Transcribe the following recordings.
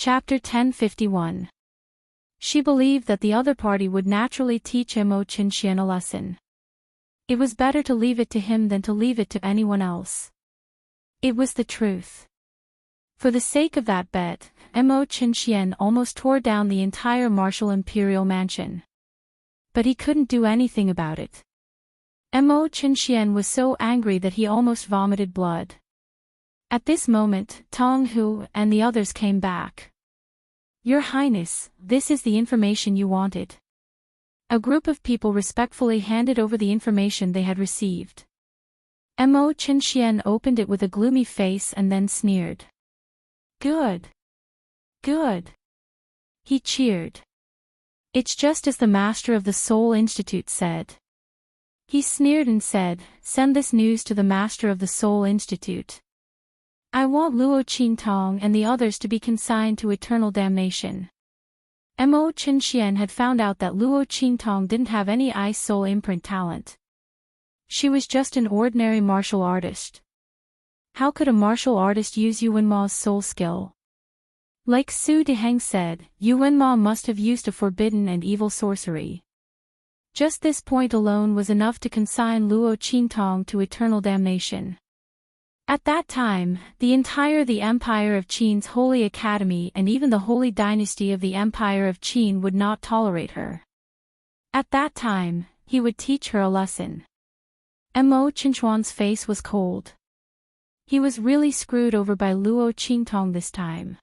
Chapter 1051. She believed that the other party would naturally teach Qianxian a lesson. It was better to leave it to him than to leave it to anyone else. It was the truth. For the sake of that bet, Qianxian almost tore down the entire martial imperial mansion. But he couldn't do anything about it. Qianxian was so angry that he almost vomited blood. At this moment, Tong Hu and the others came back. Your Highness, this is the information you wanted. A group of people respectfully handed over the information they had received. Qianxian opened it with a gloomy face and then sneered. Good. Good. He cheered. It's just as the master of the Soul Institute said. He sneered and said, send this news to the master of the Soul Institute. I want Luo Qintong and the others to be consigned to eternal damnation. Qianxian had found out that Luo Qintong didn't have any ice soul imprint talent. She was just an ordinary martial artist. How could a martial artist use Yuanma's soul skill? Like Su Diheng said, Yuanma must have used a forbidden and evil sorcery. Just this point alone was enough to consign Luo Qintong to eternal damnation. At that time, the Empire of Qin's Holy Academy and even the Holy Dynasty of the Empire of Qin would not tolerate her. At that time, he would teach her a lesson. Qianchuan's face was cold. He was really screwed over by Luo Qintong this time.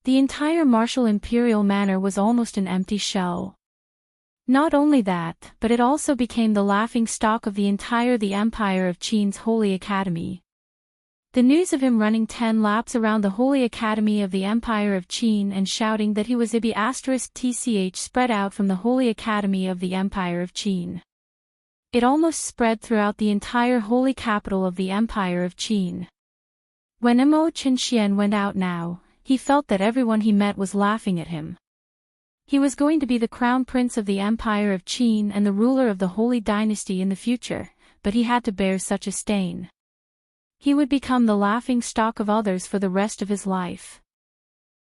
The entire martial imperial manor was almost an empty shell. Not only that, but it also became the laughingstock of the Empire of Qin's Holy Academy. The news of him running 10 laps around the Holy Academy of the Empire of Qin and shouting that he was Ibi *tch spread out from the Holy Academy of the Empire of Qin. It almost spread throughout the entire holy capital of the Empire of Qin. When Qianxian went out now, he felt that everyone he met was laughing at him. He was going to be the crown prince of the Empire of Qin and the ruler of the Holy Dynasty in the future, but he had to bear such a stain. He would become the laughing stock of others for the rest of his life.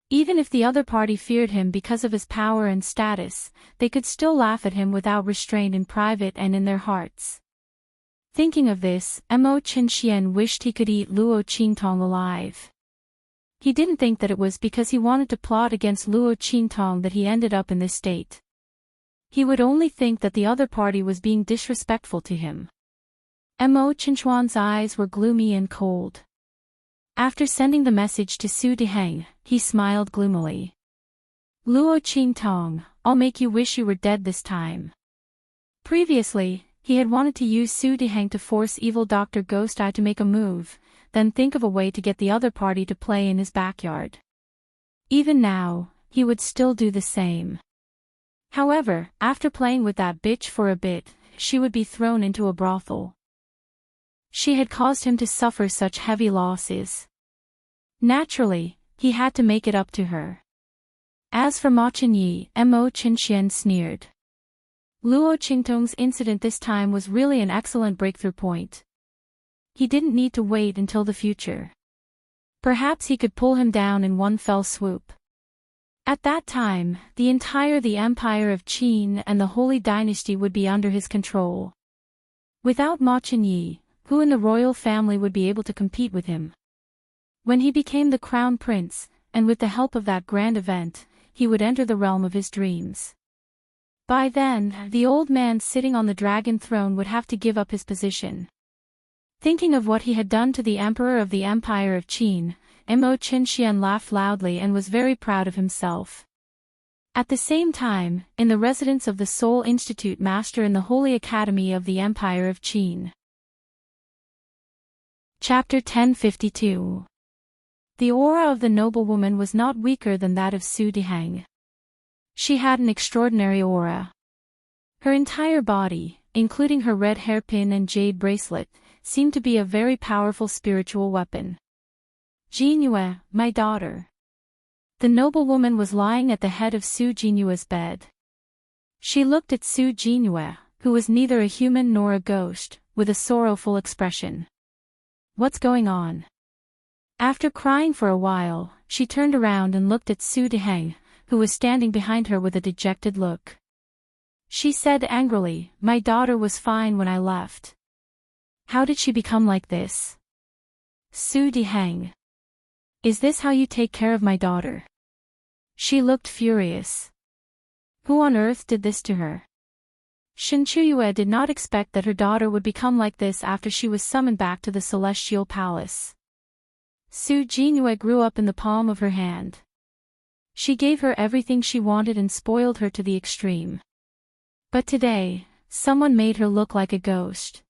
Even if the other party feared him because of his power and status, they could still laugh at him without restraint in private and in their hearts. Thinking of this, Qianxian wished he could eat Luo Qintong alive. He didn't think that it was because he wanted to plot against Luo Qintong that he ended up in this state. He would only think that the other party was being disrespectful to him. Qianchuan's eyes were gloomy and cold. After sending the message to Su Diheng, he smiled gloomily. Luo Qintong, I'll make you wish you were dead this time. Previously, he had wanted to use Su Diheng to force evil Dr. Ghost Eye to make a move, then think of a way to get the other party to play in his backyard. Even now, he would still do the same. However, after playing with that bitch for a bit, she would be thrown into a brothel. She had caused him to suffer such heavy losses. Naturally, he had to make it up to her. As for Ma Qinyi, Qianxian sneered. Luo Qingtong's incident this time was really an excellent breakthrough point. He didn't need to wait until the future. Perhaps he could pull him down in one fell swoop. At that time, the Empire of Qin and the Holy Dynasty would be under his control. Without Ma Qinyi, who in the royal family would be able to compete with him? When he became the crown prince, and with the help of that grand event, he would enter the realm of his dreams. By then, the old man sitting on the dragon throne would have to give up his position. Thinking of what he had done to the emperor of the Empire of Qin, Qianxian laughed loudly and was very proud of himself. At the same time, in the residence of the Soul Institute master in the Holy Academy of the Empire of Qin. Chapter 1052. The aura of the noblewoman was not weaker than that of Su Diheng. She had an extraordinary aura. Her entire body, including her red hairpin and jade bracelet, seemed to be a very powerful spiritual weapon. Jinyue, my daughter. The noblewoman was lying at the head of Su Jinyue's bed. She looked at Su Jinyue, who was neither a human nor a ghost, with a sorrowful expression. What's going on? After crying for a while, she turned around and looked at Su Deheng, who was standing behind her with a dejected look. She said angrily, "My daughter was fine when I left. How did she become like this?" Su Deheng. Is this how you take care of my daughter? She looked furious. Who on earth did this to her? Shin Chuyue did not expect that her daughter would become like this after she was summoned back to the Celestial Palace. Su Jinue grew up in the palm of her hand. She gave her everything she wanted and spoiled her to the extreme. But today, someone made her look like a ghost.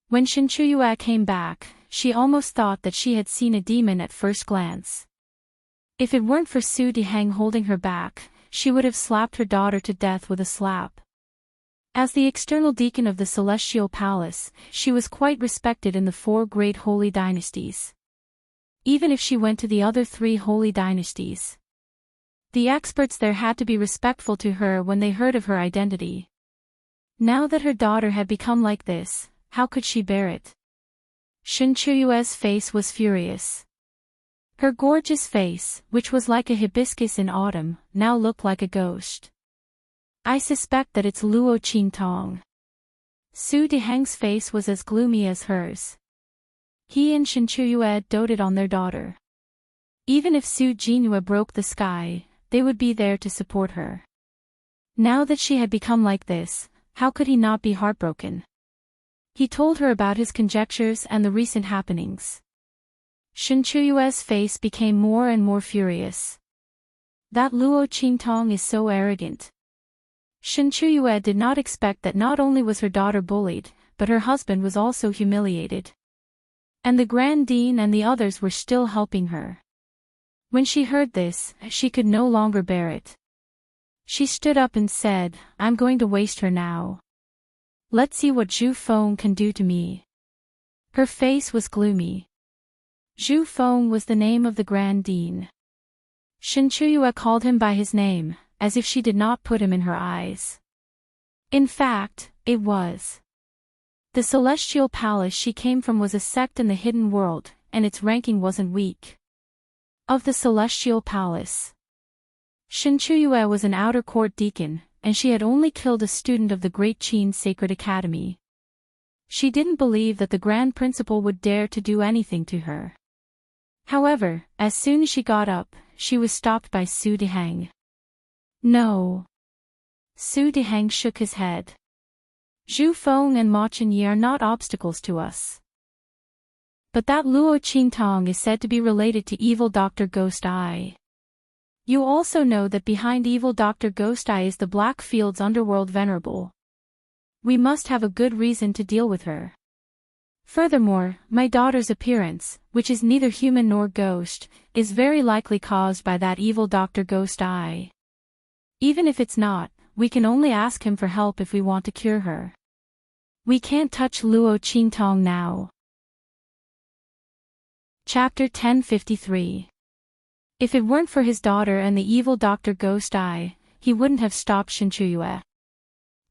When Shin Chuyue came back, she almost thought that she had seen a demon at first glance. If it weren't for Su Deheng holding her back, she would have slapped her daughter to death with a slap. As the external deacon of the Celestial Palace, she was quite respected in the 4 great holy dynasties. Even if she went to the other 3 holy dynasties, the experts there had to be respectful to her when they heard of her identity. Now that her daughter had become like this, how could she bear it? Shin Chuyue's face was furious. Her gorgeous face, which was like a hibiscus in autumn, now looked like a ghost. I suspect that it's Luo Qingtong. Su Deheng's face was as gloomy as hers. He and Shin Chuyue doted on their daughter. Even if Su Jinue broke the sky, they would be there to support her. Now that she had become like this, how could he not be heartbroken? He told her about his conjectures and the recent happenings. Shin Chuyue's face became more and more furious. That Luo Qingtong is so arrogant. Shin Chuyue did not expect that not only was her daughter bullied, but her husband was also humiliated. And the Grand Dean and the others were still helping her. When she heard this, she could no longer bear it. She stood up and said, "I'm going to waste her now. Let's see what Zhu Feng can do to me." Her face was gloomy. Zhu Feng was the name of the Grand Dean. Shin Chuyue called him by his name, as if she did not put him in her eyes. In fact, it was. The Celestial Palace she came from was a sect in the hidden world, and its ranking wasn't weak. Of the Celestial Palace, Shin Chuyue was an outer court deacon, and she had only killed a student of the Great Qin Sacred Academy. She didn't believe that the Grand Principal would dare to do anything to her. However, as soon as she got up, she was stopped by Su Deheng. No. Su Deheng shook his head. Zhu Feng and Ma Chenyi are not obstacles to us. But that Luo Qingtong is said to be related to evil Dr. Ghost Eye. You also know that behind evil Dr. Ghost Eye is the Blackfield's underworld venerable. We must have a good reason to deal with her. Furthermore, my daughter's appearance, which is neither human nor ghost, is very likely caused by that evil Dr. Ghost Eye. Even if it's not, we can only ask him for help if we want to cure her. We can't touch Luo Qingtong now. Chapter 1053. If it weren't for his daughter and the evil Dr. Ghost Eye, he wouldn't have stopped Shin Chuyue.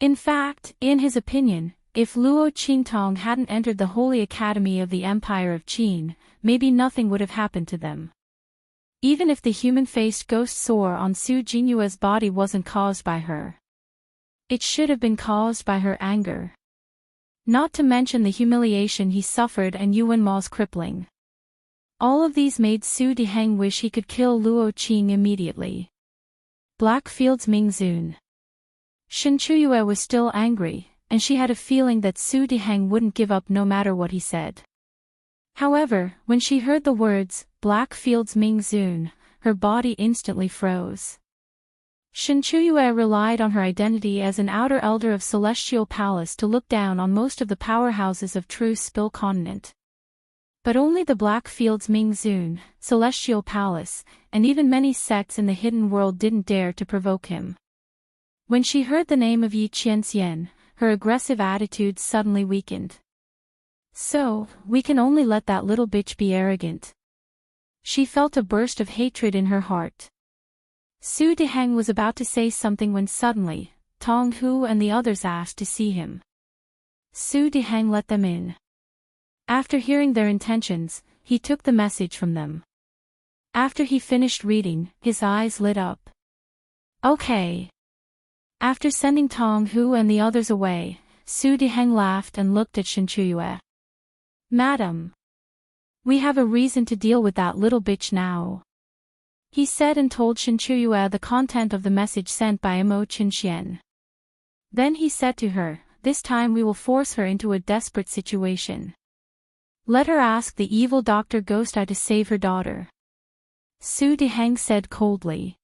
In fact, in his opinion, if Luo Qingtong hadn't entered the Holy Academy of the Empire of Qin, maybe nothing would have happened to them. Even if the human-faced ghost sore on Su Jinue's body wasn't caused by her, it should have been caused by her anger. Not to mention the humiliation he suffered and Yuan Ma's crippling. All of these made Su Deheng wish he could kill Luo Qing immediately. Blackfield's Mingzun. Shin Chuyue was still angry, and she had a feeling that Su Deheng wouldn't give up no matter what he said. However, when she heard the words, Blackfield's Mingzun, her body instantly froze. Shin Chuyue relied on her identity as an outer elder of Celestial Palace to look down on most of the powerhouses of True Spill Continent. But only the Blackfield's Mingzun, Celestial Palace, and even many sects in the hidden world didn't dare to provoke him. When she heard the name of Yi Qianxian, her aggressive attitude suddenly weakened. So, we can only let that little bitch be arrogant. She felt a burst of hatred in her heart. Su Deheng was about to say something when suddenly, Tong Hu and the others asked to see him. Su Deheng let them in. After hearing their intentions, he took the message from them. After he finished reading, his eyes lit up. Okay. After sending Tong Hu and the others away, Su Diheng laughed and looked at Shen Chuyue. Madam. We have a reason to deal with that little bitch now. He said and told Shen Chuyue the content of the message sent by Mo Qinxian. Then he said to her, this time we will force her into a desperate situation. Let her ask the evil Dr. Ghost Eye to save her daughter. Su Diheng said coldly.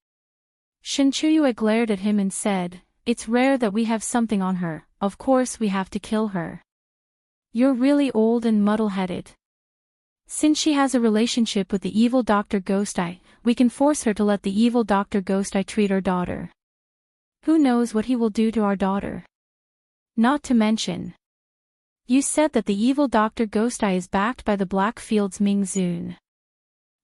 Shen Chuyue glared at him and said, it's rare that we have something on her, of course we have to kill her. You're really old and muddle-headed. Since she has a relationship with the evil Dr. Ghost Eye, we can force her to let the evil Dr. Ghost Eye treat our daughter. Who knows what he will do to our daughter? Not to mention. You said that the evil Dr. Ghost Eye is backed by the Blackfield's Ming Zun.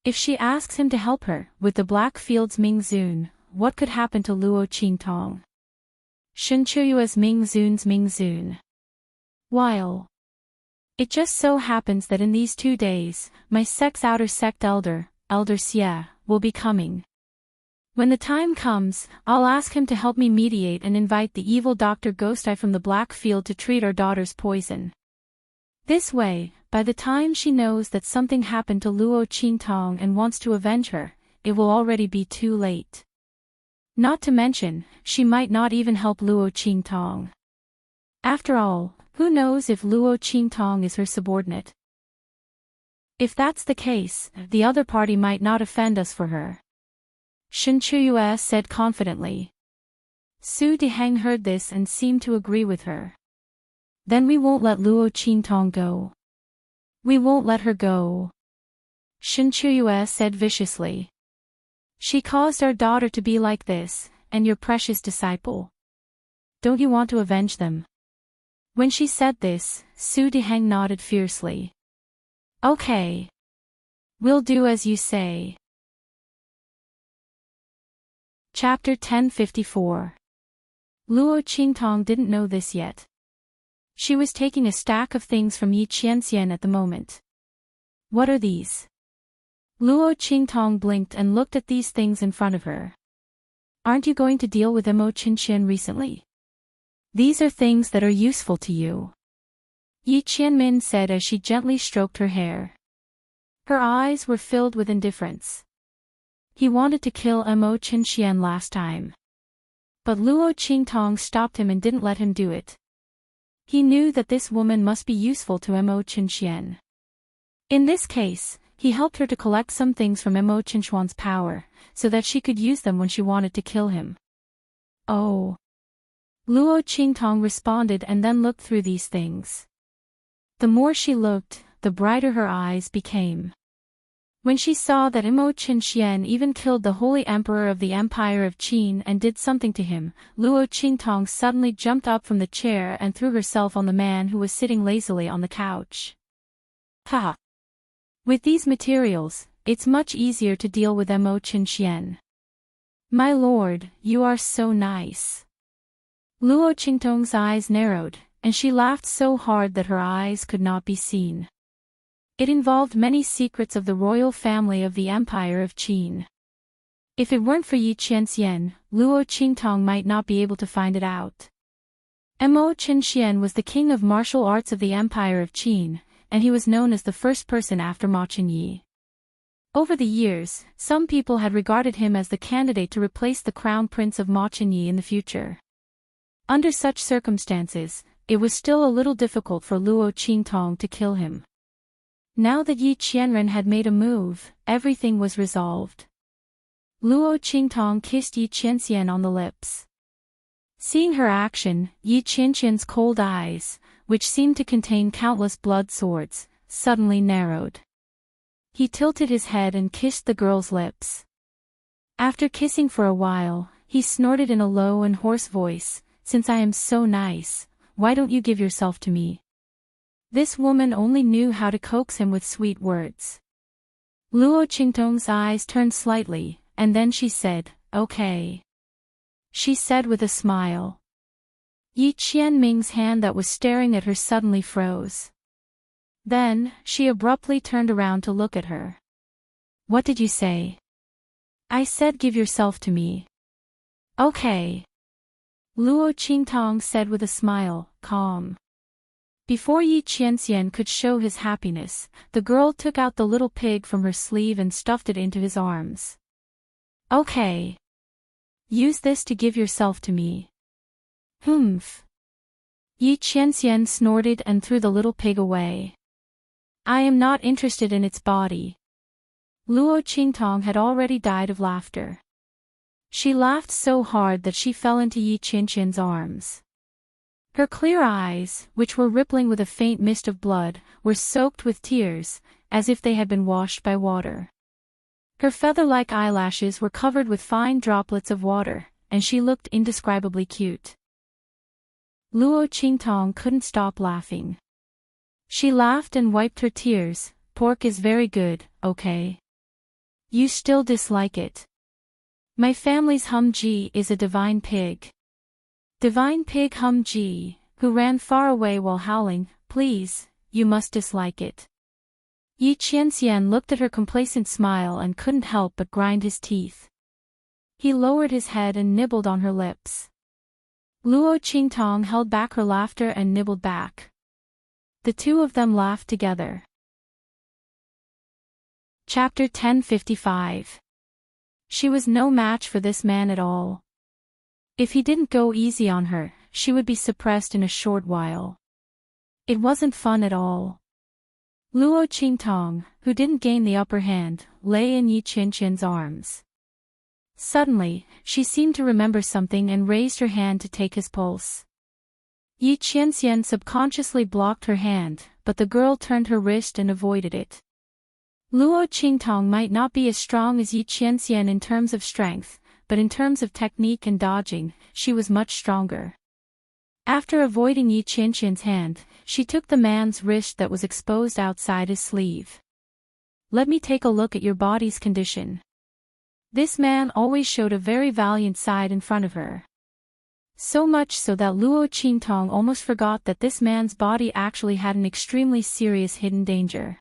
If she asks him to help her with the Blackfield's Ming Zun, what could happen to Luo Qingtong? Shen Chuyue's Ming Zun's Ming Zun. While it just so happens that in these 2 days, my sect's outer sect elder, Elder Xie, will be coming. When the time comes, I'll ask him to help me mediate and invite the evil Dr. Ghost Eye from the Blackfield to treat our daughter's poison. This way, by the time she knows that something happened to Luo Qingtong and wants to avenge her, it will already be too late. Not to mention, she might not even help Luo Qingtong. After all, who knows if Luo Qingtong is her subordinate? If that's the case, the other party might not offend us for her. Shen Chuyue said confidently. Su Diheng heard this and seemed to agree with her. Then we won't let Luo Qingtong go. We won't let her go. Shen Chuyue said viciously. She caused our daughter to be like this, and your precious disciple. Don't you want to avenge them? When she said this, Su Diheng nodded fiercely. Okay. We'll do as you say. Chapter 1054. Luo Qingtong didn't know this yet. She was taking a stack of things from Yi Qianxian at the moment. What are these? Luo Qingtong blinked and looked at these things in front of her. Aren't you going to deal with Mo Qinxian recently? These are things that are useful to you. Yi Qianmin said as she gently stroked her hair. Her eyes were filled with indifference. He wanted to kill Mo Qinxian last time. But Luo Qingtong stopped him and didn't let him do it. He knew that this woman must be useful to Mo Qinxian. In this case, he helped her to collect some things from Mo Qinxian's power, so that she could use them when she wanted to kill him. Oh. Luo Qingtong responded and then looked through these things. The more she looked, the brighter her eyes became. When she saw that Mo Qinxian even killed the holy emperor of the Empire of Qin and did something to him, Luo Qingtong suddenly jumped up from the chair and threw herself on the man who was sitting lazily on the couch. Ha! With these materials, it's much easier to deal with Mo Qinxian. My lord, you are so nice. Luo Qingtong's eyes narrowed, and she laughed so hard that her eyes could not be seen. It involved many secrets of the royal family of the Empire of Qin. If it weren't for Yi Qianxian, Luo Qingtong might not be able to find it out. Mo Qinxian was the king of martial arts of the Empire of Qin, and he was known as the first person after Ma Qinyi. Over the years, some people had regarded him as the candidate to replace the crown prince of Ma Qinyi in the future. Under such circumstances, it was still a little difficult for Luo Qingtong to kill him. Now that Yi Qianren had made a move, everything was resolved. Luo Qingtong kissed Yi Qianxian on the lips. Seeing her action, Yi Qianxian's cold eyes, which seemed to contain countless blood swords, suddenly narrowed. He tilted his head and kissed the girl's lips. After kissing for a while, he snorted in a low and hoarse voice, "Since I am so nice, why don't you give yourself to me?" This woman only knew how to coax him with sweet words. Luo Qingtong's eyes turned slightly, and then she said, "Okay." She said with a smile. Yi Qianming's hand that was staring at her suddenly froze. Then, she abruptly turned around to look at her. What did you say? I said give yourself to me. Okay. Luo Qingtong said with a smile, calm. Before Yi Qianxian could show his happiness, the girl took out the little pig from her sleeve and stuffed it into his arms. Okay. Use this to give yourself to me. Humph. Yi Qianxian snorted and threw the little pig away. I am not interested in its body. Luo Qingtong had already died of laughter. She laughed so hard that she fell into Yi Qianxian's arms. Her clear eyes, which were rippling with a faint mist of blood, were soaked with tears, as if they had been washed by water. Her feather-like eyelashes were covered with fine droplets of water, and she looked indescribably cute. Luo Qingtong couldn't stop laughing. She laughed and wiped her tears. Pork is very good, okay? You still dislike it. My family's Hum Ji is a divine pig. Divine pig Hum Ji, who ran far away while howling, please, you must dislike it. Yi Qianxian looked at her complacent smile and couldn't help but grind his teeth. He lowered his head and nibbled on her lips. Luo Qingtong held back her laughter and nibbled back. The two of them laughed together. Chapter 1055. She was no match for this man at all. If he didn't go easy on her, she would be suppressed in a short while. It wasn't fun at all. Luo Qingtong, who didn't gain the upper hand, lay in Yi Qianxian's arms. Suddenly, she seemed to remember something and raised her hand to take his pulse. Yi Qianxian subconsciously blocked her hand, but the girl turned her wrist and avoided it. Luo Qingtong might not be as strong as Yi Qianxian in terms of strength, but in terms of technique and dodging, she was much stronger. After avoiding Yi Qianxian's hand, she took the man's wrist that was exposed outside his sleeve. Let me take a look at your body's condition. This man always showed a very valiant side in front of her. So much so that Luo Qingtong almost forgot that this man's body actually had an extremely serious hidden danger.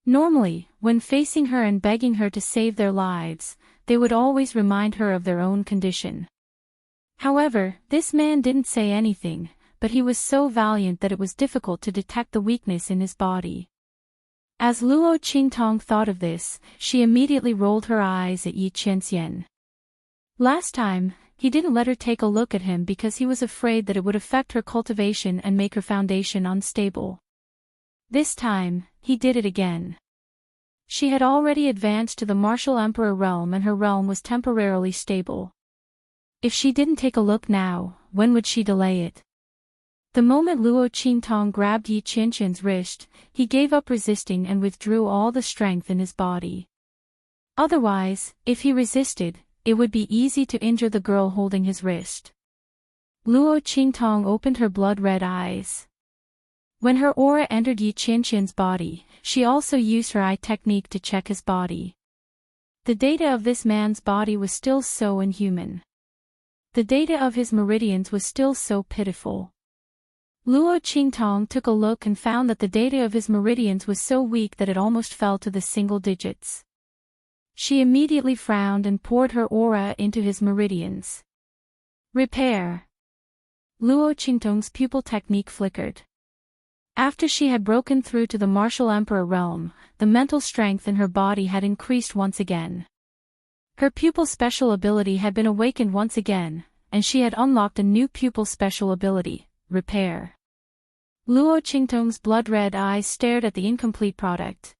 Normally, when facing her and begging her to save their lives, they would always remind her of their own condition. However, this man didn't say anything, but he was so valiant that it was difficult to detect the weakness in his body. As Luo Qingtong thought of this, she immediately rolled her eyes at Yi Qianxian. Last time, he didn't let her take a look at him because he was afraid that it would affect her cultivation and make her foundation unstable. This time, he did it again. She had already advanced to the martial emperor realm and her realm was temporarily stable. If she didn't take a look now, when would she delay it? The moment Luo Qingtong grabbed Yi Qianxian's wrist, he gave up resisting and withdrew all the strength in his body. Otherwise, if he resisted, it would be easy to injure the girl holding his wrist. Luo Qingtong opened her blood-red eyes. When her aura entered Yi Qianxian's body, she also used her eye technique to check his body. The data of this man's body was still so inhuman. The data of his meridians was still so pitiful. Luo Qingtong took a look and found that the data of his meridians was so weak that it almost fell to the single digits. She immediately frowned and poured her aura into his meridians. Repair. Luo Qingtong's pupil technique flickered. After she had broken through to the martial emperor realm, the mental strength in her body had increased once again. Her pupil special ability had been awakened once again, and she had unlocked a new pupil special ability, Repair. Luo Qingtong's blood-red eyes stared at the incomplete product.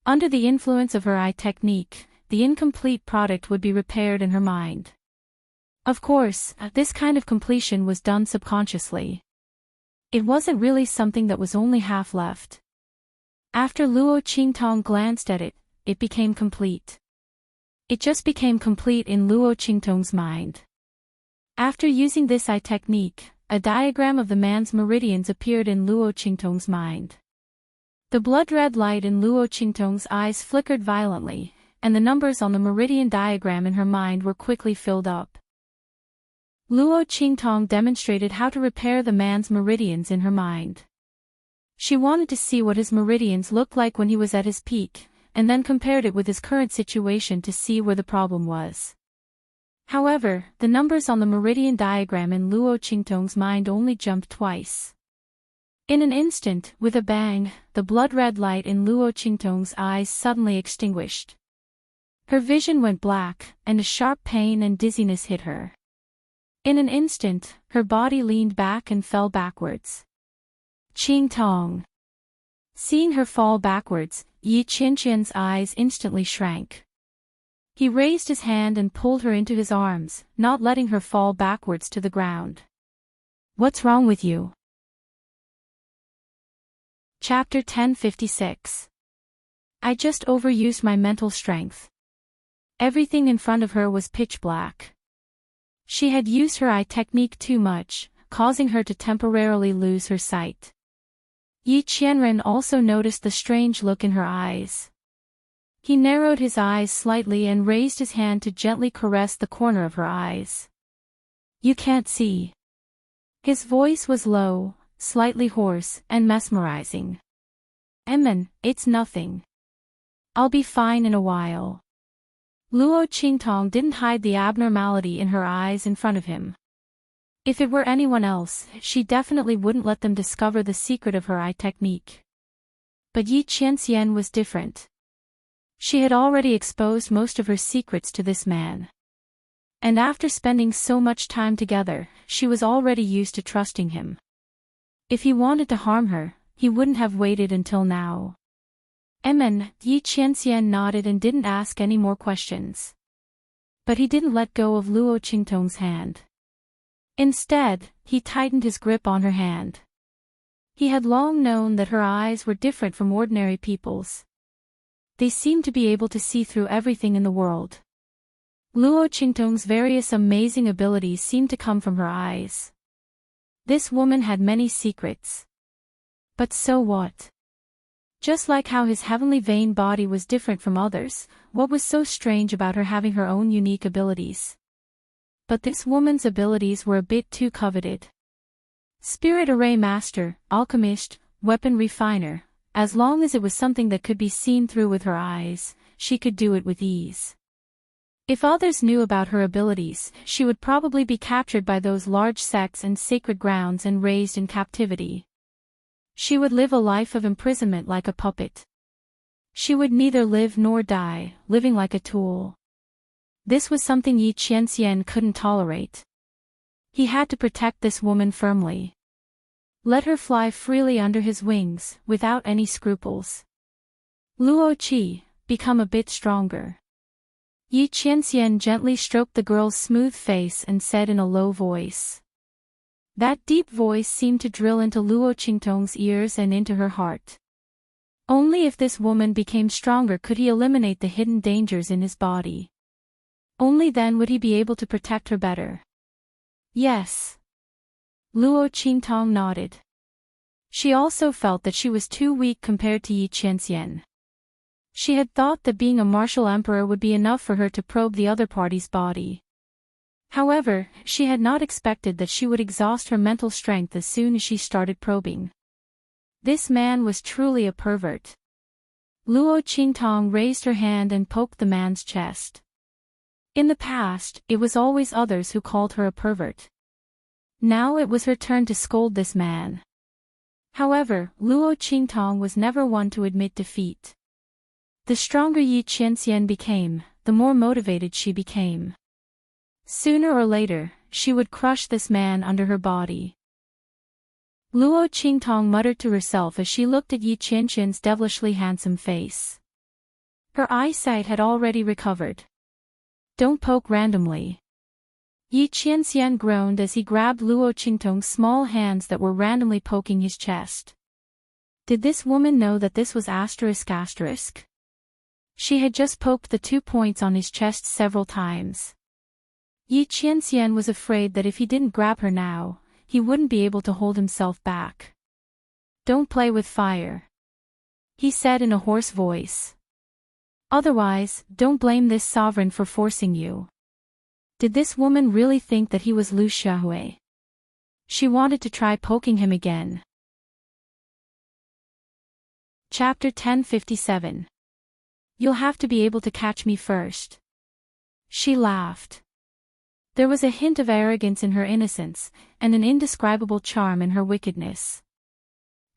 Under the influence of her eye technique, the incomplete product would be repaired in her mind. Of course, this kind of completion was done subconsciously. It wasn't really something that was only half left. After Luo Qingtong glanced at it, it became complete. It just became complete in Luo Qingtong's mind. After using this eye technique, a diagram of the man's meridians appeared in Luo Qingtong's mind. The blood-red light in Luo Qingtong's eyes flickered violently, and the numbers on the meridian diagram in her mind were quickly filled up. Luo Qingtong demonstrated how to repair the man's meridians in her mind. She wanted to see what his meridians looked like when he was at his peak, and then compared it with his current situation to see where the problem was. However, the numbers on the meridian diagram in Luo Qingtong's mind only jumped twice. In an instant, with a bang, the blood-red light in Luo Qingtong's eyes suddenly extinguished. Her vision went black, and a sharp pain and dizziness hit her. In an instant, her body leaned back and fell backwards. Qingtong. Seeing her fall backwards, Yi Qianqian's eyes instantly shrank. He raised his hand and pulled her into his arms, not letting her fall backwards to the ground. What's wrong with you? Chapter 1056. I just overused my mental strength. Everything in front of her was pitch black. She had used her eye technique too much, causing her to temporarily lose her sight. Yi Qianren also noticed the strange look in her eyes. He narrowed his eyes slightly and raised his hand to gently caress the corner of her eyes. You can't see. His voice was low, slightly hoarse, and mesmerizing. Emin, it's nothing. I'll be fine in a while. Luo Qingtong didn't hide the abnormality in her eyes in front of him. If it were anyone else, she definitely wouldn't let them discover the secret of her eye technique. But Yi Qianxian was different. She had already exposed most of her secrets to this man. And after spending so much time together, she was already used to trusting him. If he wanted to harm her, he wouldn't have waited until now. Emin, Yi Qianxian nodded and didn't ask any more questions. But he didn't let go of Luo Qingtong's hand. Instead, he tightened his grip on her hand. He had long known that her eyes were different from ordinary people's. They seemed to be able to see through everything in the world. Luo Qingtong's various amazing abilities seemed to come from her eyes. This woman had many secrets. But so what? Just like how his heavenly vein body was different from others, what was so strange about her having her own unique abilities? But this woman's abilities were a bit too coveted. Spirit Array Master, Alchemist, Weapon Refiner, as long as it was something that could be seen through with her eyes, she could do it with ease. If others knew about her abilities, she would probably be captured by those large sects and sacred grounds and raised in captivity. She would live a life of imprisonment like a puppet. She would neither live nor die, living like a tool. This was something Yi Qianxian couldn't tolerate. He had to protect this woman firmly. Let her fly freely under his wings, without any scruples. Luo Qi, become a bit stronger. Yi Qianxian gently stroked the girl's smooth face and said in a low voice. That deep voice seemed to drill into Luo Qingtong's ears and into her heart. Only if this woman became stronger could he eliminate the hidden dangers in his body. Only then would he be able to protect her better. Yes. Luo Qingtong nodded. She also felt that she was too weak compared to Yi Qianxian. She had thought that being a martial emperor would be enough for her to probe the other party's body. However, she had not expected that she would exhaust her mental strength as soon as she started probing. This man was truly a pervert. Luo Qingtong raised her hand and poked the man's chest. In the past, it was always others who called her a pervert. Now it was her turn to scold this man. However, Luo Qingtong was never one to admit defeat. The stronger Yi Qianxian became, the more motivated she became. Sooner or later, she would crush this man under her body. Luo Qingtong muttered to herself as she looked at Yi Qianxian's devilishly handsome face. Her eyesight had already recovered. Don't poke randomly. Yi Qianxian groaned as he grabbed Luo Qingtong's small hands that were randomly poking his chest. Did this woman know that this was ***? She had just poked the 2 points on his chest several times. Yi Qianxian was afraid that if he didn't grab her now, he wouldn't be able to hold himself back. Don't play with fire, he said in a hoarse voice. Otherwise, don't blame this sovereign for forcing you. Did this woman really think that he was Lu Xiaohui? She wanted to try poking him again. Chapter 1057. You'll have to be able to catch me first. She laughed. There was a hint of arrogance in her innocence, and an indescribable charm in her wickedness.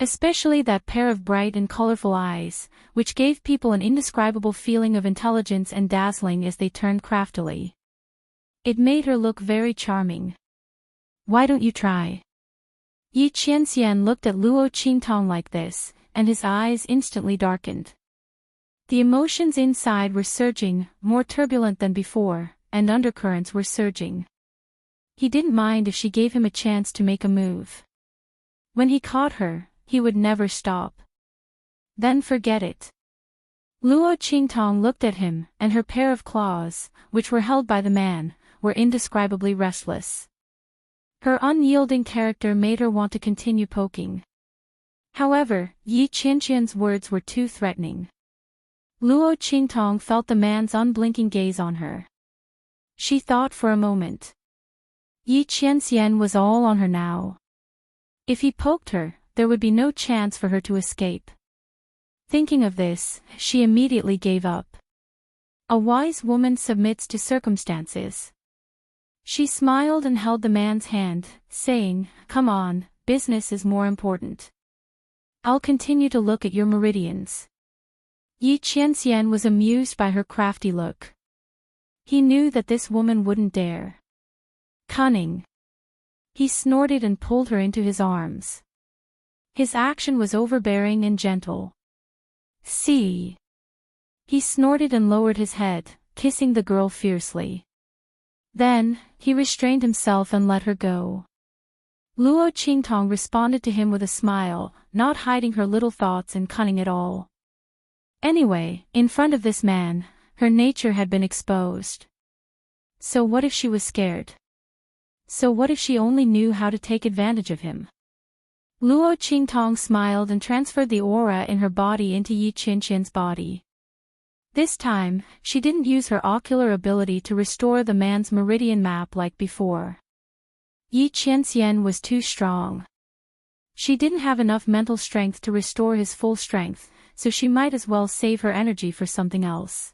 Especially that pair of bright and colorful eyes, which gave people an indescribable feeling of intelligence and dazzling as they turned craftily. It made her look very charming. Why don't you try? Yi Qianxian looked at Luo Qingtong like this, and his eyes instantly darkened. The emotions inside were surging, more turbulent than before, and undercurrents were surging. He didn't mind if she gave him a chance to make a move. When he caught her, he would never stop. Then forget it. Luo Qingtong looked at him, and her pair of claws, which were held by the man, were indescribably restless. Her unyielding character made her want to continue poking. However, Yi Qianxian's words were too threatening. Luo Qingtong felt the man's unblinking gaze on her. She thought for a moment. Yi Qianxian was all on her now. If he poked her, there would be no chance for her to escape. Thinking of this, she immediately gave up. A wise woman submits to circumstances. She smiled and held the man's hand, saying, "Come on, business is more important. I'll continue to look at your meridians." Yi Qianxian was amused by her crafty look. He knew that this woman wouldn't dare. Cunning. He snorted and pulled her into his arms. His action was overbearing and gentle. "See." He snorted and lowered his head, kissing the girl fiercely. Then, he restrained himself and let her go. Luo Qingtong responded to him with a smile, not hiding her little thoughts and cunning at all. Anyway, in front of this man, her nature had been exposed. So what if she was scared? So what if she only knew how to take advantage of him? Luo Qingtong smiled and transferred the aura in her body into Yi Qianxian's body. This time, she didn't use her ocular ability to restore the man's meridian map like before. Yi Qianxian was too strong. She didn't have enough mental strength to restore his full strength, so she might as well save her energy for something else.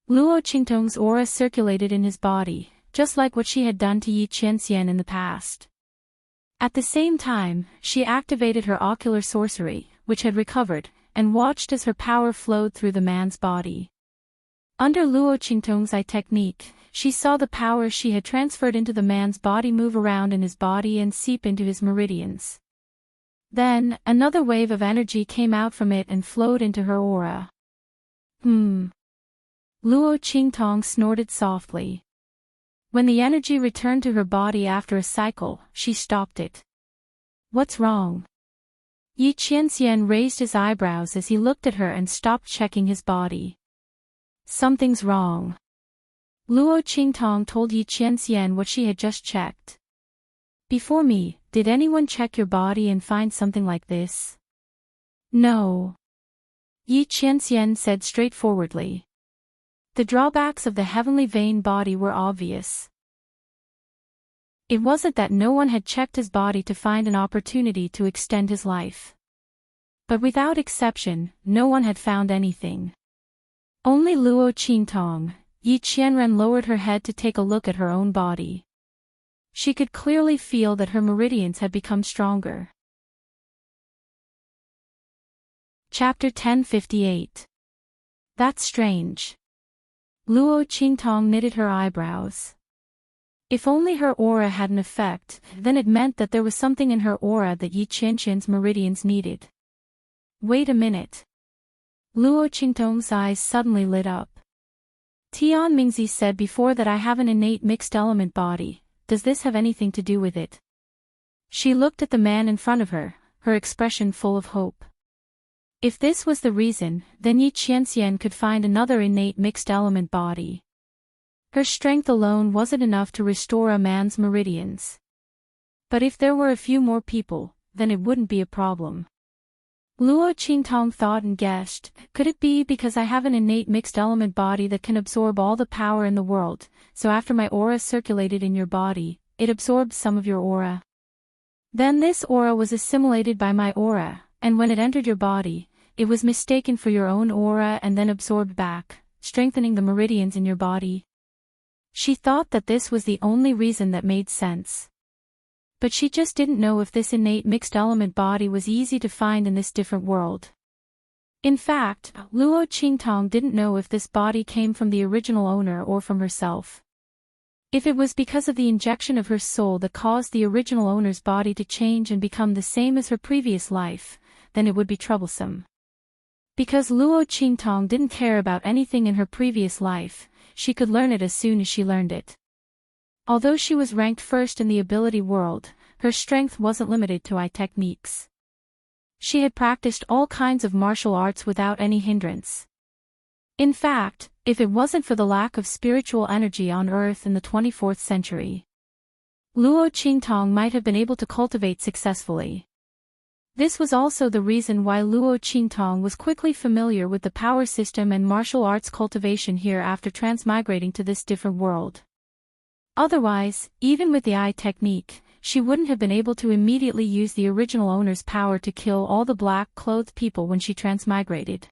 Luo Qingtong's aura circulated in his body, just like what she had done to Yi Qianxian in the past. At the same time, she activated her ocular sorcery, which had recovered, and watched as her power flowed through the man's body. Under Luo Qingtong's eye technique, she saw the power she had transferred into the man's body move around in his body and seep into his meridians. Then, another wave of energy came out from it and flowed into her aura. Luo Qingtong snorted softly. When the energy returned to her body after a cycle, she stopped it. "What's wrong?" Yi Qianxian raised his eyebrows as he looked at her and stopped checking his body. "Something's wrong." Luo Qingtong told Yi Qianxian what she had just checked. "Before me, did anyone check your body and find something like this?" "No." Yi Qianxian said straightforwardly. The drawbacks of the heavenly vein body were obvious. It wasn't that no one had checked his body to find an opportunity to extend his life. But without exception, no one had found anything. Only Luo Qingtong. Yi Qianren lowered her head to take a look at her own body. She could clearly feel that her meridians had become stronger. Chapter 1058. That's strange. Luo Qingtong knitted her eyebrows. If only her aura had an effect, then it meant that there was something in her aura that Yi Qianxian's meridians needed. Wait a minute. Luo Qingtong's eyes suddenly lit up. Tian Mingzi said before that I have an innate mixed element body. Does this have anything to do with it? She looked at the man in front of her, her expression full of hope. If this was the reason, then Yi Qianxian could find another innate mixed element body. Her strength alone wasn't enough to restore a man's meridians. But if there were a few more people, then it wouldn't be a problem. Luo Qingtong thought and guessed, could it be because I have an innate mixed element body that can absorb all the power in the world, so after my aura circulated in your body, it absorbed some of your aura? Then this aura was assimilated by my aura, and when it entered your body, it was mistaken for your own aura and then absorbed back, strengthening the meridians in your body. She thought that this was the only reason that made sense. But she just didn't know if this innate mixed-element body was easy to find in this different world. In fact, Luo Qingtong didn't know if this body came from the original owner or from herself. If it was because of the injection of her soul that caused the original owner's body to change and become the same as her previous life, then it would be troublesome. Because Luo Qingtong didn't care about anything in her previous life, she could learn it as soon as she learned it. Although she was ranked first in the ability world, her strength wasn't limited to eye techniques. She had practiced all kinds of martial arts without any hindrance. In fact, if it wasn't for the lack of spiritual energy on Earth in the 24th century, Luo Qingtong might have been able to cultivate successfully. This was also the reason why Luo Qingtong was quickly familiar with the power system and martial arts cultivation here after transmigrating to this different world. Otherwise, even with the eye technique, she wouldn't have been able to immediately use the original owner's power to kill all the black-clothed people when she transmigrated.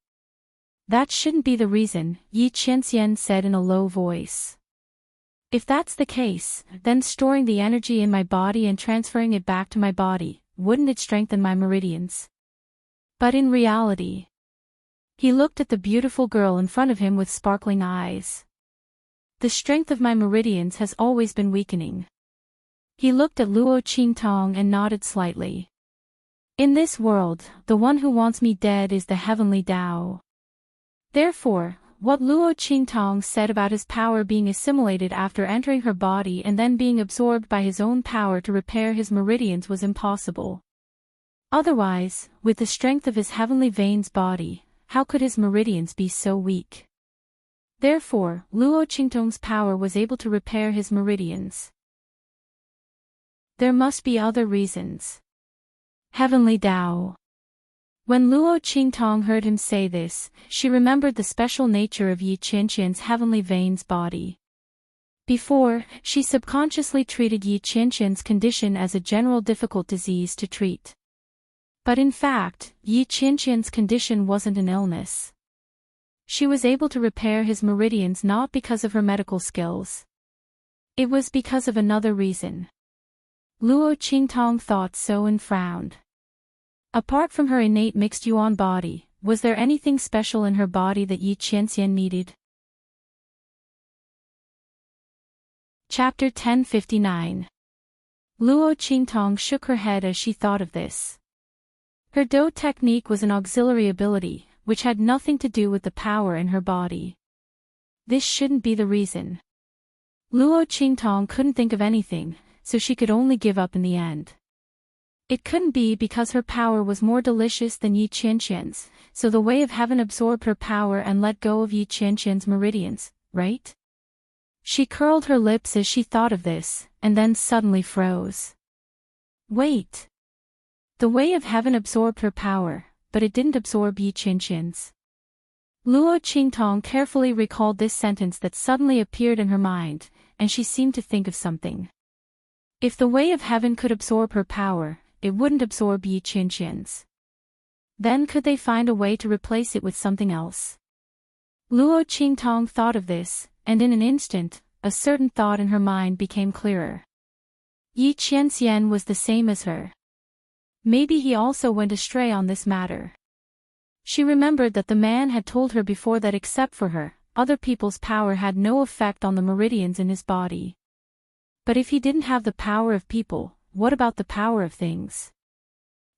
That shouldn't be the reason, Yi Qianxian said in a low voice. If that's the case, then storing the energy in my body and transferring it back to my body, wouldn't it strengthen my meridians? But in reality, he looked at the beautiful girl in front of him with sparkling eyes. The strength of my meridians has always been weakening. He looked at Luo Qingtong and nodded slightly. In this world, the one who wants me dead is the heavenly Tao. Therefore, what Luo Qingtong said about his power being assimilated after entering her body and then being absorbed by his own power to repair his meridians was impossible. Otherwise, with the strength of his heavenly veins body, how could his meridians be so weak? Therefore, Luo Qingtong's power was able to repair his meridians. There must be other reasons. Heavenly Tao. When Luo Qingtong heard him say this, she remembered the special nature of Yi Qianxian's heavenly veins body. Before, she subconsciously treated Yi Qianxian's condition as a general difficult disease to treat. But in fact, Yi Qianxian's condition wasn't an illness. She was able to repair his meridians not because of her medical skills. It was because of another reason. Luo Qingtong thought so and frowned. Apart from her innate mixed yuan body, was there anything special in her body that Yi Qianxian needed? Chapter 1059. Luo Qingtong shook her head as she thought of this. Her Dou technique was an auxiliary ability, which had nothing to do with the power in her body. This shouldn't be the reason. Luo Qingtong couldn't think of anything, so she could only give up in the end. It couldn't be because her power was more delicious than Yi Qianxian's, so the way of heaven absorbed her power and let go of Yi Qianxian's meridians, right? She curled her lips as she thought of this, and then suddenly froze. Wait. The way of heaven absorbed her power, but it didn't absorb Yi Qianxian's. Luo Qingtong carefully recalled this sentence that suddenly appeared in her mind, and she seemed to think of something. If the way of heaven could absorb her power, it wouldn't absorb Yi Qianxian's. Then could they find a way to replace it with something else? Luo Qingtong thought of this, and in an instant, a certain thought in her mind became clearer. Yi Qianxian was the same as her. Maybe he also went astray on this matter. She remembered that the man had told her before that except for her, other people's power had no effect on the meridians in his body. But if he didn't have the power of people, what about the power of things?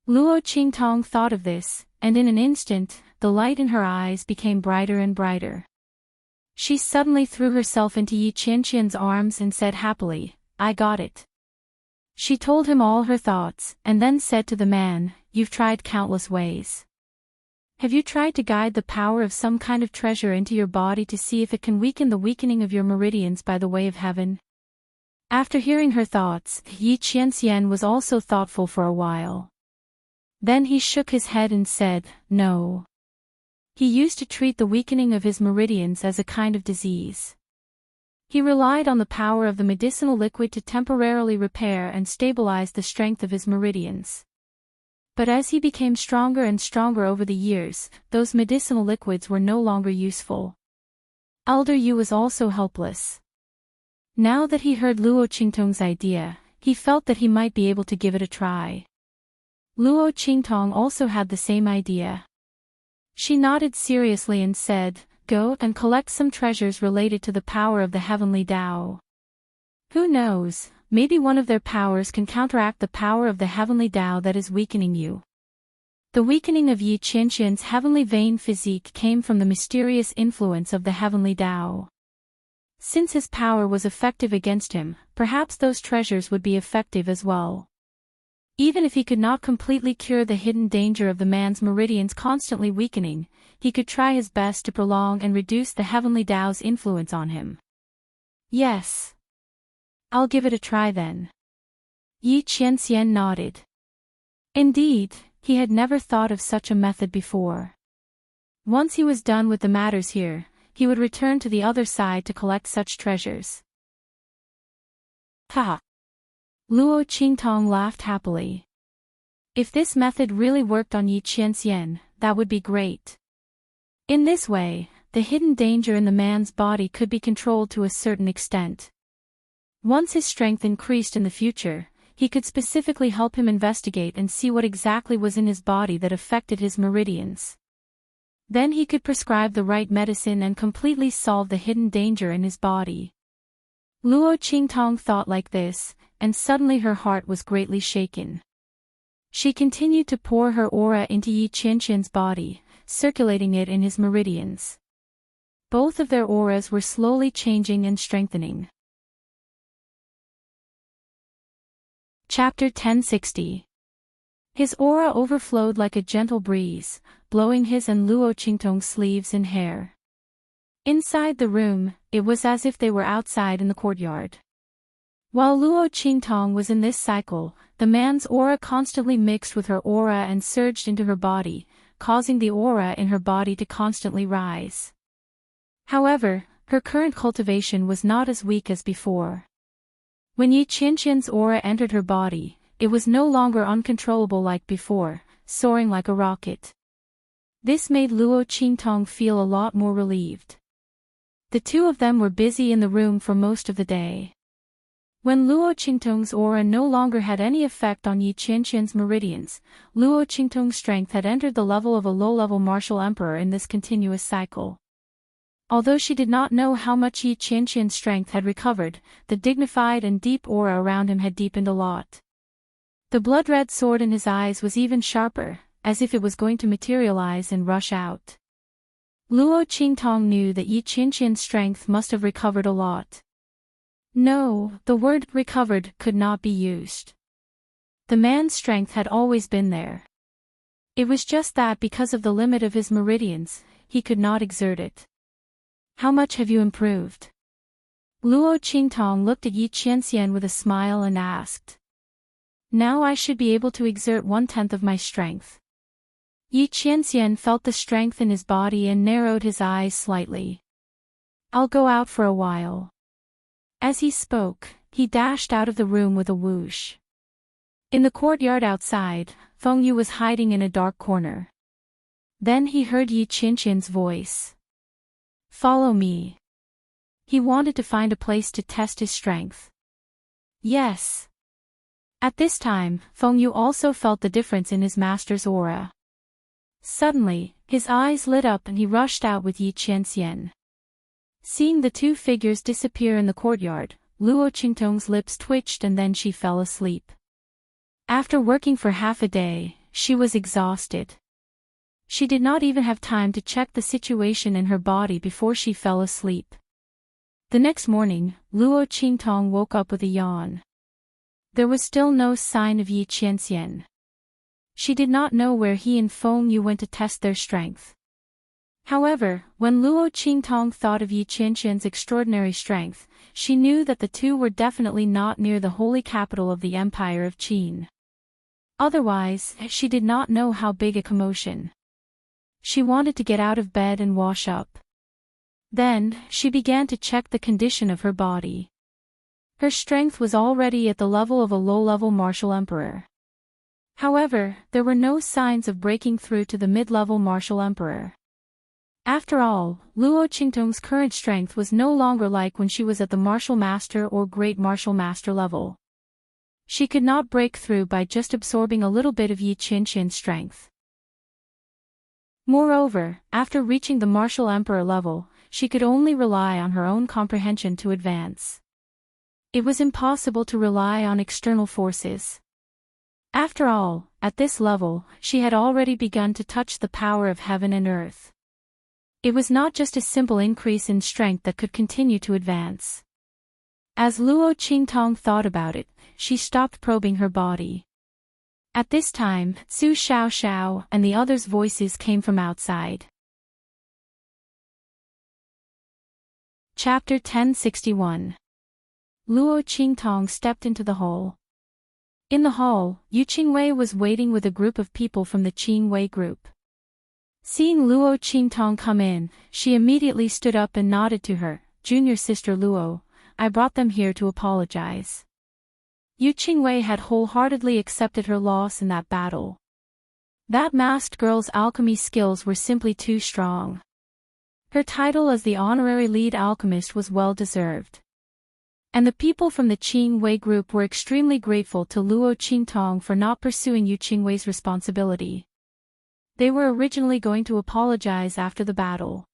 Luo Qingtong thought of this, and in an instant, the light in her eyes became brighter and brighter. She suddenly threw herself into Yi Qianxian's arms and said happily, "I got it." She told him all her thoughts, and then said to the man, "You've tried countless ways. Have you tried to guide the power of some kind of treasure into your body to see if it can weaken the weakening of your meridians by the way of heaven?" After hearing her thoughts, Yi Qianxian was also thoughtful for a while. Then he shook his head and said, "No." He used to treat the weakening of his meridians as a kind of disease. He relied on the power of the medicinal liquid to temporarily repair and stabilize the strength of his meridians. But as he became stronger and stronger over the years, those medicinal liquids were no longer useful. Elder Yu was also helpless. Now that he heard Luo Qingtong's idea, he felt that he might be able to give it a try. Luo Qingtong also had the same idea. She nodded seriously and said, "Go and collect some treasures related to the power of the heavenly Tao. Who knows, maybe one of their powers can counteract the power of the heavenly Tao that is weakening you." The weakening of Yi Qianqian's heavenly vein physique came from the mysterious influence of the heavenly Tao. Since his power was effective against him, perhaps those treasures would be effective as well. Even if he could not completely cure the hidden danger of the man's meridians constantly weakening, he could try his best to prolong and reduce the heavenly Tao's influence on him. "Yes. I'll give it a try then." Yi Qianxian nodded. Indeed, he had never thought of such a method before. Once he was done with the matters here, he would return to the other side to collect such treasures. Ha! Luo Qingtong laughed happily. If this method really worked on Yi Qianxian, that would be great. In this way, the hidden danger in the man's body could be controlled to a certain extent. Once his strength increased in the future, he could specifically help him investigate and see what exactly was in his body that affected his meridians. Then he could prescribe the right medicine and completely solve the hidden danger in his body. Luo Qingtong thought like this, and suddenly her heart was greatly shaken. She continued to pour her aura into Yi Qianqian's body, circulating it in his meridians. Both of their auras were slowly changing and strengthening. Chapter 1060. His aura overflowed like a gentle breeze, blowing his and Luo Qingtong's sleeves and hair. Inside the room, it was as if they were outside in the courtyard. While Luo Qingtong was in this cycle, the man's aura constantly mixed with her aura and surged into her body, causing the aura in her body to constantly rise. However, her current cultivation was not as weak as before. When Yi Qianqian's aura entered her body, it was no longer uncontrollable like before, soaring like a rocket. This made Luo Qingtong feel a lot more relieved. The two of them were busy in the room for most of the day. When Luo Qingtong's aura no longer had any effect on Yi Qianqian's meridians, Luo Qingtong's strength had entered the level of a low-level martial emperor in this continuous cycle. Although she did not know how much Yi Qianqian's strength had recovered, the dignified and deep aura around him had deepened a lot. The blood-red sword in his eyes was even sharper, as if it was going to materialize and rush out. Luo Qingtong knew that Yi Qianqian's strength must have recovered a lot. No, the word recovered could not be used. The man's strength had always been there. It was just that because of the limit of his meridians, he could not exert it. How much have you improved? Luo Qingtong looked at Yi Qianxian with a smile and asked. Now I should be able to exert 1/10 of my strength. Yi Qianxian felt the strength in his body and narrowed his eyes slightly. I'll go out for a while. As he spoke, he dashed out of the room with a whoosh. In the courtyard outside, Feng Yu was hiding in a dark corner. Then he heard Yi Qianqian's voice. Follow me. He wanted to find a place to test his strength. Yes. At this time, Feng Yu also felt the difference in his master's aura. Suddenly, his eyes lit up and he rushed out with Yi Qianxian. Seeing the two figures disappear in the courtyard, Luo Qingtong's lips twitched and then she fell asleep. After working for half a day, she was exhausted. She did not even have time to check the situation in her body before she fell asleep. The next morning, Luo Qingtong woke up with a yawn. There was still no sign of Yi Qianxian. She did not know where he and Feng Yu went to test their strength. However, when Luo Qingtong thought of Yi Qianqian's extraordinary strength, she knew that the two were definitely not near the holy capital of the Empire of Qin. Otherwise, she did not know how big a commotion. She wanted to get out of bed and wash up. Then, she began to check the condition of her body. Her strength was already at the level of a low-level martial emperor. However, there were no signs of breaking through to the mid-level martial emperor. After all, Luo Qingtong's current strength was no longer like when she was at the martial master or great martial master level. She could not break through by just absorbing a little bit of Yi Qianqian's strength. Moreover, after reaching the martial emperor level, she could only rely on her own comprehension to advance. It was impossible to rely on external forces. After all, at this level, she had already begun to touch the power of heaven and earth. It was not just a simple increase in strength that could continue to advance. As Luo Qingtong thought about it, she stopped probing her body. At this time, Su Xiaoxiao and the others' voices came from outside. Chapter 1061. Luo Qingtong stepped into the hall. In the hall, Yu Qingwei was waiting with a group of people from the Qingwei group. Seeing Luo Qingtong come in, she immediately stood up and nodded to her. "Junior sister Luo, I brought them here to apologize." Yu Qingwei had wholeheartedly accepted her loss in that battle. That masked girl's alchemy skills were simply too strong. Her title as the honorary lead alchemist was well deserved. And the people from the Qingwei group were extremely grateful to Luo Qingtong for not pursuing Yu Qingwei's responsibility. They were originally going to apologize after the battle.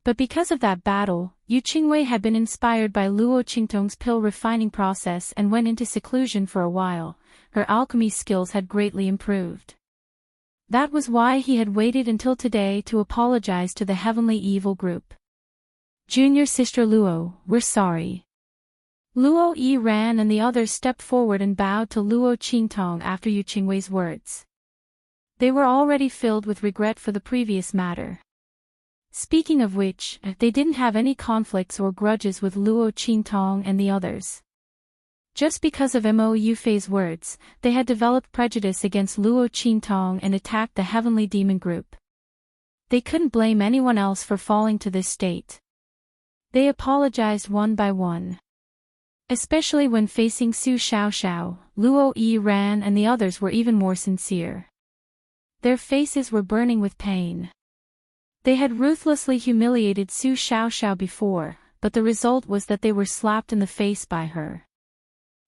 But because of that battle, Yu Qingwei had been inspired by Luo Qingtong's pill refining process and went into seclusion for a while. Her alchemy skills had greatly improved. That was why he had waited until today to apologize to the Heavenly Evil group. "Junior sister Luo, we're sorry." Luo Yi ran and the others stepped forward and bowed to Luo Qingtong after Yu Qingwei's words. They were already filled with regret for the previous matter. Speaking of which, they didn't have any conflicts or grudges with Luo Qingtong and the others. Just because of Mo Yufei's words, they had developed prejudice against Luo Qingtong and attacked the Heavenly Demon group. They couldn't blame anyone else for falling to this state. They apologized one by one. Especially when facing Su Xiaoxiao, Luo Yi ran and the others were even more sincere. Their faces were burning with pain. They had ruthlessly humiliated Su Xiaoxiao before, but the result was that they were slapped in the face by her.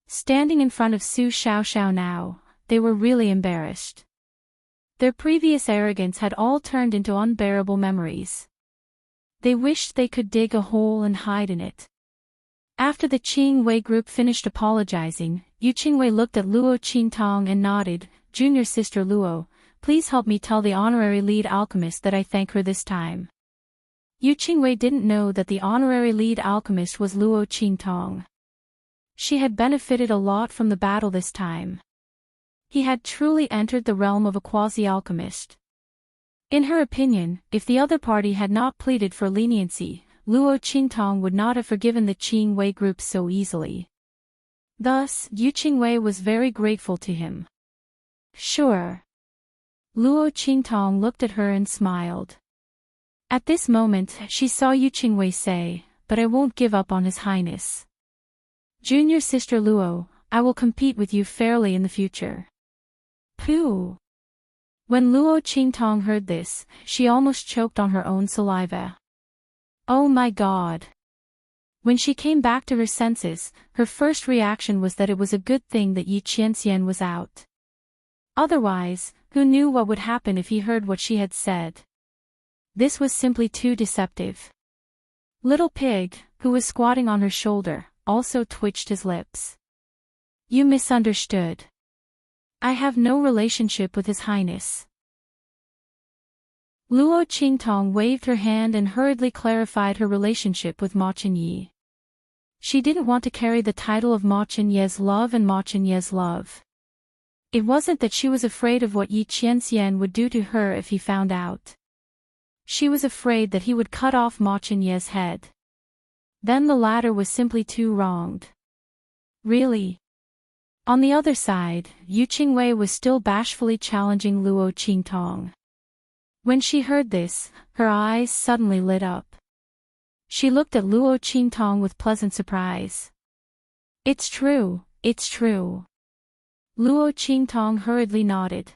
Standing in front of Su Xiaoxiao now, they were really embarrassed. Their previous arrogance had all turned into unbearable memories. They wished they could dig a hole and hide in it. After the Qingwei group finished apologizing, Yu Qingwei looked at Luo Qingtong and nodded. "Junior sister Luo, please help me tell the honorary lead alchemist that I thank her this time." Yu Qingwei didn't know that the honorary lead alchemist was Luo Qingtong. She had benefited a lot from the battle this time. He had truly entered the realm of a quasi-alchemist. In her opinion, if the other party had not pleaded for leniency, Luo Qingtong would not have forgiven the Qingwei group so easily. Thus, Yu Qingwei was very grateful to him. "Sure." Luo Qingtong looked at her and smiled. At this moment, she saw Yu Qingwei say, "But I won't give up on His Highness. Junior sister Luo, I will compete with you fairly in the future." Pooh! When Luo Qingtong heard this, she almost choked on her own saliva. Oh my God! When she came back to her senses, her first reaction was that it was a good thing that Yi Qianxian was out. Otherwise, who knew what would happen if he heard what she had said? This was simply too deceptive. Little Pig, who was squatting on her shoulder, also twitched his lips. "You misunderstood. I have no relationship with His Highness." Luo Qingtong waved her hand and hurriedly clarified her relationship with Ma Chenyi. She didn't want to carry the title of Ma Chenyi's love and Ma Chenyi's love. It wasn't that she was afraid of what Yi Qianxian would do to her if he found out. She was afraid that he would cut off Ma Chenyi's head. Then the latter was simply too wronged. Really? On the other side, Yu Qingwei was still bashfully challenging Luo Qingtong. When she heard this, her eyes suddenly lit up. She looked at Luo Qingtong with pleasant surprise. It's true, it's true. Luo Qingtong hurriedly nodded.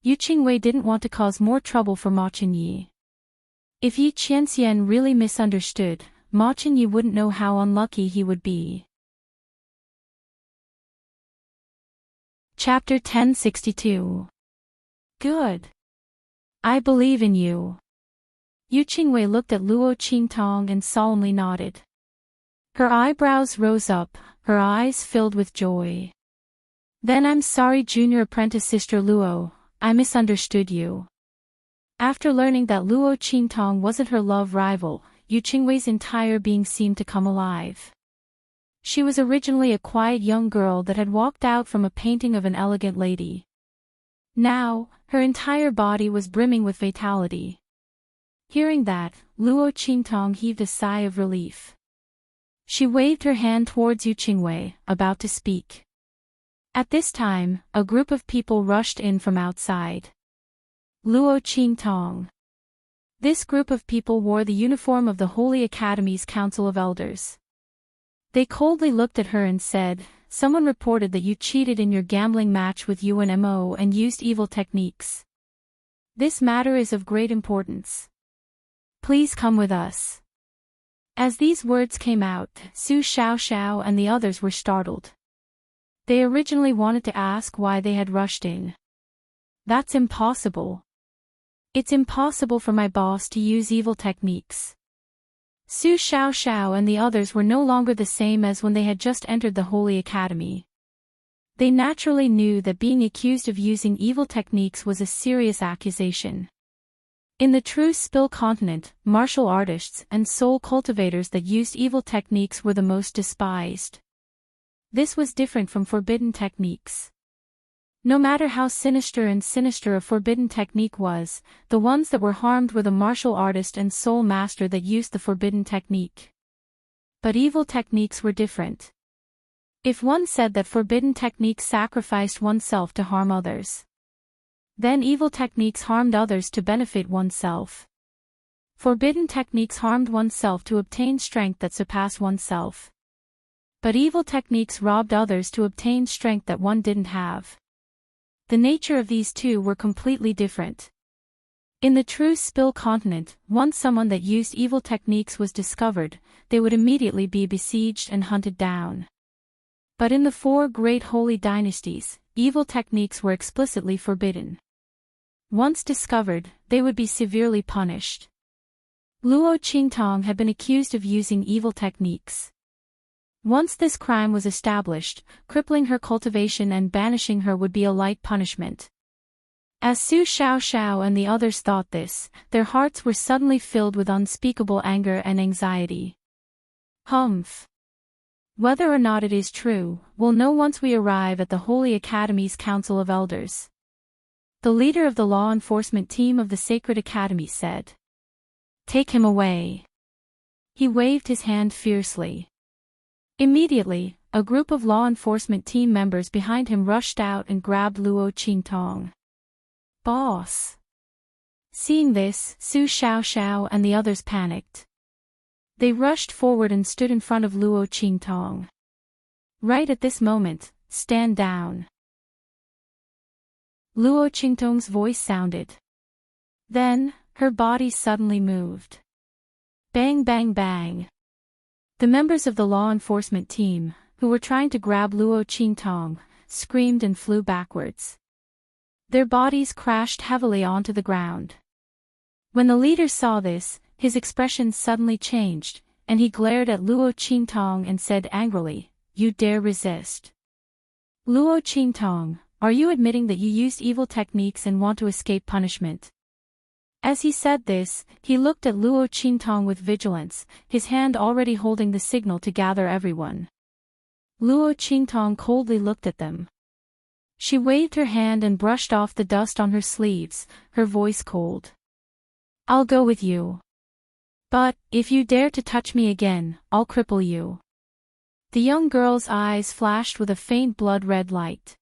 Yu Qingwei didn't want to cause more trouble for Ma Chenyi. If Yi Qianxian really misunderstood, Ma Chenyi wouldn't know how unlucky he would be. Chapter 1062. Good. I believe in you. Yu Qingwei looked at Luo Qingtong and solemnly nodded. Her eyebrows rose up, her eyes filled with joy. Then I'm sorry, Junior Apprentice Sister Luo, I misunderstood you. After learning that Luo Qingtong wasn't her love rival, Yu Qingwei's entire being seemed to come alive. She was originally a quiet young girl that had walked out from a painting of an elegant lady. Now, her entire body was brimming with vitality. Hearing that, Luo Qingtong heaved a sigh of relief. She waved her hand towards Yu Qingwei, about to speak. At this time, a group of people rushed in from outside. Luo Qingtong. This group of people wore the uniform of the Holy Academy's Council of Elders. They coldly looked at her and said, "Someone reported that you cheated in your gambling match with Yuan Mo and used evil techniques. This matter is of great importance. Please come with us." As these words came out, Su Xiaoxiao and the others were startled. They originally wanted to ask why they had rushed in. That's impossible. It's impossible for my boss to use evil techniques. Su Xiaoxiao and the others were no longer the same as when they had just entered the Holy Academy. They naturally knew that being accused of using evil techniques was a serious accusation. In the true Spill continent, martial artists and soul cultivators that used evil techniques were the most despised. This was different from forbidden techniques. No matter how sinister a forbidden technique was, the ones that were harmed were the martial artist and soul master that used the forbidden technique. But evil techniques were different. If one said that forbidden techniques sacrificed oneself to harm others, then evil techniques harmed others to benefit oneself. Forbidden techniques harmed oneself to obtain strength that surpassed oneself. But evil techniques robbed others to obtain strength that one didn't have. The nature of these two were completely different. In the true Spill continent, once someone that used evil techniques was discovered, they would immediately be besieged and hunted down. But in the four great holy dynasties, evil techniques were explicitly forbidden. Once discovered, they would be severely punished. Luo Qingtong had been accused of using evil techniques. Once this crime was established, crippling her cultivation and banishing her would be a light punishment. As Su Xiaoxiao and the others thought this, their hearts were suddenly filled with unspeakable anger and anxiety. Humph. Whether or not it is true, we'll know once we arrive at the Holy Academy's Council of Elders. The leader of the law enforcement team of the Sacred Academy said. Take him away. He waved his hand fiercely. Immediately, a group of law enforcement team members behind him rushed out and grabbed Luo Qingtong. Boss. Seeing this, Su Xiaoxiao and the others panicked. They rushed forward and stood in front of Luo Qingtong. Right at this moment, stand down. Luo Qingtong's voice sounded. Then, her body suddenly moved. Bang bang bang. The members of the law enforcement team, who were trying to grab Luo Qingtong, screamed and flew backwards. Their bodies crashed heavily onto the ground. When the leader saw this, his expression suddenly changed, and he glared at Luo Qingtong and said angrily, "You dare resist? Luo Qingtong, are you admitting that you used evil techniques and want to escape punishment?" As he said this, he looked at Luo Qingtong with vigilance, his hand already holding the signal to gather everyone. Luo Qingtong coldly looked at them. She waved her hand and brushed off the dust on her sleeves, her voice cold. "I'll go with you. But, if you dare to touch me again, I'll cripple you." The young girl's eyes flashed with a faint blood-red light.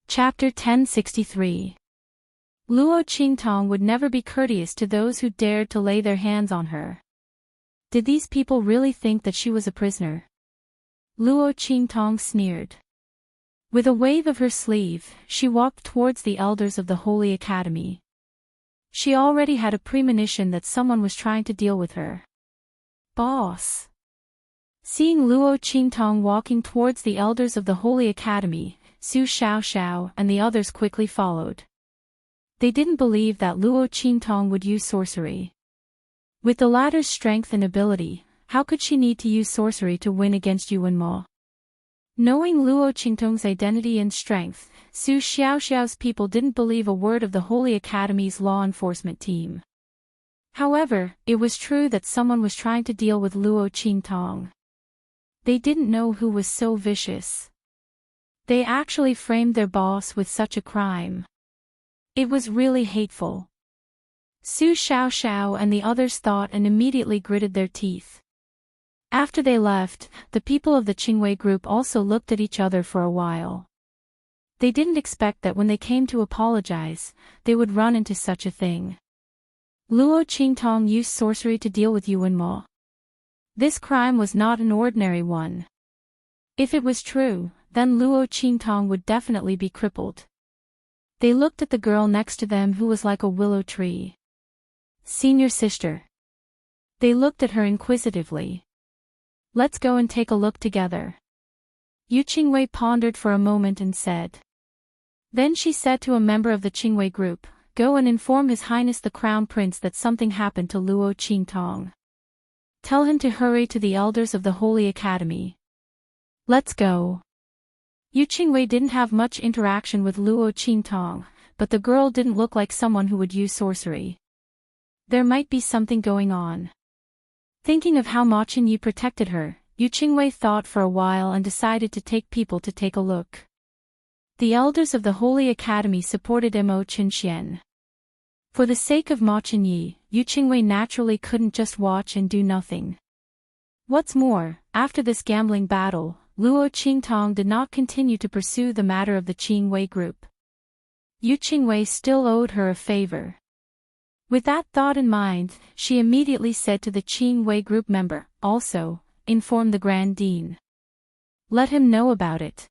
Chapter 1063. Luo Qingtong would never be courteous to those who dared to lay their hands on her. Did these people really think that she was a prisoner? Luo Qingtong sneered. With a wave of her sleeve, she walked towards the elders of the Holy Academy. She already had a premonition that someone was trying to deal with her. Boss. Seeing Luo Qingtong walking towards the elders of the Holy Academy, Su Xiaoxiao and the others quickly followed. They didn't believe that Luo Qingtong would use sorcery. With the latter's strength and ability, how could she need to use sorcery to win against Yuan Mo? Knowing Luo Qingtong's identity and strength, Su Xiaoxiao's people didn't believe a word of the Holy Academy's law enforcement team. However, it was true that someone was trying to deal with Luo Qingtong. They didn't know who was so vicious. They actually framed their boss with such a crime. It was really hateful. Su Xiaoxiao and the others thought and immediately gritted their teeth. After they left, the people of the Qingwei group also looked at each other for a while. They didn't expect that when they came to apologize, they would run into such a thing. Luo Qingtong used sorcery to deal with Yuan Mo. This crime was not an ordinary one. If it was true, then Luo Qingtong would definitely be crippled. They looked at the girl next to them who was like a willow tree. Senior sister. They looked at her inquisitively. Let's go and take a look together. Yu Qingwei pondered for a moment and said. Then she said to a member of the Qingwei group, go and inform His Highness the Crown Prince that something happened to Luo Qingtong. Tell him to hurry to the elders of the Holy Academy. Let's go. Yu Qingwei didn't have much interaction with Luo Qingtong, but the girl didn't look like someone who would use sorcery. There might be something going on. Thinking of how Ma Qinyi protected her, Yu Qingwei thought for a while and decided to take people to take a look. The elders of the Holy Academy supported Mo Qinxian. For the sake of Ma Qinyi, Yu Qingwei naturally couldn't just watch and do nothing. What's more, after this gambling battle, Luo Qingtong did not continue to pursue the matter of the Qingwei group. Yu Qingwei still owed her a favor. With that thought in mind, she immediately said to the Qingwei group member, also, inform the Grand Dean. Let him know about it.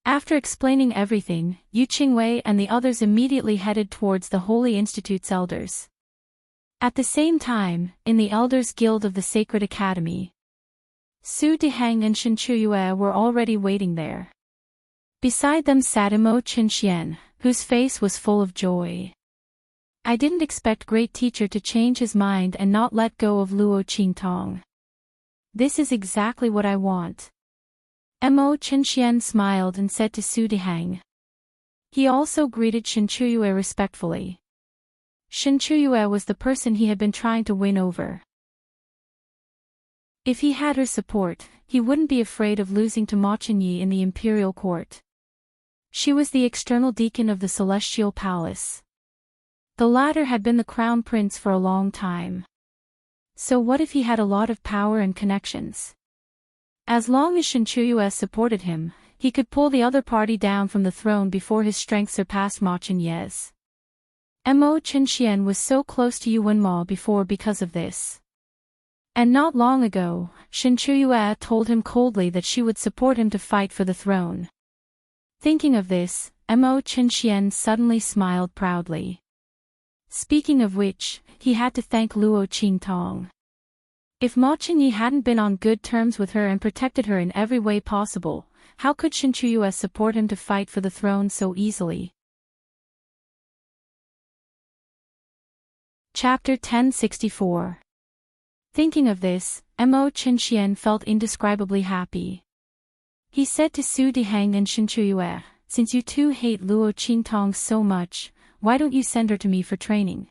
After explaining everything, Yu Qingwei and the others immediately headed towards the Holy Institute's elders. At the same time, in the Elders Guild of the Sacred Academy, Su Diheng and Shen Chuyue were already waiting there. Beside them sat Mo Qinxian, whose face was full of joy. I didn't expect Great Teacher to change his mind and not let go of Luo Qingtong. This is exactly what I want. Mo Qinxian smiled and said to Su Diheng. He also greeted Shen Chuyue respectfully. Shen Chuyue was the person he had been trying to win over. If he had her support, he wouldn't be afraid of losing to Ma Qinyi in the imperial court. She was the external deacon of the Celestial Palace. The latter had been the crown prince for a long time. So what if he had a lot of power and connections? As long as Shen Chuyue supported him, he could pull the other party down from the throne before his strength surpassed Ma Qinyi's. Mo Qinxian was so close to Yuan Mo before because of this. And not long ago, Shen Chuyue told him coldly that she would support him to fight for the throne. Thinking of this, Mo Qinxian suddenly smiled proudly. Speaking of which, he had to thank Luo Qingtong. If Ma Qinyi hadn't been on good terms with her and protected her in every way possible, how could Shen Chuyue support him to fight for the throne so easily? Chapter 1064. Thinking of this, Mo Qinxian felt indescribably happy. He said to Su Diheng and Shen Chuyue, since you two hate Luo Qingtong so much, why don't you send her to me for training?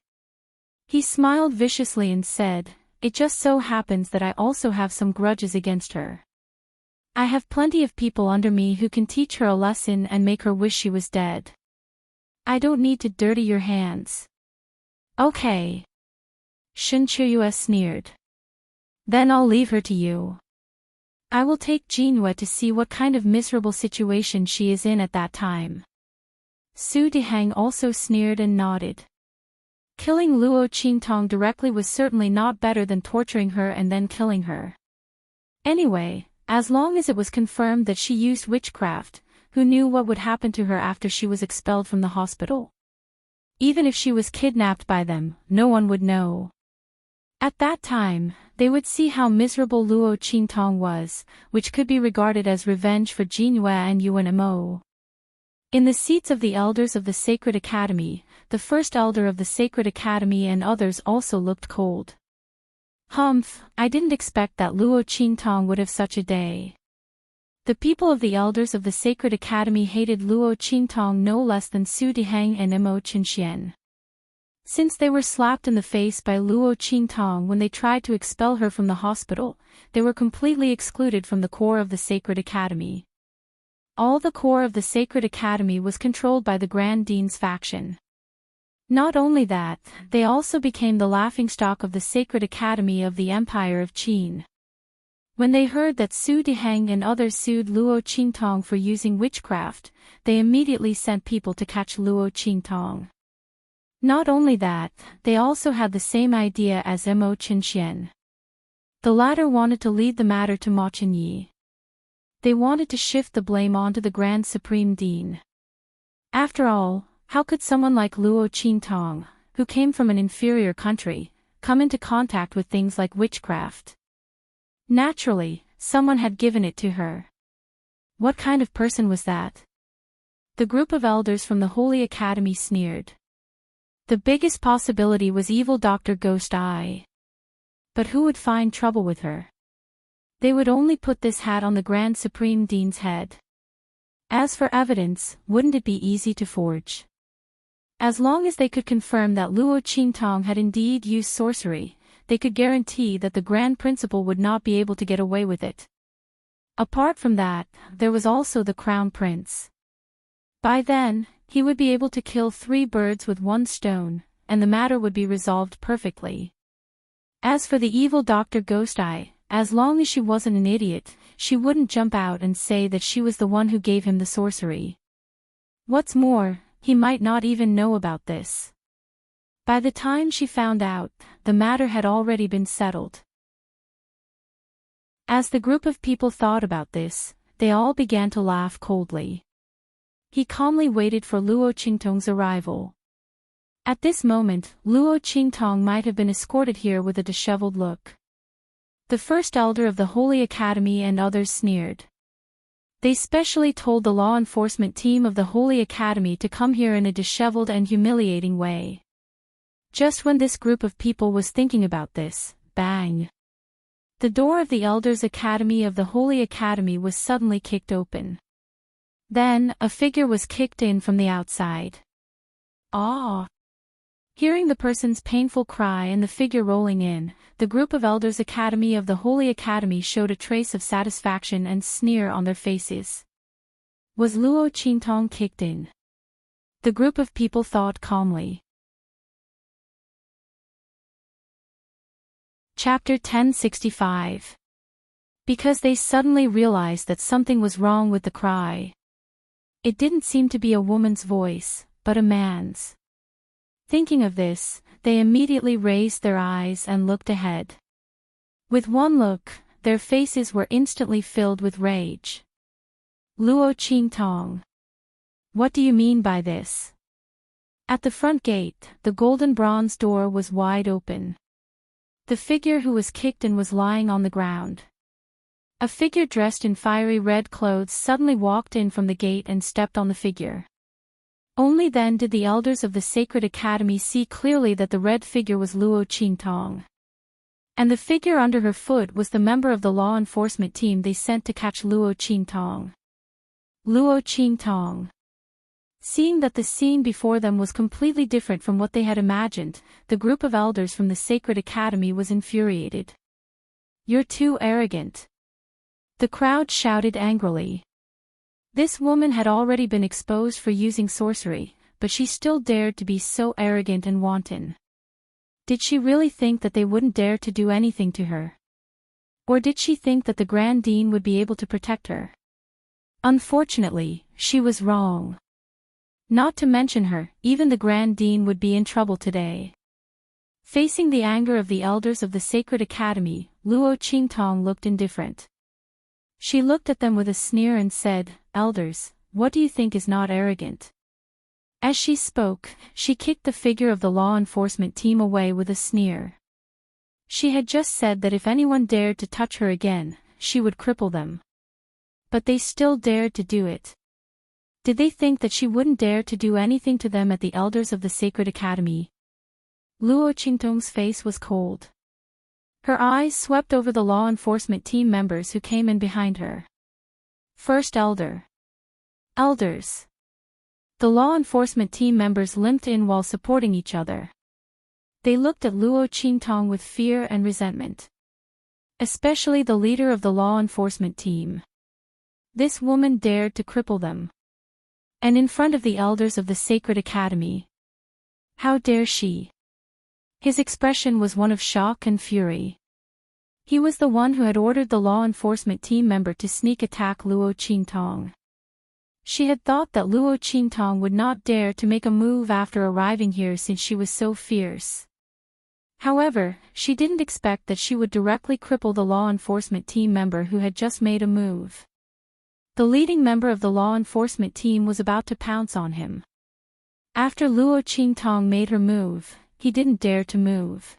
He smiled viciously and said, it just so happens that I also have some grudges against her. I have plenty of people under me who can teach her a lesson and make her wish she was dead. I don't need to dirty your hands. Okay. Shen Chuyue sneered. Then I'll leave her to you. I will take Jinhue to see what kind of miserable situation she is in at that time. Su Diheng also sneered and nodded. Killing Luo Qingtong directly was certainly not better than torturing her and then killing her. Anyway, As long as it was confirmed that she used witchcraft, who knew what would happen to her after she was expelled from the hospital? Even if she was kidnapped by them, no one would know. At that time, they would see how miserable Luo Qingtong was, which could be regarded as revenge for Jinhua and Yuan Mo. In the seats of the elders of the Sacred Academy, the first elder of the Sacred Academy and others also looked cold. Humph, I didn't expect that Luo Qingtong would have such a day. The people of the elders of the Sacred Academy hated Luo Qingtong no less than Su Diheng and Mo Qinxian. Since they were slapped in the face by Luo Qingtong when they tried to expel her from the hospital, they were completely excluded from the core of the Sacred Academy. All the core of the Sacred Academy was controlled by the Grand Dean's faction. Not only that, they also became the laughingstock of the Sacred Academy of the Empire of Qin. When they heard that Su Diheng and others sued Luo Qingtong for using witchcraft, they immediately sent people to catch Luo Qingtong. Not only that, they also had the same idea as Mo Qinxian. The latter wanted to lead the matter to Ma Qinyi. They wanted to shift the blame onto the Grand Supreme Dean. After all, how could someone like Luo Qingtong, who came from an inferior country, come into contact with things like witchcraft? Naturally, someone had given it to her. What kind of person was that? The group of elders from the Holy Academy sneered. The biggest possibility was evil Dr. Ghost Eye. But who would find trouble with her? They would only put this hat on the Grand Supreme Dean's head. As for evidence, wouldn't it be easy to forge? As long as they could confirm that Luo Qingtong had indeed used sorcery, they could guarantee that the Grand Principal would not be able to get away with it. Apart from that, there was also the Crown Prince. By then, he would be able to kill 3 birds with 1 stone, and the matter would be resolved perfectly. As for the evil Dr. Ghost Eye, as long as she wasn't an idiot, she wouldn't jump out and say that she was the one who gave him the sorcery. What's more, he might not even know about this. By the time she found out, the matter had already been settled. As the group of people thought about this, they all began to laugh coldly. He calmly waited for Luo Qingtong's arrival. At this moment, Luo Qingtong might have been escorted here with a disheveled look. The first elder of the Holy Academy and others sneered. They specially told the law enforcement team of the Holy Academy to come here in a disheveled and humiliating way. Just when this group of people was thinking about this, bang! The door of the Elders' Academy of the Holy Academy was suddenly kicked open. Then, a figure was kicked in from the outside. Ah! Hearing the person's painful cry and the figure rolling in, the group of Elders' Academy of the Holy Academy showed a trace of satisfaction and sneer on their faces. Was Luo Qingtong kicked in? The group of people thought calmly. Chapter 1065. Because they suddenly realized that something was wrong with the cry. It didn't seem to be a woman's voice, but a man's. Thinking of this, they immediately raised their eyes and looked ahead. With one look, their faces were instantly filled with rage. Luo Qingtong. What do you mean by this? At the front gate, the golden bronze door was wide open. The figure who was kicked in was lying on the ground. A figure dressed in fiery red clothes suddenly walked in from the gate and stepped on the figure. Only then did the elders of the Sacred Academy see clearly that the red figure was Luo Qingtong. And the figure under her foot was the member of the law enforcement team they sent to catch Luo Qingtong. Luo Qingtong. Seeing that the scene before them was completely different from what they had imagined, the group of elders from the Sacred Academy was infuriated. You're too arrogant. The crowd shouted angrily. This woman had already been exposed for using sorcery, but she still dared to be so arrogant and wanton. Did she really think that they wouldn't dare to do anything to her? Or did she think that the Grand Dean would be able to protect her? Unfortunately, she was wrong. Not to mention her, even the Grand Dean would be in trouble today. Facing the anger of the elders of the Sacred Academy, Luo Qingtong looked indifferent. She looked at them with a sneer and said, "Elders, what do you think is not arrogant?" As she spoke, she kicked the figure of the law enforcement team away with a sneer. She had just said that if anyone dared to touch her again, she would cripple them. But they still dared to do it. Did they think that she wouldn't dare to do anything to them at the Elders of the Sacred Academy? Luo Qingtong's face was cold. Her eyes swept over the law enforcement team members who came in behind her. First Elder. Elders. The law enforcement team members limped in while supporting each other. They looked at Luo Qingtong with fear and resentment. Especially the leader of the law enforcement team. This woman dared to cripple them. And in front of the Elders of the Sacred Academy. How dare she? His expression was one of shock and fury. He was the one who had ordered the law enforcement team member to sneak attack Luo Qingtong. She had thought that Luo Qingtong would not dare to make a move after arriving here since she was so fierce. However, she didn't expect that she would directly cripple the law enforcement team member who had just made a move. The leading member of the law enforcement team was about to pounce on him. After Luo Qingtong made her move, he didn't dare to move.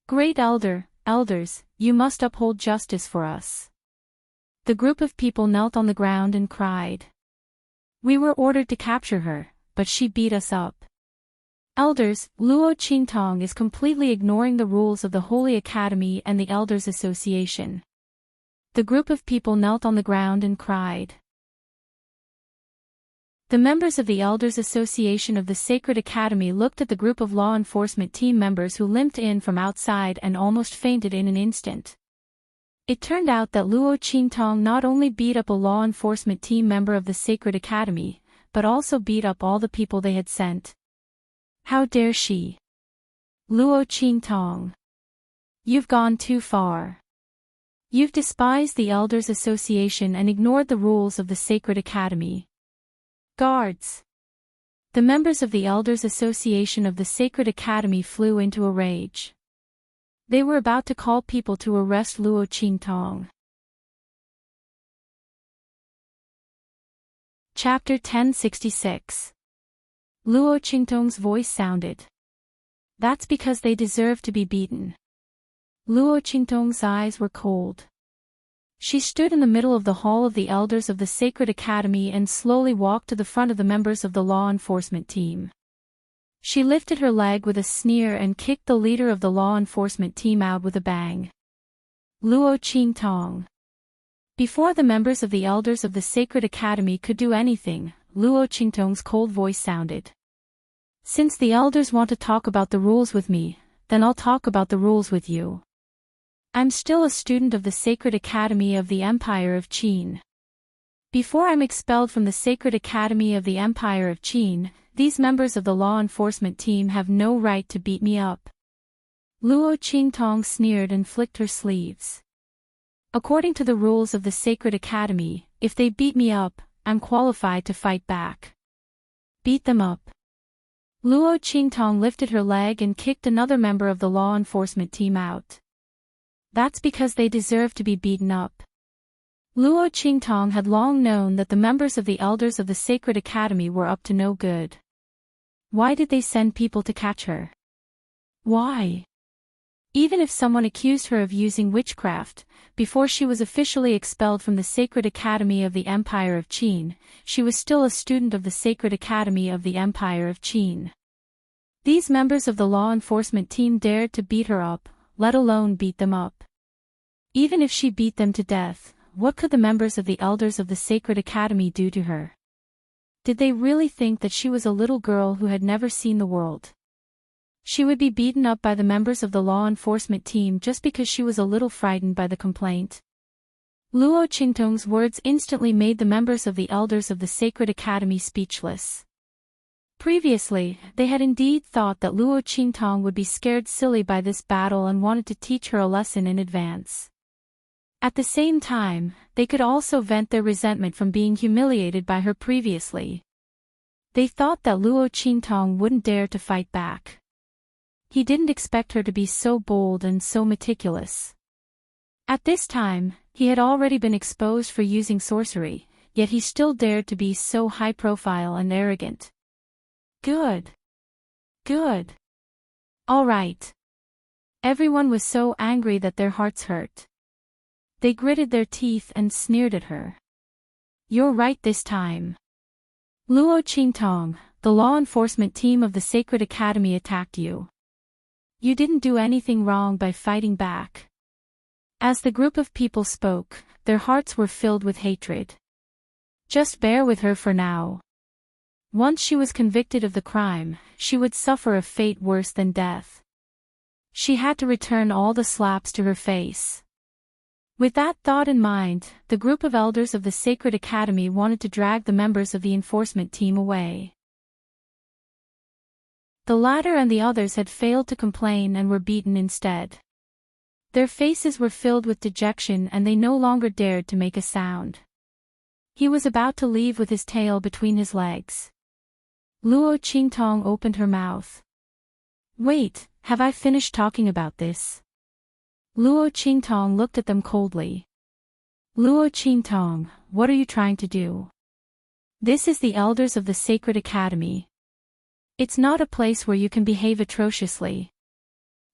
Great Elders, you must uphold justice for us. The group of people knelt on the ground and cried. We were ordered to capture her, but she beat us up. Elders, Luo Qingtong is completely ignoring the rules of the Holy Academy and the Elders Association. The group of people knelt on the ground and cried. The members of the Elders Association of the Sacred Academy looked at the group of law enforcement team members who limped in from outside and almost fainted in an instant. It turned out that Luo Qingtong not only beat up a law enforcement team member of the Sacred Academy, but also beat up all the people they had sent. How dare she? Luo Qingtong. You've gone too far. You've despised the Elders Association and ignored the rules of the Sacred Academy. Guards. The members of the Elders Association of the Sacred Academy flew into a rage. They were about to call people to arrest Luo Qingtong. Chapter 1066. Luo Qingtong's voice sounded. That's because they deserve to be beaten. Luo Qingtong's eyes were cold. She stood in the middle of the hall of the Elders of the Sacred Academy and slowly walked to the front of the members of the law enforcement team. She lifted her leg with a sneer and kicked the leader of the law enforcement team out with a bang. Luo Qingtong. Before the members of the Elders of the Sacred Academy could do anything, Luo Qingtong's cold voice sounded. Since the Elders want to talk about the rules with me, then I'll talk about the rules with you. I'm still a student of the Sacred Academy of the Empire of Qin. Before I'm expelled from the Sacred Academy of the Empire of Qin, these members of the law enforcement team have no right to beat me up. Luo Qingtong sneered and flicked her sleeves. According to the rules of the Sacred Academy, if they beat me up, I'm qualified to fight back. Beat them up. Luo Qingtong lifted her leg and kicked another member of the law enforcement team out. That's because they deserve to be beaten up. Luo Qingtong had long known that the members of the Elders of the Sacred Academy were up to no good. Why did they send people to catch her? Why? Even if someone accused her of using witchcraft, before she was officially expelled from the Sacred Academy of the Empire of Qin, she was still a student of the Sacred Academy of the Empire of Qin. These members of the law enforcement team dared to beat her up, let alone beat them up. Even if she beat them to death, what could the members of the Elders of the Sacred Academy do to her? Did they really think that she was a little girl who had never seen the world? She would be beaten up by the members of the law enforcement team just because she was a little frightened by the complaint. Luo Qingtong's words instantly made the members of the Elders of the Sacred Academy speechless. Previously, they had indeed thought that Luo Qingtong would be scared silly by this battle and wanted to teach her a lesson in advance. At the same time, they could also vent their resentment from being humiliated by her previously. They thought that Luo Qingtong wouldn't dare to fight back. He didn't expect her to be so bold and so meticulous. At this time, he had already been exposed for using sorcery, yet he still dared to be so high-profile and arrogant. Good. Good. All right. Everyone was so angry that their hearts hurt. They gritted their teeth and sneered at her. You're right this time. Luo Qingtong, the law enforcement team of the Sacred Academy attacked you. You didn't do anything wrong by fighting back. As the group of people spoke, their hearts were filled with hatred. Just bear with her for now. Once she was convicted of the crime, she would suffer a fate worse than death. She had to return all the slaps to her face. With that thought in mind, the group of elders of the Sacred Academy wanted to drag the members of the enforcement team away. The latter and the others had failed to complain and were beaten instead. Their faces were filled with dejection and they no longer dared to make a sound. He was about to leave with his tail between his legs. Luo Qingtong opened her mouth. Wait, have I finished talking about this? Luo Qingtong looked at them coldly. Luo Qingtong, what are you trying to do? This is the elders of the Sacred Academy. It's not a place where you can behave atrociously.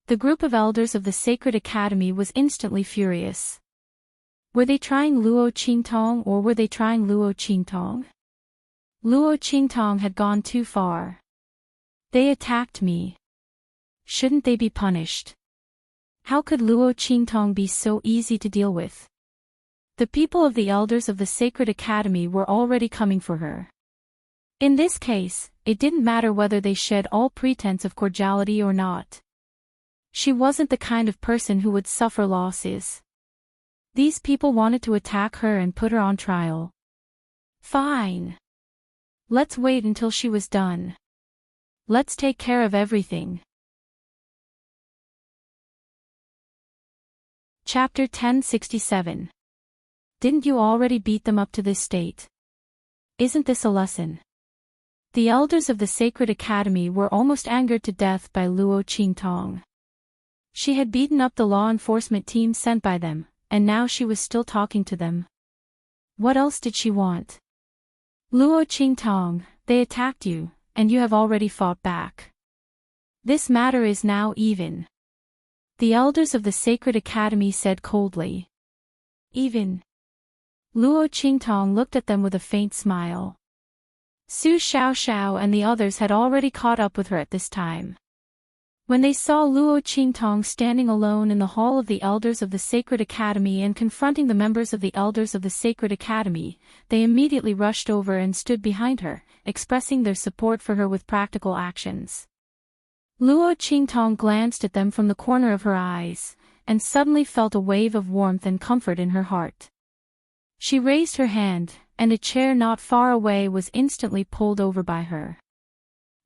The group of elders of the Sacred Academy was instantly furious. Were they trying Luo Qingtong or were they trying Luo Qingtong? Luo Qingtong had gone too far. They attacked me. Shouldn't they be punished? How could Luo Qingtong be so easy to deal with? The people of the elders of the Sacred Academy were already coming for her. In this case, it didn't matter whether they shed all pretense of cordiality or not. She wasn't the kind of person who would suffer losses. These people wanted to attack her and put her on trial. Fine. Let's wait until she was done. Let's take care of everything. Chapter 1067. Didn't you already beat them up to this state? Isn't this a lesson? The elders of the Sacred Academy were almost angered to death by Luo Qingtong. She had beaten up the law enforcement team sent by them, and now she was still talking to them. What else did she want? Luo Qingtong, they attacked you, and you have already fought back. This matter is now even. The elders of the Sacred Academy said coldly. Even. Luo Qingtong looked at them with a faint smile. Su Xiaoxiao and the others had already caught up with her at this time. When they saw Luo Qingtong standing alone in the hall of the elders of the Sacred Academy and confronting the members of the elders of the Sacred Academy, they immediately rushed over and stood behind her, expressing their support for her with practical actions. Luo Qingtong glanced at them from the corner of her eyes, and suddenly felt a wave of warmth and comfort in her heart. She raised her hand, and a chair not far away was instantly pulled over by her.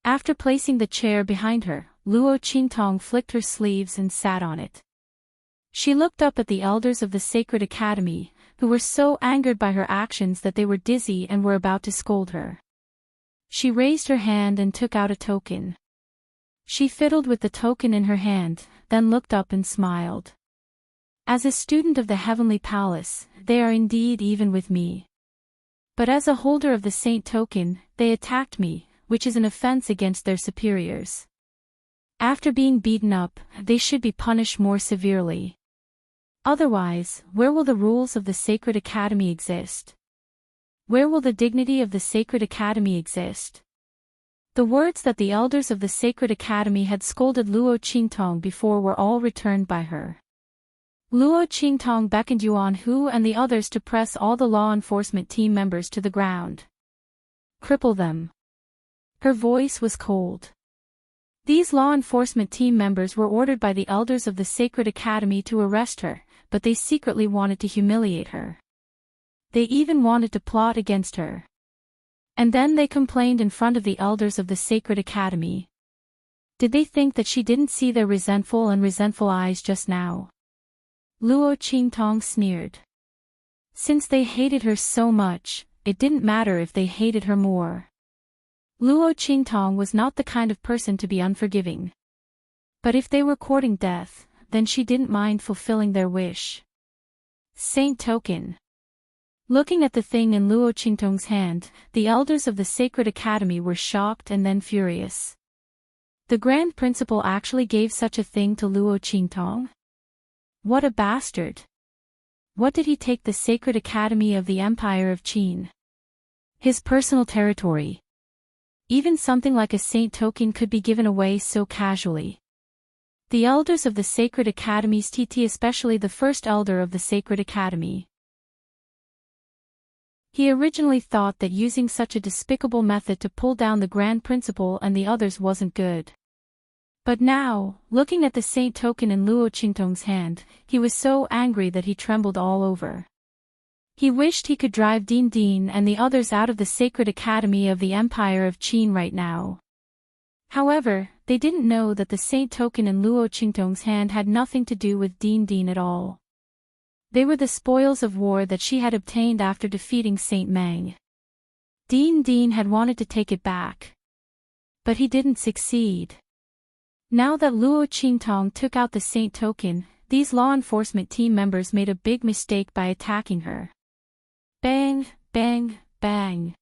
After placing the chair behind her, Luo Qingtong flicked her sleeves and sat on it. She looked up at the elders of the Sacred Academy, who were so angered by her actions that they were dizzy and were about to scold her. She raised her hand and took out a token. She fiddled with the token in her hand, then looked up and smiled. As a student of the Heavenly Palace, they are indeed even with me. But as a holder of the Saint token, they attacked me, which is an offense against their superiors. After being beaten up, they should be punished more severely. Otherwise, where will the rules of the Sacred Academy exist? Where will the dignity of the Sacred Academy exist? The words that the elders of the Sacred Academy had scolded Luo Qingtong before were all returned by her. Luo Qingtong beckoned Yuan Hu and the others to press all the law enforcement team members to the ground. Cripple them. Her voice was cold. These law enforcement team members were ordered by the elders of the Sacred Academy to arrest her, but they secretly wanted to humiliate her. They even wanted to plot against her. And then they complained in front of the elders of the Sacred Academy. Did they think that she didn't see their resentful eyes just now? Luo Qingtong sneered. Since they hated her so much, it didn't matter if they hated her more. Luo Qingtong was not the kind of person to be unforgiving. But if they were courting death, then she didn't mind fulfilling their wish. Saint Token. Looking at the thing in Luo Qingtong's hand, the elders of the Sacred Academy were shocked and then furious. The Grand Principal actually gave such a thing to Luo Qingtong? What a bastard! What did he take the Sacred Academy of the Empire of Qin? His personal territory. Even something like a Saint Token could be given away so casually. The elders of the Sacred Academies TT, especially the first elder of the Sacred Academy. He originally thought that using such a despicable method to pull down the Grand Principal and the others wasn't good. But now, looking at the Saint Token in Luo Qingtong's hand, he was so angry that he trembled all over. He wished he could drive Din Din and the others out of the Sacred Academy of the Empire of Qin right now. However, they didn't know that the Saint Token in Luo Qingtong's hand had nothing to do with Din Din at all. They were the spoils of war that she had obtained after defeating Saint Meng. Din Din had wanted to take it back. But he didn't succeed. Now that Luo Qingtong took out the Saint Token, these law enforcement team members made a big mistake by attacking her. Bang, bang, bang.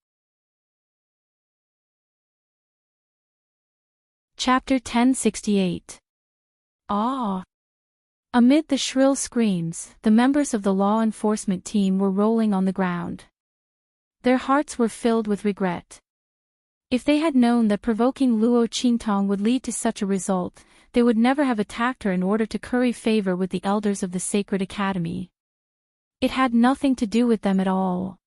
Chapter 1068. Ah! Amid the shrill screams, the members of the law enforcement team were rolling on the ground. Their hearts were filled with regret. If they had known that provoking Luo Qingtong would lead to such a result, they would never have attacked her in order to curry favor with the elders of the Sacred Academy. It had nothing to do with them at all.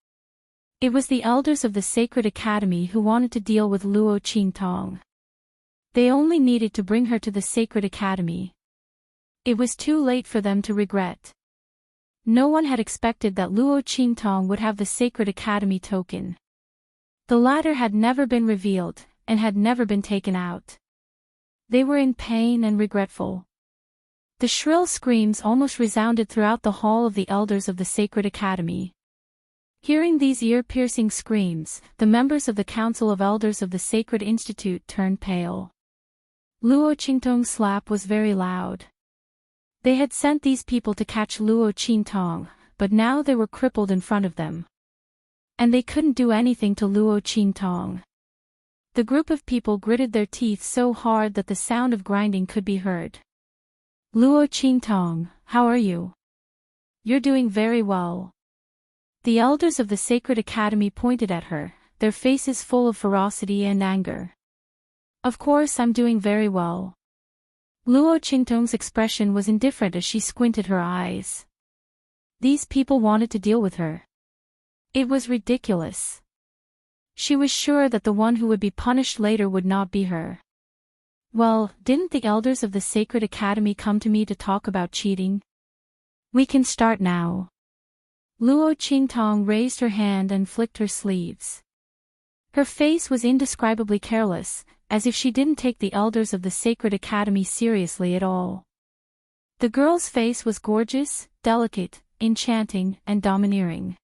It was the elders of the Sacred Academy who wanted to deal with Luo Qingtong. They only needed to bring her to the Sacred Academy. It was too late for them to regret. No one had expected that Luo Qingtong would have the Sacred Academy token. The latter had never been revealed, and had never been taken out. They were in pain and regretful. The shrill screams almost resounded throughout the hall of the elders of the Sacred Academy. Hearing these ear-piercing screams, the members of the Council of Elders of the Sacred Institute turned pale. Luo Qingtong's slap was very loud. They had sent these people to catch Luo Qingtong, but now they were crippled in front of them. And they couldn't do anything to Luo Qingtong. The group of people gritted their teeth so hard that the sound of grinding could be heard. Luo Qingtong, how are you? You're doing very well. The elders of the Sacred Academy pointed at her, their faces full of ferocity and anger. Of course I'm doing very well. Luo Qingtong's expression was indifferent as she squinted her eyes. These people wanted to deal with her. It was ridiculous. She was sure that the one who would be punished later would not be her. Well, didn't the elders of the Sacred Academy come to me to talk about cheating? We can start now. Luo Qingtong raised her hand and flicked her sleeves. Her face was indescribably careless, as if she didn't take the elders of the Sacred Academy seriously at all. The girl's face was gorgeous, delicate, enchanting, and domineering.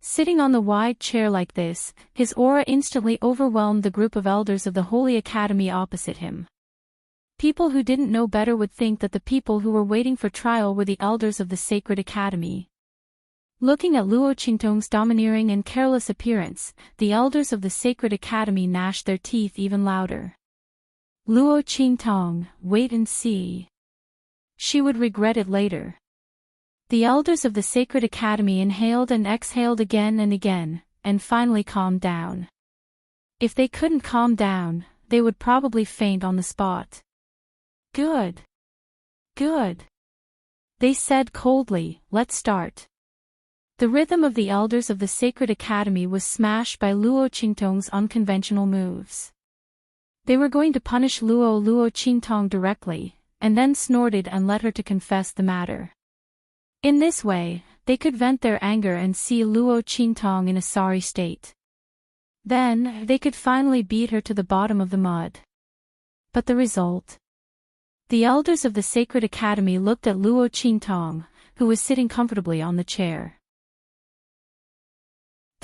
Sitting on the wide chair like this, his aura instantly overwhelmed the group of elders of the Holy Academy opposite him. People who didn't know better would think that the people who were waiting for trial were the elders of the Sacred Academy. Looking at Luo Qingtong's domineering and careless appearance, the elders of the Sacred Academy gnashed their teeth even louder. Luo Qingtong, wait and see. She would regret it later. The elders of the Sacred Academy inhaled and exhaled again and again, and finally calmed down. If they couldn't calm down, they would probably faint on the spot. Good. Good. They said coldly, let's start. The rhythm of the elders of the Sacred Academy was smashed by Luo Qingtong's unconventional moves. They were going to punish Luo Qingtong directly, and then snorted and let her to confess the matter. In this way, they could vent their anger and see Luo Qingtong in a sorry state. Then, they could finally beat her to the bottom of the mud. But the result? The elders of the Sacred Academy looked at Luo Qingtong, who was sitting comfortably on the chair.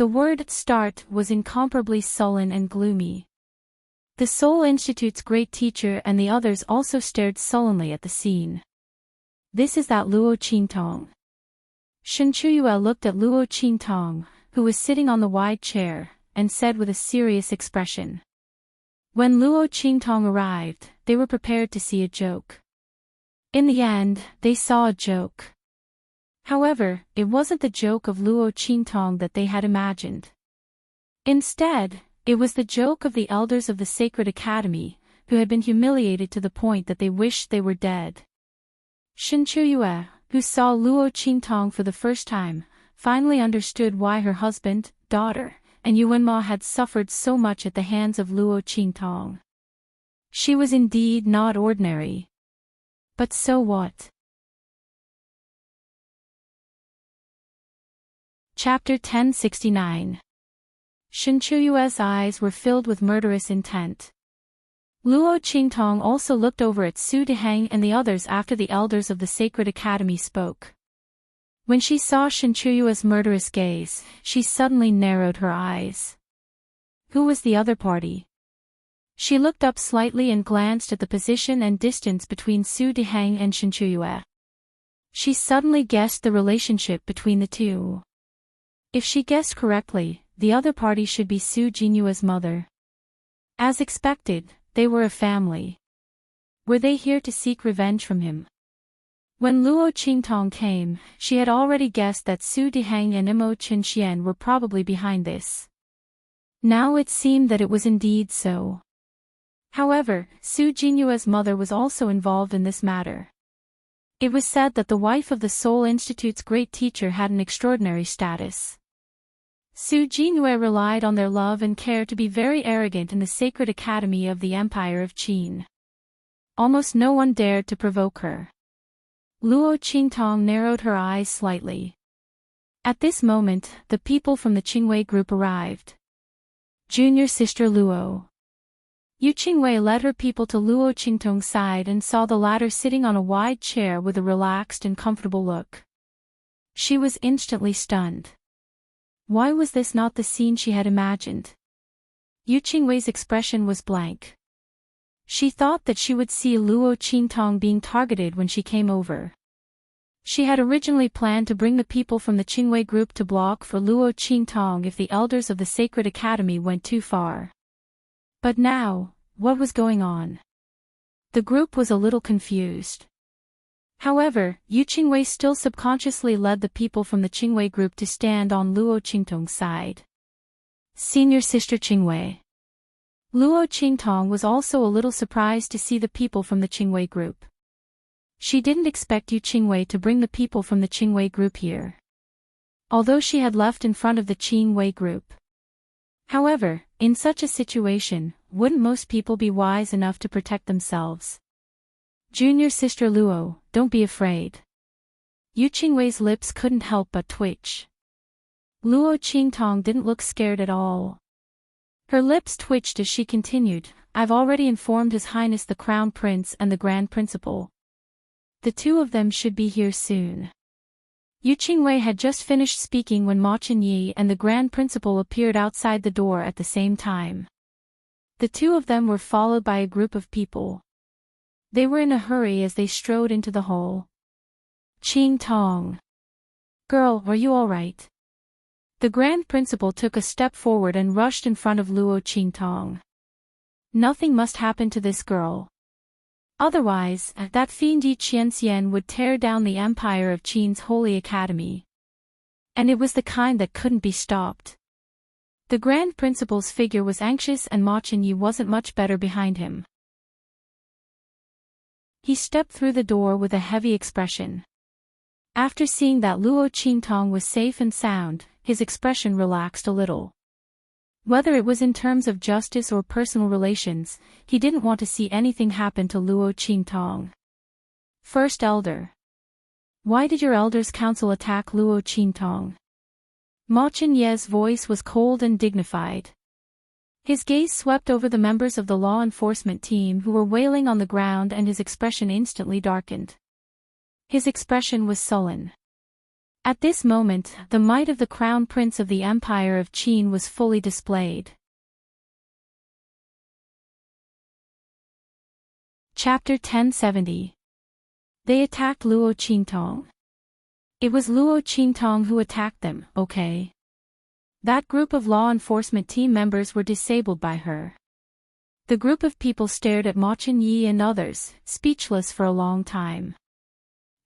The word start was incomparably sullen and gloomy. The Seoul Institute's great teacher and the others also stared sullenly at the scene. This is that Luo Qingtong. Shen Chuyue looked at Luo Qingtong, who was sitting on the wide chair, and said with a serious expression. When Luo Qingtong arrived, they were prepared to see a joke. In the end, they saw a joke. However, it wasn't the joke of Luo Qingtong that they had imagined. Instead, it was the joke of the elders of the Sacred Academy, who had been humiliated to the point that they wished they were dead. Shen Chuyue, who saw Luo Qingtong for the first time, finally understood why her husband, daughter, and Yuanma had suffered so much at the hands of Luo Qingtong. She was indeed not ordinary. But so what? Chapter 1069. Shen Chuyue's eyes were filled with murderous intent. Luo Qingtong also looked over at Su Deheng and the others after the elders of the Sacred Academy spoke. When she saw Shen Chuyue's murderous gaze, she suddenly narrowed her eyes. Who was the other party? She looked up slightly and glanced at the position and distance between Su Deheng and Shen Chuyue. She suddenly guessed the relationship between the two. If she guessed correctly, the other party should be Su Jinyue's mother. As expected, they were a family. Were they here to seek revenge from him? When Luo Qingtong came, she had already guessed that Su Deheng and Imo Qinxian were probably behind this. Now it seemed that it was indeed so. However, Su Jinyue's mother was also involved in this matter. It was said that the wife of the Seoul Institute's great teacher had an extraordinary status. Su Jinyue relied on their love and care to be very arrogant in the Sacred Academy of the Empire of Qin. Almost no one dared to provoke her. Luo Qingtong narrowed her eyes slightly. At this moment, the people from the Qingwei group arrived. Junior sister Luo. Yu Qingwei led her people to Luo Qingtong's side and saw the latter sitting on a wide chair with a relaxed and comfortable look. She was instantly stunned. Why was this not the scene she had imagined? Yu Qingwei's expression was blank. She thought that she would see Luo Qingtong being targeted when she came over. She had originally planned to bring the people from the Qingwei group to block for Luo Qingtong if the elders of the Sacred Academy went too far. But now, what was going on? The group was a little confused. However, Yu Qingwei still subconsciously led the people from the Qingwei group to stand on Luo Qingtong's side. Senior sister Qingwei. Luo Qingtong was also a little surprised to see the people from the Qingwei group. She didn't expect Yu Qingwei to bring the people from the Qingwei group here. Although she had left in front of the Qingwei group. However, in such a situation, wouldn't most people be wise enough to protect themselves? Junior sister Luo, don't be afraid. Yu Qingwei's lips couldn't help but twitch. Luo Qingtong didn't look scared at all. Her lips twitched as she continued, I've already informed His Highness the Crown Prince and the Grand Principal. The two of them should be here soon. Yu Qingwei had just finished speaking when Ma Chenyi and the Grand Principal appeared outside the door at the same time. The two of them were followed by a group of people. They were in a hurry as they strode into the hall. Qingtong. Girl, are you all right? The Grand Principal took a step forward and rushed in front of Luo Qingtong. Nothing must happen to this girl. Otherwise, that fiend Yi Qianxian would tear down the empire of Qin's Holy Academy. And it was the kind that couldn't be stopped. The Grand Principal's figure was anxious and Ma Chenyi wasn't much better behind him. He stepped through the door with a heavy expression. After seeing that Luo Qingtong was safe and sound, his expression relaxed a little. Whether it was in terms of justice or personal relations, he didn't want to see anything happen to Luo Qingtong. First Elder. Why did your Elders' Council attack Luo Qingtong? Ma Chenyi's voice was cold and dignified. His gaze swept over the members of the law enforcement team who were wailing on the ground and his expression instantly darkened. His expression was sullen. At this moment, the might of the Crown Prince of the Empire of Qin was fully displayed. Chapter 1070. They attacked Luo Qingtong. It was Luo Qingtong who attacked them, okay? That group of law enforcement team members were disabled by her. The group of people stared at Ma Chenyi and others, speechless for a long time.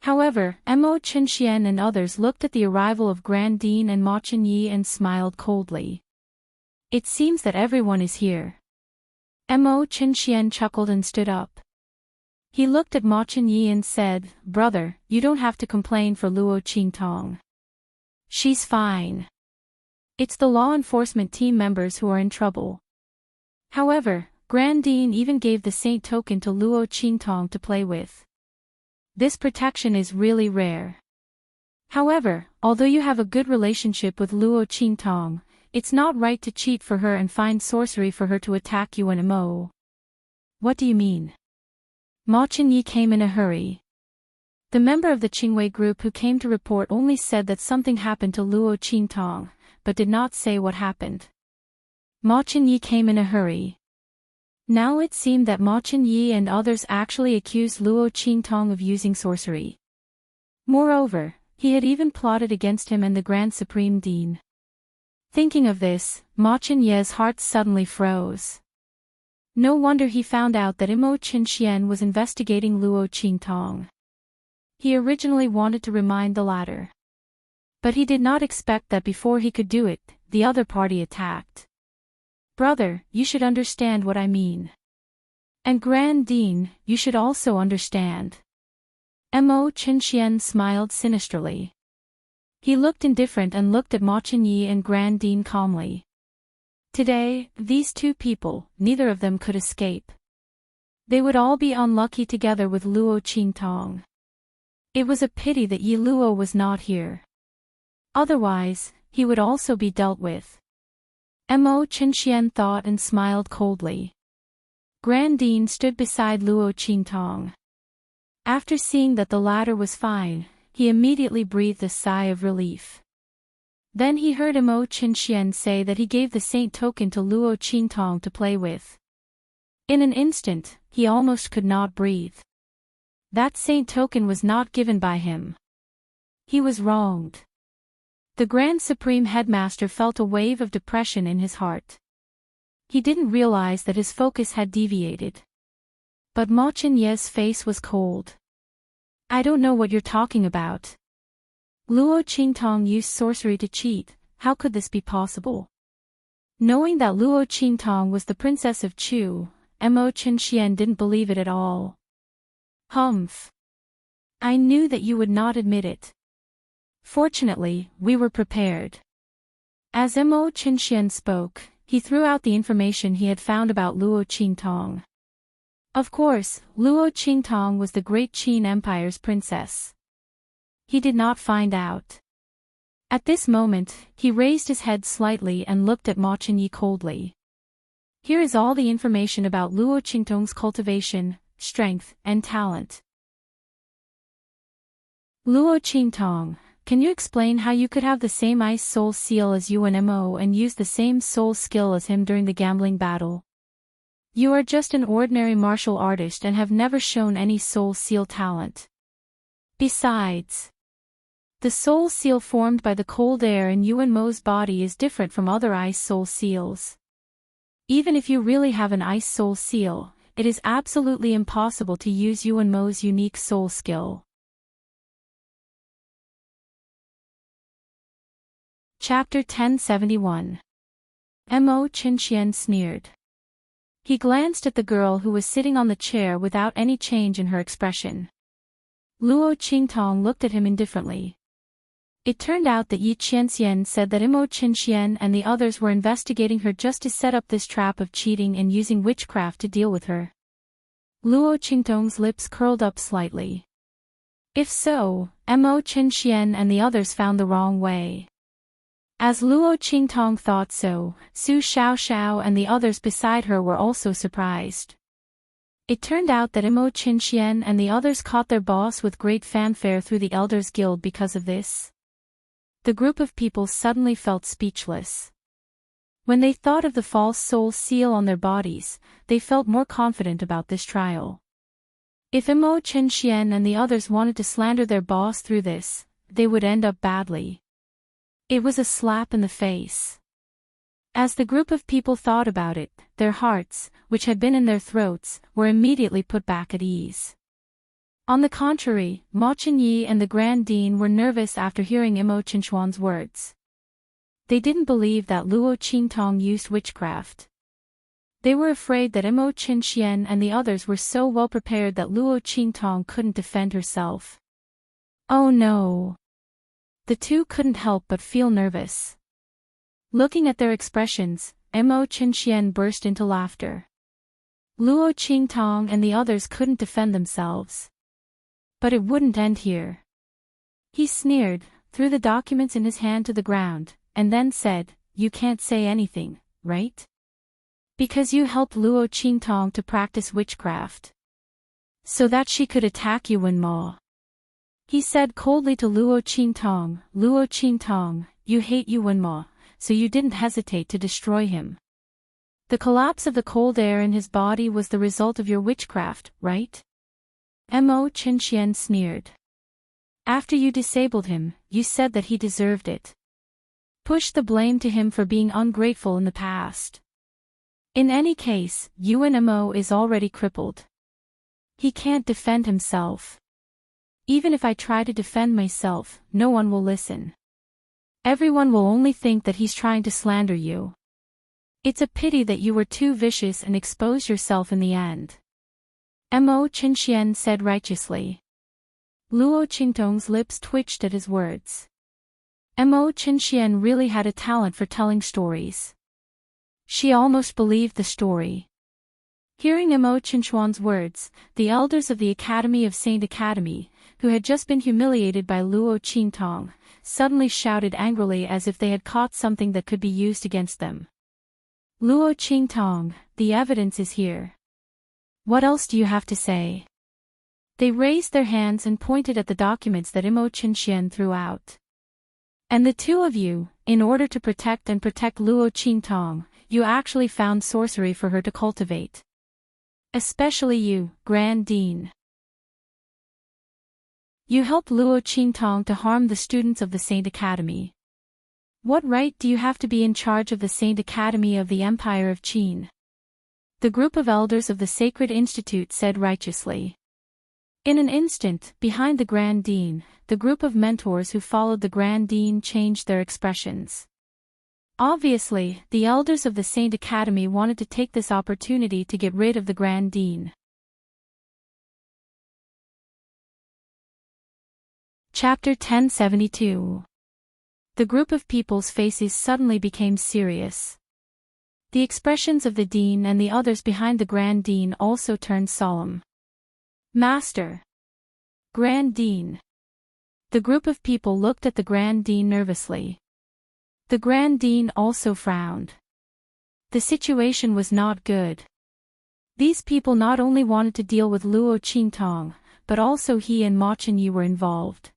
However, Mo Chenxian and others looked at the arrival of Grand Dean and Ma Chenyi and smiled coldly. It seems that everyone is here. Mo Chenxian chuckled and stood up. He looked at Ma Chenyi and said, "Brother, you don't have to complain for Luo Qingtong. She's fine. It's the law enforcement team members who are in trouble." However, Grand Dean even gave the saint token to Luo Qingtong to play with. This protection is really rare. However, although you have a good relationship with Luo Qingtong, it's not right to cheat for her and find sorcery for her to attack you and Mo. What do you mean? Ma Chenyi came in a hurry. The member of the Qingwei group who came to report only said that something happened to Luo Qingtong, but did not say what happened. Ma Chenyi came in a hurry. Now it seemed that Ma Chenyi and others actually accused Luo Qingtong of using sorcery. Moreover, he had even plotted against him and the Grand Supreme Dean. Thinking of this, Ma Chenyi's heart suddenly froze. No wonder he found out that Mo Chenxian was investigating Luo Qingtong. He originally wanted to remind the latter. But he did not expect that before he could do it, the other party attacked. "Brother, you should understand what I mean. And Grand Dean, you should also understand." Mo Chenxian smiled sinisterly. He looked indifferent and looked at Ma Chenyi and Grand Dean calmly. Today, these two people, neither of them could escape. They would all be unlucky together with Luo Qingtong. It was a pity that Yi Luo was not here. Otherwise, he would also be dealt with. Mo Chenxian thought and smiled coldly. Grand Dean stood beside Luo Qingtong. After seeing that the latter was fine, he immediately breathed a sigh of relief. Then he heard Mo Chenxian say that he gave the saint token to Luo Qingtong to play with. In an instant, he almost could not breathe. That saint token was not given by him. He was wronged. The Grand Supreme Headmaster felt a wave of depression in his heart. He didn't realize that his focus had deviated. But Ma Chenyi's face was cold. "I don't know what you're talking about. Luo Qingtong used sorcery to cheat, how could this be possible?" Knowing that Luo Qingtong was the princess of Chu, Mo Chenxian didn't believe it at all. "Humph. I knew that you would not admit it. Fortunately, we were prepared." As Mo Chenxian spoke, he threw out the information he had found about Luo Qingtong. Of course, Luo Qingtong was the Great Qin Empire's princess. He did not find out. At this moment, he raised his head slightly and looked at Ma Chenyi coldly. "Here is all the information about Luo Qingtong's cultivation, strength, and talent. Luo Qingtong, can you explain how you could have the same ice soul seal as you and Mo and use the same soul skill as him during the gambling battle? You are just an ordinary martial artist and have never shown any soul seal talent. Besides, the soul seal formed by the cold air in Yuan Mo's body is different from other ice soul seals. Even if you really have an ice soul seal, it is absolutely impossible to use Yuan Mo's unique soul skill." Chapter 1071. Mo Chenxian sneered. He glanced at the girl who was sitting on the chair without any change in her expression. Luo Qingtong looked at him indifferently. It turned out that Yi Qianxian said that Mo Chenxian and the others were investigating her just to set up this trap of cheating and using witchcraft to deal with her. Luo Qingtong's lips curled up slightly. If so, Mo Chenxian and the others found the wrong way. As Luo Qingtong thought so, Su Xiaoxiao and the others beside her were also surprised. It turned out that Mo Chenxian and the others caught their boss with great fanfare through the Elders Guild because of this. The group of people suddenly felt speechless. When they thought of the false soul seal on their bodies, they felt more confident about this trial. If Mo Chenxian and the others wanted to slander their boss through this, they would end up badly. It was a slap in the face. As the group of people thought about it, their hearts, which had been in their throats, were immediately put back at ease. On the contrary, Ma Chenyi and the Grand Dean were nervous after hearing Imo Chinchuan's words. They didn't believe that Luo Qingtong used witchcraft. They were afraid that Imo Qinxian and the others were so well prepared that Luo Qingtong couldn't defend herself. Oh no! The two couldn't help but feel nervous. Looking at their expressions, Imo Qinxian burst into laughter. Luo Qingtong and the others couldn't defend themselves. But it wouldn't end here. He sneered, threw the documents in his hand to the ground, and then said, "You can't say anything, right? Because you helped Luo Qingtong to practice witchcraft. So that she could attack you when Ma." He said coldly to Luo Qingtong, you hate Yuan Ma, so you didn't hesitate to destroy him. The collapse of the cold air in his body was the result of your witchcraft, right? Mo Qinxian sneered. After you disabled him, you said that he deserved it. Push the blame to him for being ungrateful in the past. In any case, Yuan Mo is already crippled. He can't defend himself. Even if I try to defend myself, no one will listen. Everyone will only think that he's trying to slander you. It's a pity that you were too vicious and exposed yourself in the end. Mo Qinxian said righteously. Luo Qingtong's lips twitched at his words. Mo Qinxian really had a talent for telling stories. She almost believed the story. Hearing Mo Qinchuan's words, the elders of the Academy of Saint Academy, who had just been humiliated by Luo Qingtong, suddenly shouted angrily as if they had caught something that could be used against them. Luo Qingtong, the evidence is here. What else do you have to say? They raised their hands and pointed at the documents that Mo Qinxian threw out. And the two of you, in order to protect Luo Qingtong, you actually found sorcery for her to cultivate. Especially you, Grand Dean. You helped Luo Qingtong to harm the students of the Saint Academy. What right do you have to be in charge of the Saint Academy of the Empire of Qin? The group of elders of the Sacred Institute said righteously. In an instant, behind the Grand Dean, the group of mentors who followed the Grand Dean changed their expressions. Obviously, the elders of the Saint Academy wanted to take this opportunity to get rid of the Grand Dean. Chapter 1072. The group of people's faces suddenly became serious. The expressions of the Dean and the others behind the Grand Dean also turned solemn. Master! Grand Dean! The group of people looked at the Grand Dean nervously. The Grand Dean also frowned. The situation was not good. These people not only wanted to deal with Luo Qingtong, but also he and Ma Chenyi were involved.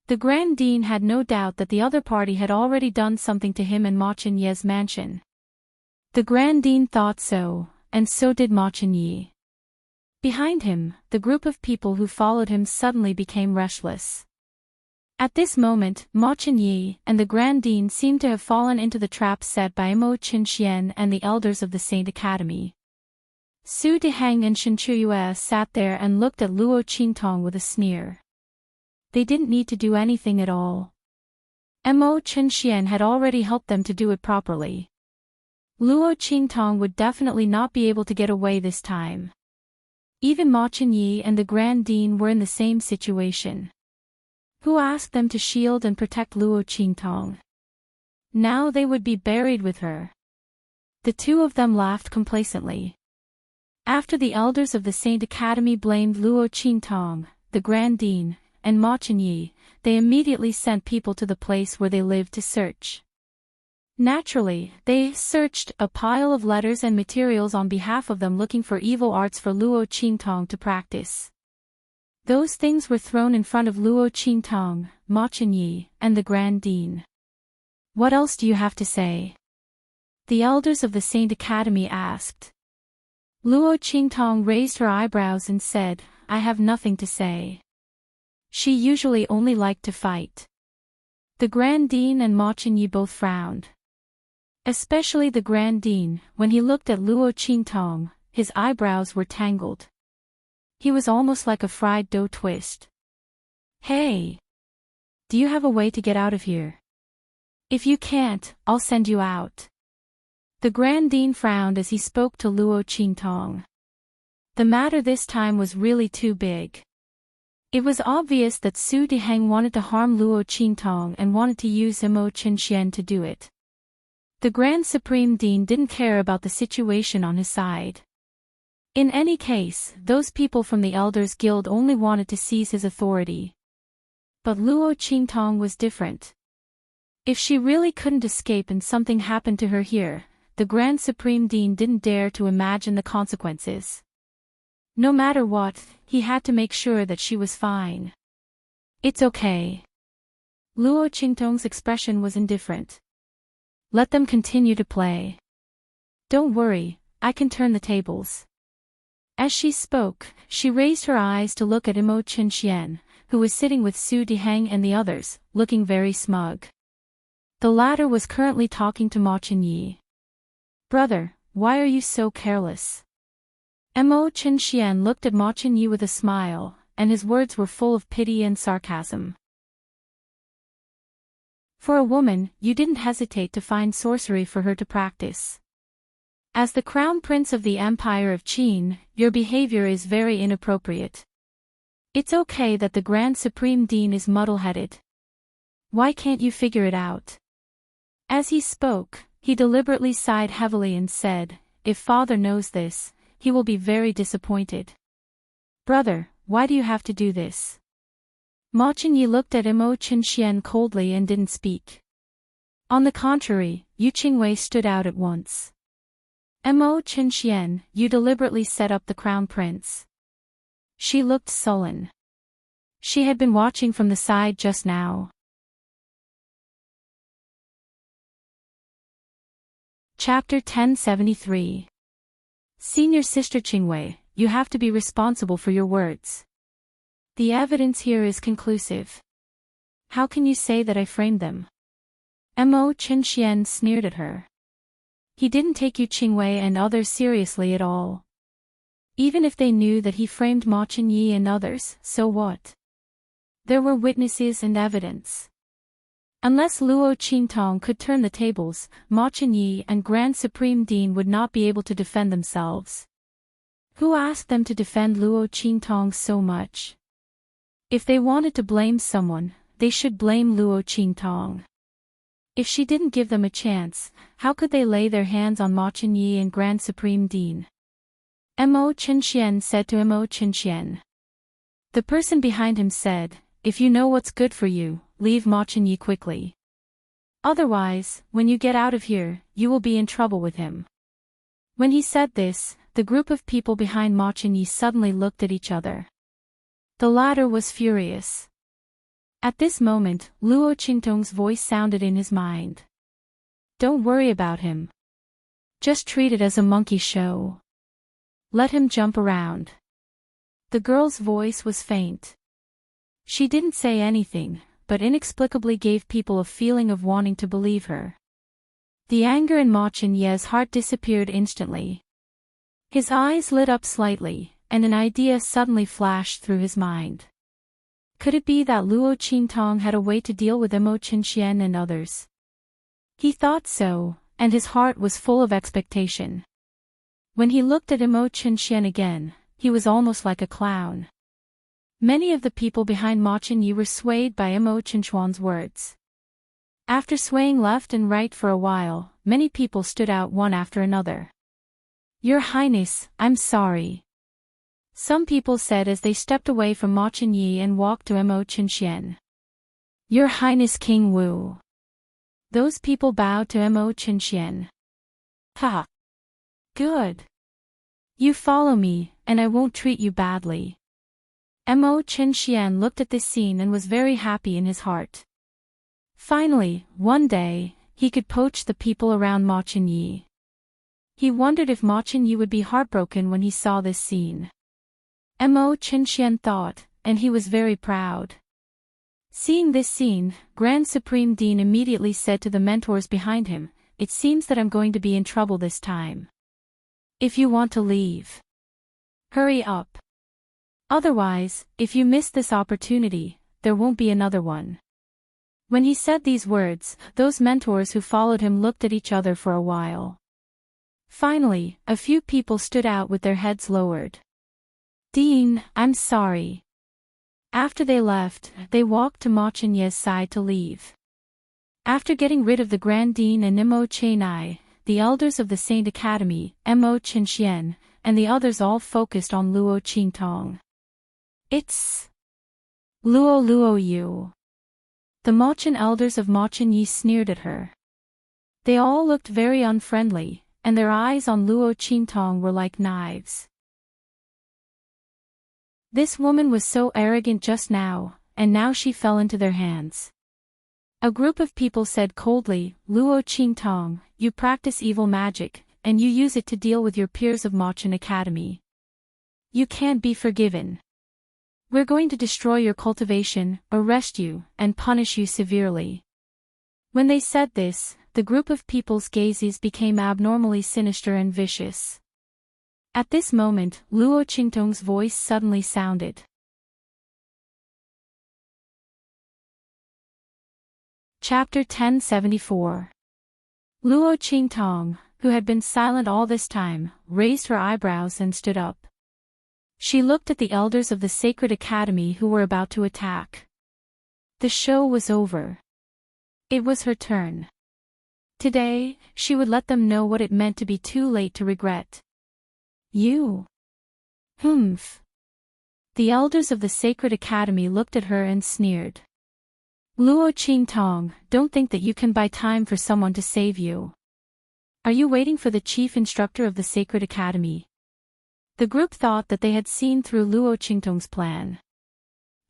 The Grand Dean had no doubt that the other party had already done something to him in Ma Chenyi's mansion. The Grand Dean thought so, and so did Ma Chenyi. Behind him, the group of people who followed him suddenly became restless. At this moment, Ma Chenyi and the Grand Dean seemed to have fallen into the trap set by Mo Qinxian and the elders of the Saint Academy. Su Deheng and Shen Chuyue sat there and looked at Luo Qingtong with a sneer. They didn't need to do anything at all. Mo Qinxian had already helped them to do it properly. Luo Qingtong would definitely not be able to get away this time. Even Ma Chenyi and the Grand Dean were in the same situation. Who asked them to shield and protect Luo Qingtong? Now they would be buried with her. The two of them laughed complacently. After the elders of the Saint Academy blamed Luo Qingtong, the Grand Dean, and Ma Chenyi, they immediately sent people to the place where they lived to search. Naturally, they searched a pile of letters and materials on behalf of them looking for evil arts for Luo Qingtong to practice. Those things were thrown in front of Luo Qingtong, Ma Chenyi, and the Grand Dean. What else do you have to say? The elders of the Saint Academy asked. Luo Qingtong raised her eyebrows and said, I have nothing to say. She usually only liked to fight. The Grand Dean and Ma Chenyi both frowned. Especially the Grand Dean, when he looked at Luo Qingtong, his eyebrows were tangled. He was almost like a fried dough twist. Hey! Do you have a way to get out of here? If you can't, I'll send you out. The Grand Dean frowned as he spoke to Luo Qingtong. The matter this time was really too big. It was obvious that Su Diheng wanted to harm Luo Qingtong and wanted to use Imo Qinxian to do it. The Grand Supreme Dean didn't care about the situation on his side. In any case, those people from the Elders Guild only wanted to seize his authority. But Luo Qingtong was different. If she really couldn't escape and something happened to her here, the Grand Supreme Dean didn't dare to imagine the consequences. No matter what, he had to make sure that she was fine. It's okay. Luo Qingtong's expression was indifferent. Let them continue to play. Don't worry, I can turn the tables. As she spoke, she raised her eyes to look at Imo Qinxian, who was sitting with Su Diheng and the others, looking very smug. The latter was currently talking to Ma Chenyi. Brother, why are you so careless? Imo Qinxian looked at Ma Chenyi with a smile, and his words were full of pity and sarcasm. For a woman, you didn't hesitate to find sorcery for her to practice. As the Crown Prince of the Empire of Qin, your behavior is very inappropriate. It's okay that the Grand Supreme Dean is muddle-headed. Why can't you figure it out? As he spoke, he deliberately sighed heavily and said, if Father knows this, he will be very disappointed. Brother, why do you have to do this? Ma Chenyi looked at Imo Qinxian coldly and didn't speak. On the contrary, Yu Qingwei stood out at once. Imo Qinxian, you deliberately set up the Crown Prince. She looked sullen. She had been watching from the side just now. Chapter 1073. Senior Sister Qingwei, you have to be responsible for your words. The evidence here is conclusive. How can you say that I framed them? Imo Qinxian sneered at her. He didn't take Yu Qingwei and others seriously at all. Even if they knew that he framed Ma Chenyi and others, so what? There were witnesses and evidence. Unless Luo Qingtong could turn the tables, Ma Chenyi and Grand Supreme Dean would not be able to defend themselves. Who asked them to defend Luo Qingtong so much? If they wanted to blame someone, they should blame Luo Qingtong. If she didn't give them a chance, how could they lay their hands on Ma Chenyi and Grand Supreme Dean? Imo Qinxian said to Imo Qinxian. The person behind him said, if you know what's good for you, leave Ma Chenyi quickly. Otherwise, when you get out of here, you will be in trouble with him. When he said this, the group of people behind Ma Chenyi suddenly looked at each other. The latter was furious. At this moment, Luo Qingtong's voice sounded in his mind. Don't worry about him. Just treat it as a monkey show. Let him jump around. The girl's voice was faint. She didn't say anything, but inexplicably gave people a feeling of wanting to believe her. The anger in Ma Chenyi's heart disappeared instantly. His eyes lit up slightly, and an idea suddenly flashed through his mind. Could it be that Luo Qingtong had a way to deal with Imo Qinxian and others? He thought so, and his heart was full of expectation. When he looked at Imo Qinxian again, he was almost like a clown. Many of the people behind Ma Chenyi were swayed by Imo Qinchuan's words. After swaying left and right for a while, many people stood out one after another. Your Highness, I'm sorry. Some people said as they stepped away from Ma Chenyi and walked to Imo Qinxian. Your Highness King Wu. Those people bowed to Imo Qinxian. Ha! Good. You follow me, and I won't treat you badly. Imo Qinxian looked at this scene and was very happy in his heart. Finally, one day, he could poach the people around Ma Chenyi. He wondered if Ma Chenyi would be heartbroken when he saw this scene. Imo Qinxian thought, and he was very proud. Seeing this scene, Grand Supreme Dean immediately said to the mentors behind him, "It seems that I'm going to be in trouble this time. If you want to leave, hurry up. Otherwise, if you miss this opportunity, there won't be another one." When he said these words, those mentors who followed him looked at each other for a while. Finally, a few people stood out with their heads lowered. "Dean, I'm sorry." After they left, they walked to Machenye's side to leave. After getting rid of the Grand Dean and Nimo Chenai, the elders of the Saint Academy, Mo Chinxian, and the others all focused on Luo Qingtong. "It's Luo Yu." The Machen elders of Machenyi sneered at her. They all looked very unfriendly, and their eyes on Luo Qingtong were like knives. This woman was so arrogant just now, and now she fell into their hands. A group of people said coldly, "Luo Qingtong, you practice evil magic, and you use it to deal with your peers of Machen Academy. You can't be forgiven. We're going to destroy your cultivation, arrest you, and punish you severely." When they said this, the group of people's gazes became abnormally sinister and vicious. At this moment, Luo Qingtong's voice suddenly sounded. Chapter 1074. Luo Qingtong, who had been silent all this time, raised her eyebrows and stood up. She looked at the elders of the Sacred Academy who were about to attack. The show was over. It was her turn. Today, she would let them know what it meant to be too late to regret. "You? Humph." The elders of the Sacred Academy looked at her and sneered. "Luo Qingtong, don't think that you can buy time for someone to save you. Are you waiting for the chief instructor of the Sacred Academy?" The group thought that they had seen through Luo Qingtong's plan.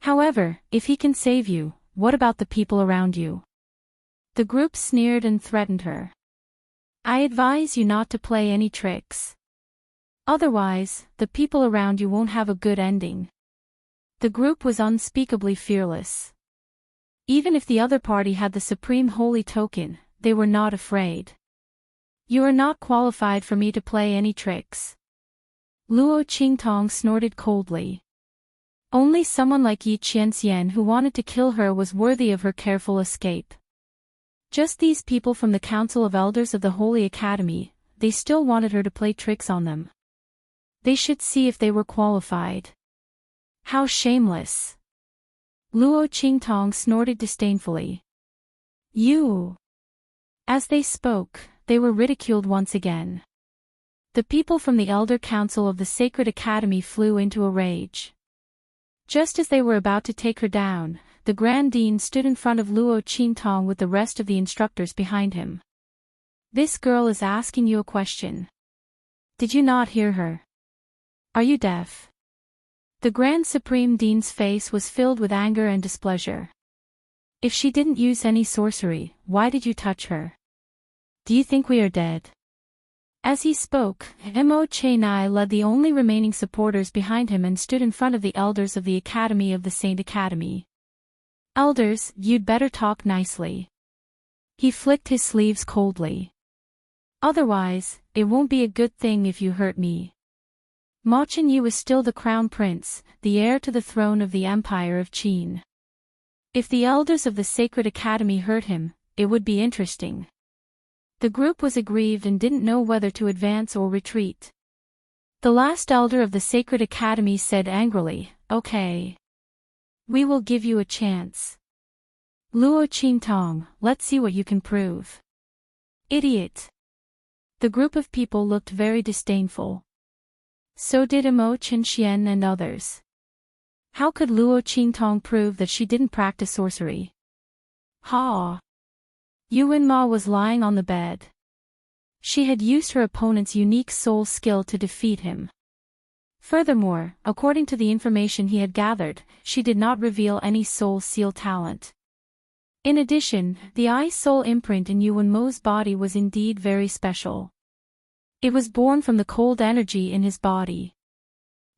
"However, if he can save you, what about the people around you?" The group sneered and threatened her. "I advise you not to play any tricks. Otherwise, the people around you won't have a good ending." The group was unspeakably fearless. Even if the other party had the supreme holy token, they were not afraid. "You are not qualified for me to play any tricks." Luo Qingtong snorted coldly. Only someone like Yi Qianxian who wanted to kill her was worthy of her careful escape. Just these people from the Council of Elders of the Holy Academy, they still wanted her to play tricks on them. They should see if they were qualified. How shameless! Luo Qingtong snorted disdainfully. "You!" As they spoke, they were ridiculed once again. The people from the Elder Council of the Sacred Academy flew into a rage. Just as they were about to take her down, the Grand Dean stood in front of Luo Qingtong with the rest of the instructors behind him. "This girl is asking you a question. Did you not hear her? Are you deaf?" The Grand Supreme Dean's face was filled with anger and displeasure. "If she didn't use any sorcery, why did you touch her? Do you think we are dead?" As he spoke, Mo Chenai led the only remaining supporters behind him and stood in front of the elders of the Academy of the Saint Academy. "Elders, you'd better talk nicely." He flicked his sleeves coldly. "Otherwise, it won't be a good thing if you hurt me." Ma Chenyi was still the crown prince, the heir to the throne of the Empire of Qin. If the elders of the Sacred Academy hurt him, it would be interesting. The group was aggrieved and didn't know whether to advance or retreat. The last elder of the Sacred Academy said angrily, "Okay. We will give you a chance. Luo Qingtong, let's see what you can prove." "Idiot." The group of people looked very disdainful. So did Mo Chinxian and others. How could Luo Qingtong prove that she didn't practice sorcery? Ha! Yuan Ma was lying on the bed. She had used her opponent's unique soul skill to defeat him. Furthermore, according to the information he had gathered, she did not reveal any soul seal talent. In addition, the eye-soul imprint in Yuan Mo's body was indeed very special. It was born from the cold energy in his body.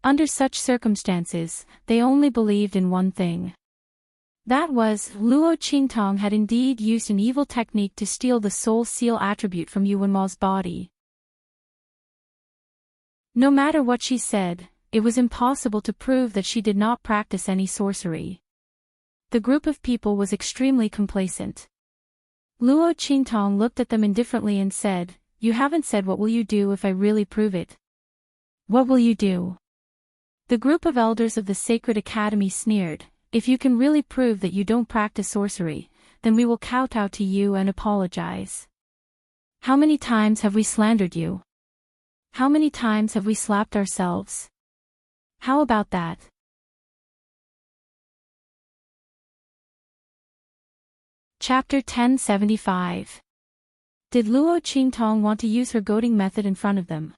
Under such circumstances, they only believed in one thing. That was, Luo Qingtong had indeed used an evil technique to steal the soul seal attribute from Yuanma's body. No matter what she said, it was impossible to prove that she did not practice any sorcery. The group of people was extremely complacent. Luo Qingtong looked at them indifferently and said, "You haven't said what will you do if I really prove it? What will you do?" The group of elders of the Sacred Academy sneered, "If you can really prove that you don't practice sorcery, then we will kowtow to you and apologize. How many times have we slandered you? How many times have we slapped ourselves? How about that?" Chapter 1075. Did Luo Qingtong want to use her goading method in front of them?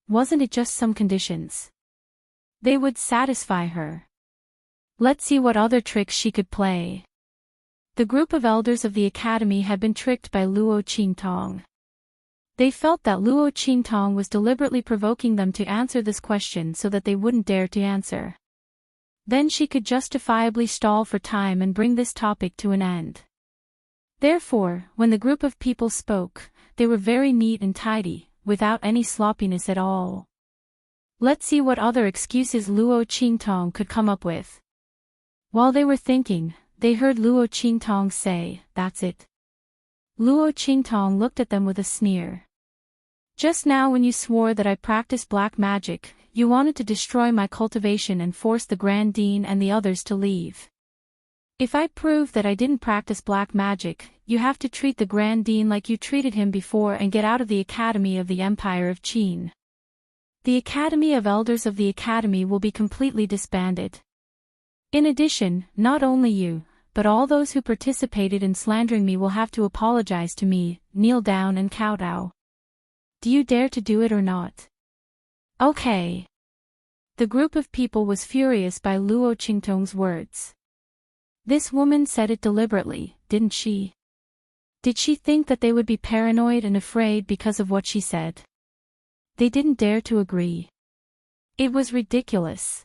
Wasn't it just some conditions? They would satisfy her. Let's see what other tricks she could play. The group of elders of the academy had been tricked by Luo Qingtong. They felt that Luo Qingtong was deliberately provoking them to answer this question so that they wouldn't dare to answer. Then she could justifiably stall for time and bring this topic to an end. Therefore, when the group of people spoke, they were very neat and tidy, without any sloppiness at all. Let's see what other excuses Luo Qingtong could come up with. While they were thinking, they heard Luo Qingtong say, "That's it." Luo Qingtong looked at them with a sneer. "Just now when you swore that I practiced black magic, you wanted to destroy my cultivation and force the Grand Dean and the others to leave. If I prove that I didn't practice black magic, you have to treat the Grand Dean like you treated him before and get out of the Academy of the Empire of Qin. The Academy of Elders of the Academy will be completely disbanded. In addition, not only you, but all those who participated in slandering me will have to apologize to me, kneel down and kowtow. Do you dare to do it or not?" "Okay." The group of people was furious by Luo Qingtong's words. This woman said it deliberately, didn't she? Did she think that they would be paranoid and afraid because of what she said? They didn't dare to agree. It was ridiculous.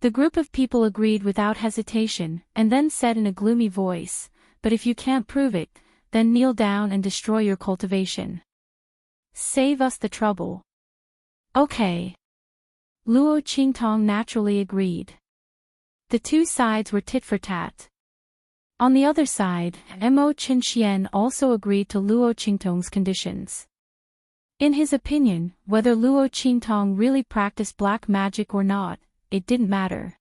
The group of people agreed without hesitation, and then said in a gloomy voice, "But if you can't prove it, then kneel down and destroy your cultivation. Save us the trouble." "Okay." Luo Qingtong naturally agreed. The two sides were tit for tat. On the other side, Mo Qinxian also agreed to Luo Qingtong's conditions. In his opinion, whether Luo Qingtong really practiced black magic or not, it didn't matter.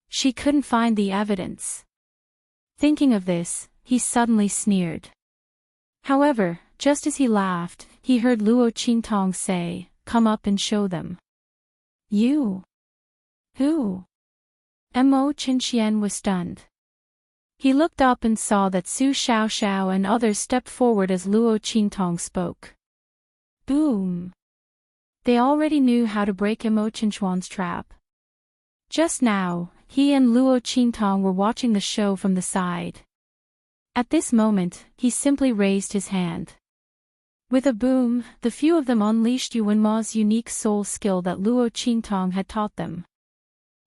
She couldn't find the evidence. Thinking of this, he suddenly sneered. However, just as he laughed, he heard Luo Qingtong say, "Come up and show them." "You? Who?" Mo Qinxian was stunned. He looked up and saw that Su Xiaoxiao and others stepped forward as Luo Qingtong spoke. Boom! They already knew how to break Mo Qinchuan's trap. Just now, he and Luo Qingtong were watching the show from the side. At this moment, he simply raised his hand. With a boom, the few of them unleashed Yuanma's unique soul skill that Luo Qingtong had taught them.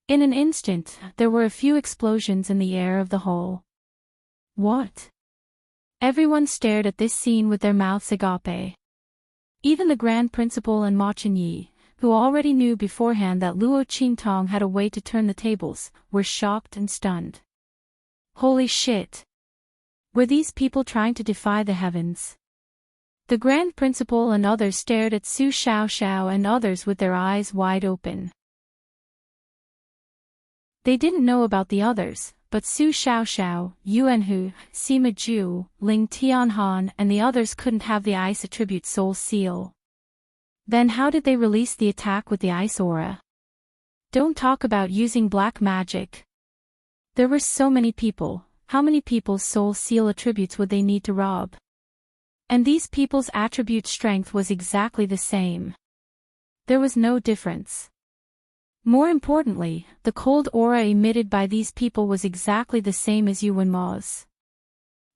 In an instant, there were a few explosions in the air of the hall. What? Everyone stared at this scene with their mouths agape. Even the Grand Principal and Ma Chenyi, who already knew beforehand that Luo Qingtong had a way to turn the tables, were shocked and stunned. Holy shit! Were these people trying to defy the heavens? The Grand Principal and others stared at Su Xiaoxiao and others with their eyes wide open. They didn't know about the others, but Su Xiaoxiao, Yuanhu, Sima Zhu, Ling Tianhan and the others couldn't have the ice attribute soul seal. Then how did they release the attack with the ice aura? Don't talk about using black magic. There were so many people, how many people's soul seal attributes would they need to rob? And these people's attribute strength was exactly the same. There was no difference. More importantly, the cold aura emitted by these people was exactly the same as Yuanma's.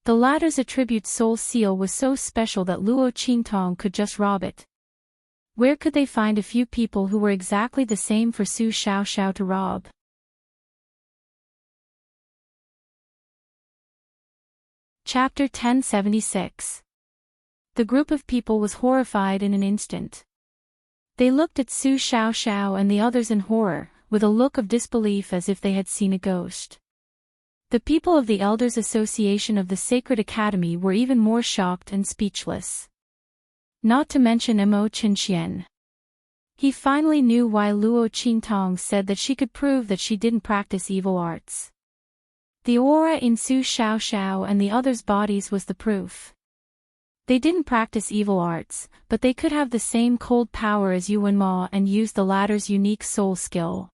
The latter's attribute soul seal was so special that Luo Qingtong could just rob it. Where could they find a few people who were exactly the same for Su Xiaoxiao to rob? Chapter 1076. The group of people was horrified in an instant. They looked at Su Xiao and the others in horror, with a look of disbelief as if they had seen a ghost. The people of the Elders Association of the Sacred Academy were even more shocked and speechless. Not to mention Mo Qinxian. He finally knew why Luo Qingtong said that she could prove that she didn't practice evil arts. The aura in Su Xiao and the others' bodies was the proof. They didn't practice evil arts, but they could have the same cold power as Yuan Ma and use the latter's unique soul skill.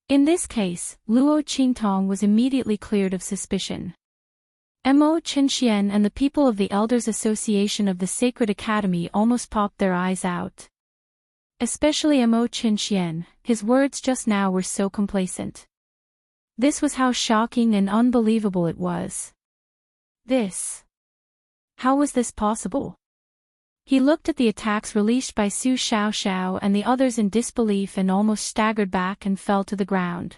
In this case, Luo Qingtong was immediately cleared of suspicion. Mo Qinxian and the people of the Elders Association of the Sacred Academy almost popped their eyes out. Especially Mo Qinxian, his words just now were so complacent. This was how shocking and unbelievable it was. How was this possible? He looked at the attacks released by Su Xiao and the others in disbelief and almost staggered back and fell to the ground.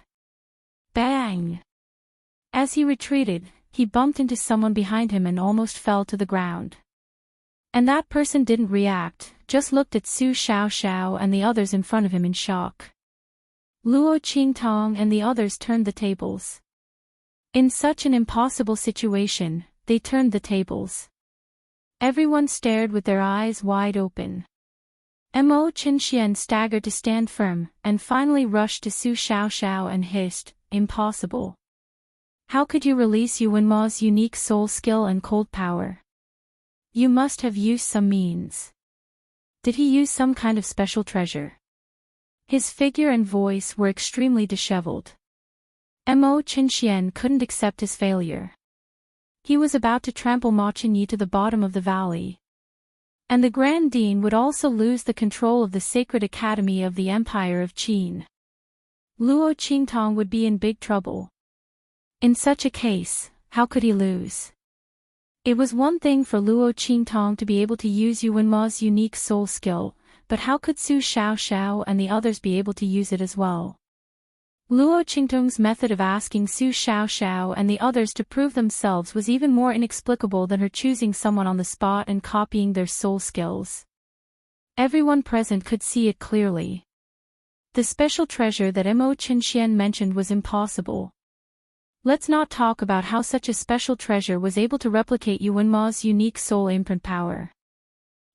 Bang! As he retreated, he bumped into someone behind him and almost fell to the ground. And that person didn't react, just looked at Su Xiao and the others in front of him in shock. Luo Qingtong and the others turned the tables. In such an impossible situation, they turned the tables. Everyone stared with their eyes wide open. Mo Qinxian staggered to stand firm, and finally rushed to Su Xiao and hissed, "Impossible. How could you release Yuan Ma's unique soul skill and cold power? You must have used some means. Did he use some kind of special treasure?" His figure and voice were extremely disheveled. Mo Qinxian couldn't accept his failure. He was about to trample Ma Qinyi to the bottom of the valley. And the Grand Dean would also lose the control of the Sacred Academy of the Empire of Qin. Luo Qingtong would be in big trouble. In such a case, how could he lose? It was one thing for Luo Qingtong to be able to use Yuan Ma's unique soul skill, but how could Su Xiao and the others be able to use it as well? Luo Qingtong's method of asking Su Xiao and the others to prove themselves was even more inexplicable than her choosing someone on the spot and copying their soul skills. Everyone present could see it clearly. The special treasure that Mo Qinxian mentioned was impossible. Let's not talk about how such a special treasure was able to replicate Yuan Ma's unique soul imprint power.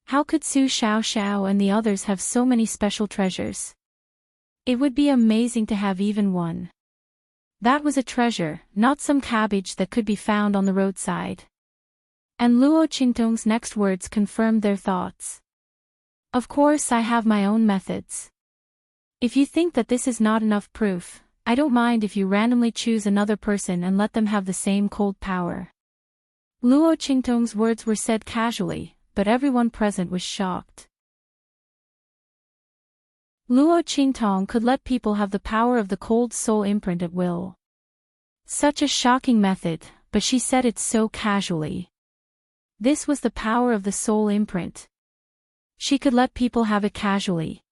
How could Su Xiao and the others have so many special treasures? It would be amazing to have even one. That was a treasure, not some cabbage that could be found on the roadside. And Luo Qingtong's next words confirmed their thoughts. Of course, I have my own methods. If you think that this is not enough proof, I don't mind if you randomly choose another person and let them have the same cold power. Luo Qingtong's words were said casually, but everyone present was shocked. Luo Qingtong could let people have the power of the cold soul imprint at will. Such a shocking method, but she said it so casually. This was the power of the soul imprint. She could let people have it casually.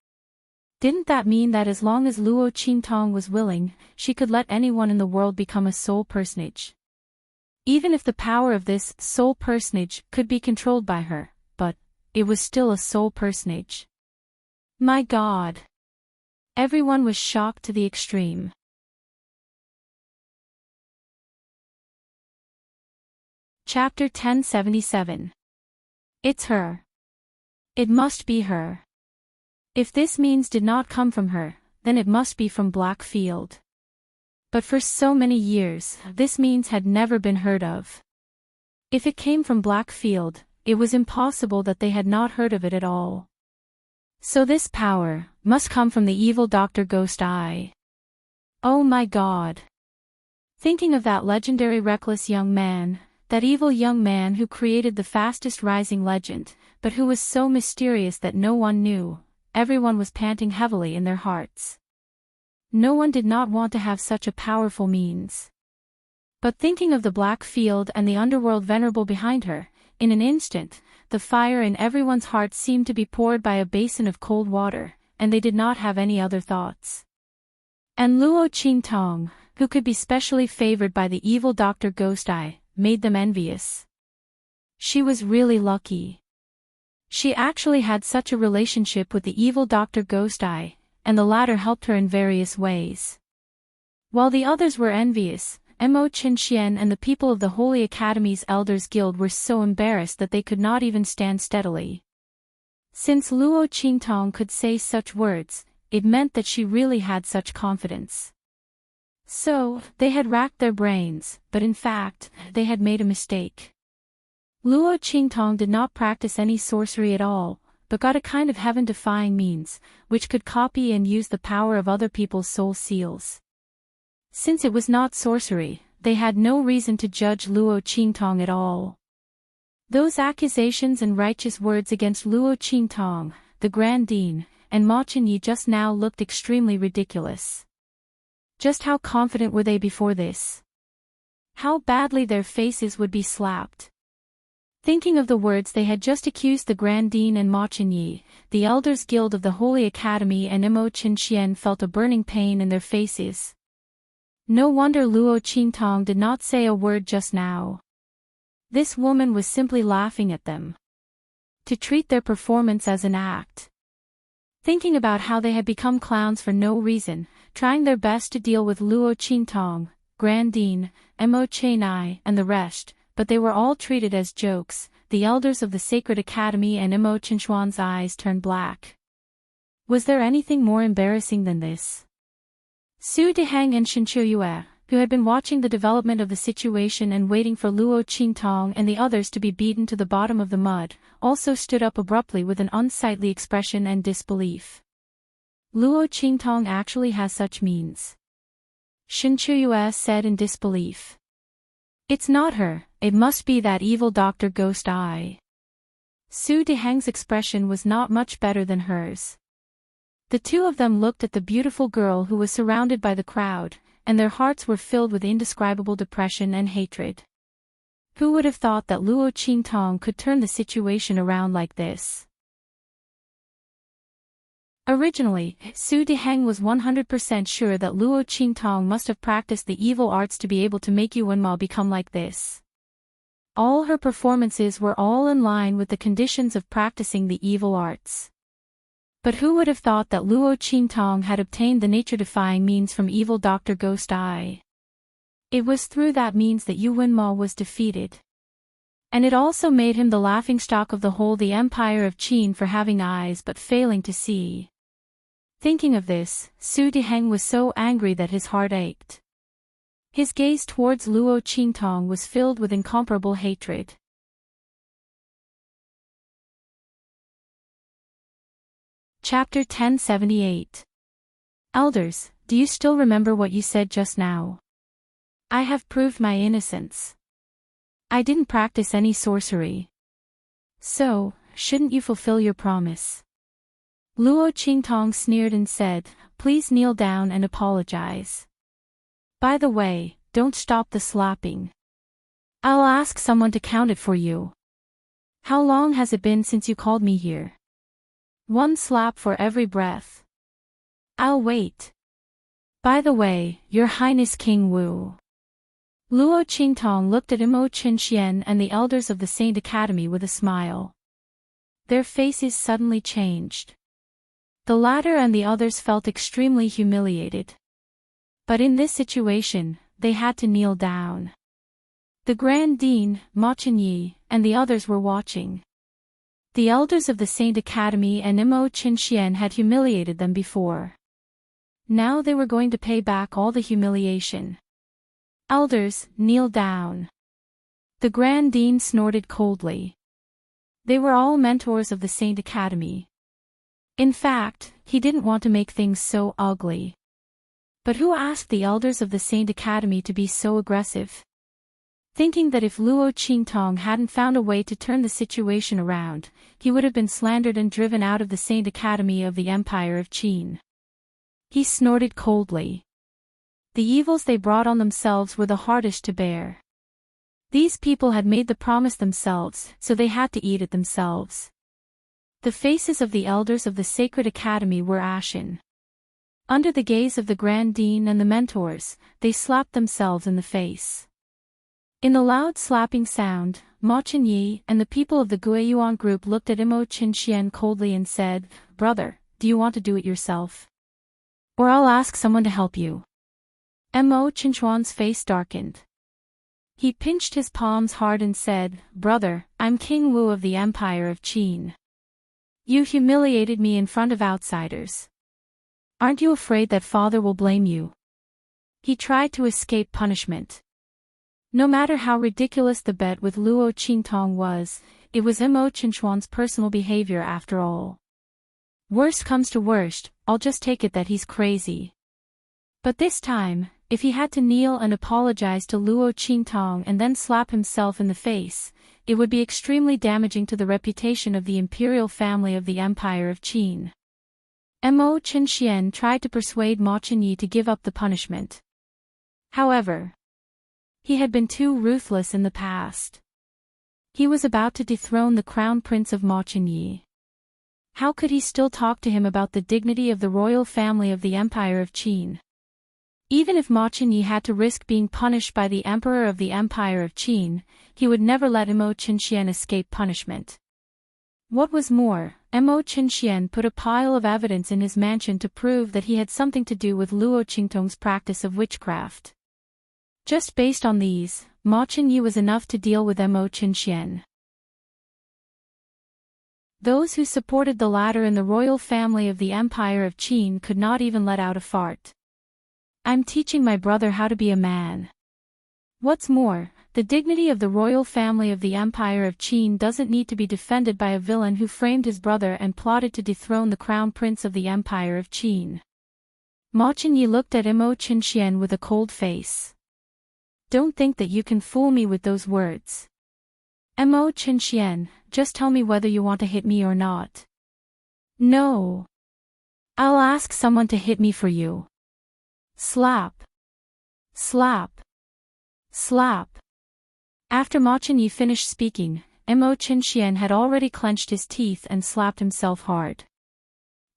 Didn't that mean that as long as Luo Qingtong was willing, she could let anyone in the world become a soul personage? Even if the power of this soul personage could be controlled by her, but it was still a soul personage. My God! Everyone was shocked to the extreme. Chapter 1077. It's her. It must be her. If this means did not come from her, then it must be from Blackfield. But for so many years, this means had never been heard of. If it came from Blackfield, it was impossible that they had not heard of it at all. So this power must come from the evil Dr. Ghost Eye. Oh my God! Thinking of that legendary reckless young man, that evil young man who created the fastest rising legend, but who was so mysterious that no one knew, everyone was panting heavily in their hearts. No one did not want to have such a powerful means. But thinking of the black field and the underworld venerable behind her, in an instant, the fire in everyone's heart seemed to be poured by a basin of cold water, and they did not have any other thoughts. And Luo Qingtong, who could be specially favored by the evil Dr. Ghost Eye, made them envious. She was really lucky. She actually had such a relationship with the evil Dr. Ghost Eye, and the latter helped her in various ways. While the others were envious, Mo Qinxian and the people of the Holy Academy's Elders Guild were so embarrassed that they could not even stand steadily. Since Luo Qingtong could say such words, it meant that she really had such confidence. So, they had racked their brains, but in fact, they had made a mistake. Luo Qingtong did not practice any sorcery at all, but got a kind of heaven-defying means, which could copy and use the power of other people's soul seals. Since it was not sorcery, they had no reason to judge Luo Qingtong at all. Those accusations and righteous words against Luo Qingtong, the Grand Dean, and Ma Chenyi just now looked extremely ridiculous. Just how confident were they before this? How badly their faces would be slapped. Thinking of the words they had just accused the Grand Dean and Ma Chenyi, the Elders Guild of the Holy Academy and Mo Qinxian felt a burning pain in their faces. No wonder Luo Qingtong did not say a word just now. This woman was simply laughing at them. To treat their performance as an act. Thinking about how they had become clowns for no reason, trying their best to deal with Luo Qingtong, Grand Dean, Mo Chenyi and the rest, but they were all treated as jokes. The elders of the Sacred Academy and Mo Qinshuan's eyes turned black. Was there anything more embarrassing than this? Su Deheng and Shen Qiuyue, who had been watching the development of the situation and waiting for Luo Qingtong and the others to be beaten to the bottom of the mud, also stood up abruptly with an unsightly expression and disbelief. Luo Qingtong actually has such means. Shen Qiuyue said in disbelief. It's not her, it must be that evil Dr. Ghost Eye. Su Deheng's expression was not much better than hers. The two of them looked at the beautiful girl who was surrounded by the crowd, and their hearts were filled with indescribable depression and hatred. Who would have thought that Luo Qingtong could turn the situation around like this? Originally, Su Deheng was 100% sure that Luo Qingtong must have practiced the evil arts to be able to make Yuanma become like this. All her performances were all in line with the conditions of practicing the evil arts. But who would have thought that Luo Qingtong had obtained the nature-defying means from evil Dr. Ghost Eye? It was through that means that Yuanma was defeated. And it also made him the laughingstock of the whole the Empire of Qin for having eyes but failing to see. Thinking of this, Su Deheng was so angry that his heart ached. His gaze towards Luo Qingtong was filled with incomparable hatred. Chapter 1078. Elders, do you still remember what you said just now? I have proved my innocence. I didn't practice any sorcery. So, shouldn't you fulfill your promise? Luo Qingtong sneered and said, please kneel down and apologize. By the way, don't stop the slapping. I'll ask someone to count it for you. How long has it been since you called me here? 1 slap for every breath. I'll wait. By the way, Your Highness King Wu. Luo Qingtong looked at Mo Qinxian and the elders of the Saint Academy with a smile. Their faces suddenly changed. The latter and the others felt extremely humiliated. But in this situation, they had to kneel down. The Grand Dean, Ma Chenyi, and the others were watching. The elders of the Saint Academy and Mo Qinxian had humiliated them before. Now they were going to pay back all the humiliation. Elders, kneel down. The Grand Dean snorted coldly. They were all mentors of the Saint Academy. In fact, he didn't want to make things so ugly. But who asked the elders of the Saint Academy to be so aggressive? Thinking that if Luo Qingtong hadn't found a way to turn the situation around, he would have been slandered and driven out of the Saint Academy of the Empire of Qin. He snorted coldly. The evils they brought on themselves were the hardest to bear. These people had made the promise themselves, so they had to eat it themselves. The faces of the elders of the Sacred Academy were ashen. Under the gaze of the Grand Dean and the mentors, they slapped themselves in the face. In the loud slapping sound, Ma Chenyi and the people of the Guiyuan group looked at Imo Qinxian coldly and said, "Brother, do you want to do it yourself? Or I'll ask someone to help you." Mo Qinchuan's face darkened. He pinched his palms hard and said, "Brother, I'm King Wu of the Empire of Qin. You humiliated me in front of outsiders. Aren't you afraid that father will blame you?" He tried to escape punishment. No matter how ridiculous the bet with Luo Qingtong was, it was Mo Qinchuan's personal behavior after all. Worst comes to worst, I'll just take it that he's crazy. But this time, if he had to kneel and apologize to Luo Qingtong and then slap himself in the face, it would be extremely damaging to the reputation of the imperial family of the Empire of Qin. Mo Qinxian tried to persuade Ma Chenyi to give up the punishment. However, he had been too ruthless in the past. He was about to dethrone the crown prince of Ma Chenyi. How could he still talk to him about the dignity of the royal family of the Empire of Qin? Even if Ma Chenyi had to risk being punished by the Emperor of the Empire of Qin, he would never let Mo Qinxian escape punishment. What was more, Mo Qinxian put a pile of evidence in his mansion to prove that he had something to do with Luo Qingtong's practice of witchcraft. Just based on these, Ma Chenyi was enough to deal with Mo Qinxian. Those who supported the latter in the royal family of the Empire of Qin could not even let out a fart. "I'm teaching my brother how to be a man. What's more, the dignity of the royal family of the Empire of Qin doesn't need to be defended by a villain who framed his brother and plotted to dethrone the crown prince of the Empire of Qin." Ma Chenyi looked at Mo Qinxian with a cold face. "Don't think that you can fool me with those words. Mo Qinxian, just tell me whether you want to hit me or not." "No. I'll ask someone to hit me for you." Slap. Slap. Slap. After Ma Chenyi finished speaking, Mo Qinxian had already clenched his teeth and slapped himself hard.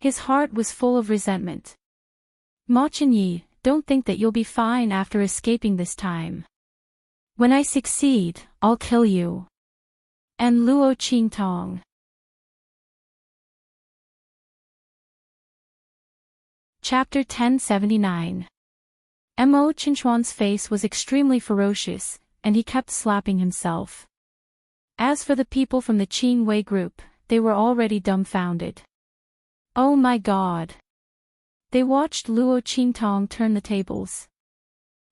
His heart was full of resentment. "Ma Chenyi, don't think that you'll be fine after escaping this time. When I succeed, I'll kill you. And Luo Qingtong." Chapter 1079. Mo Qinchuan's face was extremely ferocious, and he kept slapping himself. As for the people from the Qin Wei group, they were already dumbfounded. Oh my god! They watched Luo Qingtong turn the tables.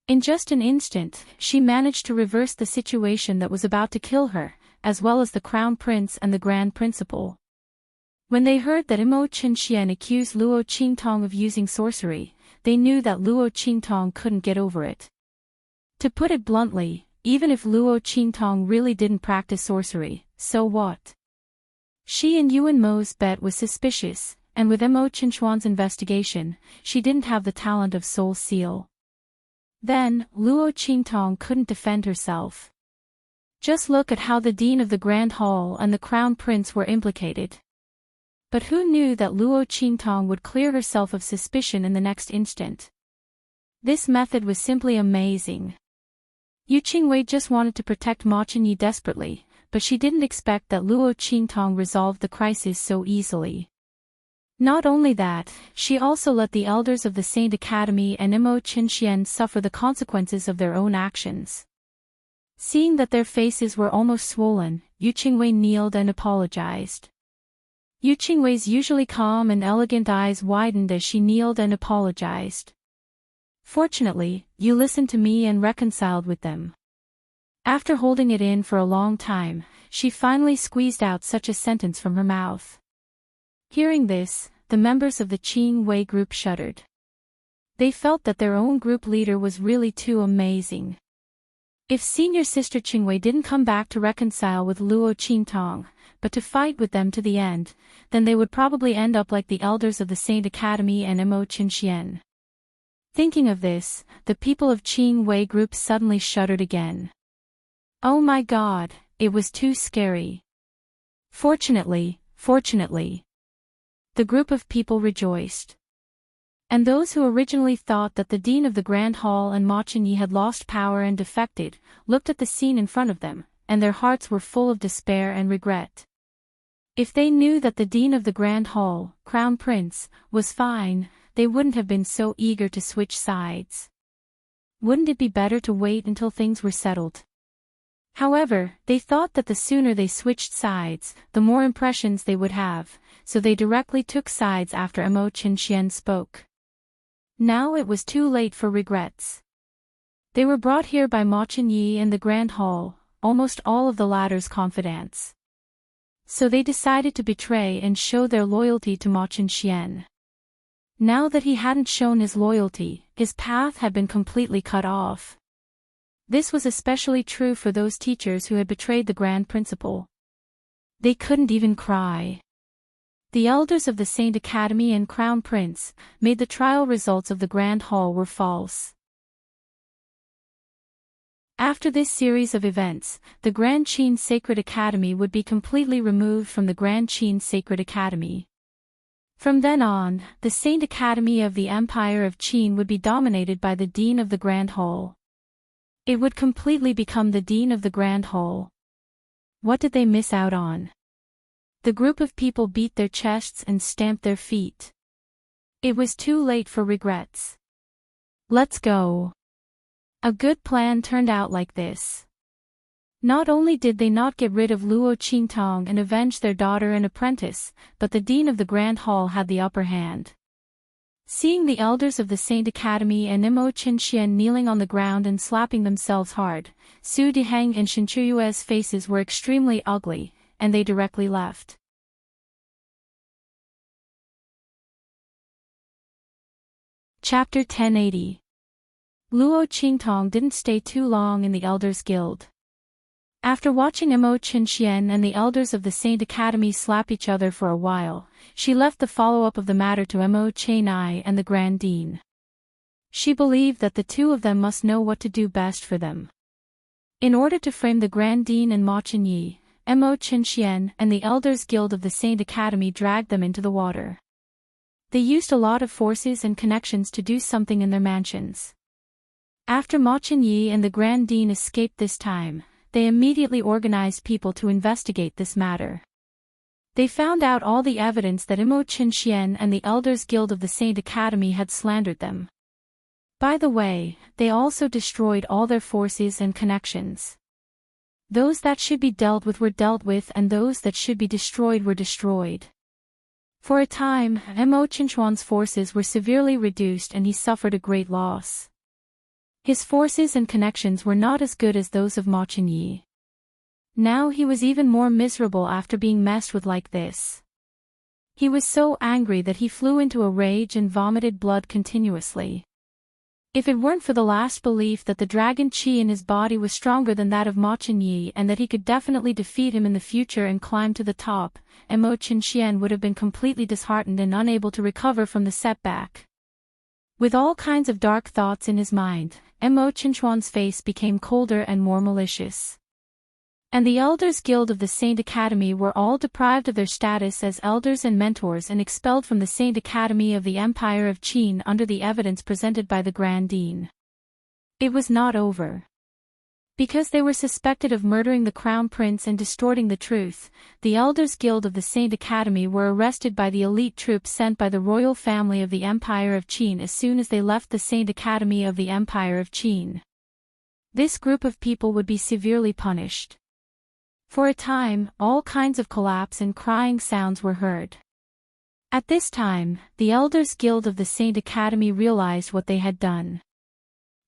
In just an instant, she managed to reverse the situation that was about to kill her, as well as the crown prince and the grand principal. When they heard that Mo Qinxian accused Luo Qingtong of using sorcery, they knew that Luo Qingtong couldn't get over it. To put it bluntly, even if Luo Qingtong really didn't practice sorcery, so what? She and Yuan Mo's bet was suspicious, and with Mo Qinchuan's investigation, she didn't have the talent of Soul Seal. Then, Luo Qingtong couldn't defend herself. Just look at how the Dean of the Grand Hall and the Crown Prince were implicated. But who knew that Luo Qingtong would clear herself of suspicion in the next instant? This method was simply amazing. Yu Qingwei just wanted to protect Ma Chenyi desperately, but she didn't expect that Luo Qingtong resolved the crisis so easily. Not only that, she also let the elders of the Saint Academy and Mo Qinxian suffer the consequences of their own actions. Seeing that their faces were almost swollen, Yu Qingwei kneeled and apologized. Yu Qingwei's usually calm and elegant eyes widened as she kneeled and apologized. "Fortunately, you listened to me and reconciled with them." After holding it in for a long time, she finally squeezed out such a sentence from her mouth. Hearing this, the members of the Qin Wei group shuddered. They felt that their own group leader was really too amazing. If senior sister Qingwei didn't come back to reconcile with Luo Qingtong, but to fight with them to the end, then they would probably end up like the elders of the Saint Academy and Mo Qinxian. Thinking of this, the people of Qin Wei group suddenly shuddered again. Oh my god, it was too scary. Fortunately, the group of people rejoiced. And those who originally thought that the Dean of the Grand Hall and Ma Qianyi had lost power and defected, looked at the scene in front of them, and their hearts were full of despair and regret. If they knew that the Dean of the Grand Hall, Crown Prince, was fine, they wouldn't have been so eager to switch sides. Wouldn't it be better to wait until things were settled? However, they thought that the sooner they switched sides, the more impressions they would have, so they directly took sides after Mo Qinxian spoke. Now it was too late for regrets. They were brought here by Ma Qianyi and the Grand Hall, almost all of the latter's confidants. So they decided to betray and show their loyalty to Ma Qianxian. Now that he hadn't shown his loyalty, his path had been completely cut off. This was especially true for those teachers who had betrayed the Grand Principal. They couldn't even cry. The elders of the Saint Academy and Crown Prince made the trial results of the Grand Hall were false. After this series of events, the Grand Qin Sacred Academy would be completely removed from the Grand Qin Sacred Academy. From then on, the Saint Academy of the Empire of Qin would be dominated by the Dean of the Grand Hall. It would completely become the Dean of the Grand Hall. What did they miss out on? The group of people beat their chests and stamped their feet. It was too late for regrets. Let's go. A good plan turned out like this. Not only did they not get rid of Luo Qingtong and avenge their daughter and apprentice, but the Dean of the Grand Hall had the upper hand. Seeing the elders of the Saint Academy and Mo Qinxian kneeling on the ground and slapping themselves hard, Su Diheng and Shen Chuyue's faces were extremely ugly, and they directly left. Chapter 1080. Luo Qingtong didn't stay too long in the Elders Guild. After watching Mo Qinxian and the elders of the Saint Academy slap each other for a while, she left the follow-up of the matter to Mo Qianyi and the Grand Dean. She believed that the two of them must know what to do best for them. In order to frame the Grand Dean and Ma Qianyi, Mo Qinxian and the Elders Guild of the Saint Academy dragged them into the water. They used a lot of forces and connections to do something in their mansions. After Ma Qianyi and the Grand Dean escaped this time, they immediately organized people to investigate this matter. They found out all the evidence that Mo Qinxian and the Elders Guild of the Saint Academy had slandered them. By the way, they also destroyed all their forces and connections. Those that should be dealt with were dealt with and those that should be destroyed were destroyed. For a time, Mo Qinchuan's forces were severely reduced and he suffered a great loss. His forces and connections were not as good as those of Ma Qianyi. Now he was even more miserable after being messed with like this. He was so angry that he flew into a rage and vomited blood continuously. If it weren't for the last belief that the dragon qi in his body was stronger than that of Ma Qianyi and that he could definitely defeat him in the future and climb to the top, Mo Qinxian would have been completely disheartened and unable to recover from the setback. With all kinds of dark thoughts in his mind, Mo Qinchuan's face became colder and more malicious. And the Elders Guild of the Saint Academy were all deprived of their status as elders and mentors and expelled from the Saint Academy of the Empire of Qin under the evidence presented by the Grand Dean. It was not over. Because they were suspected of murdering the Crown Prince and distorting the truth, the Elders Guild of the Saint Academy were arrested by the elite troops sent by the royal family of the Empire of Qin as soon as they left the Saint Academy of the Empire of Qin. This group of people would be severely punished. For a time, all kinds of collapse and crying sounds were heard. At this time, the Elders Guild of the Saint Academy realized what they had done.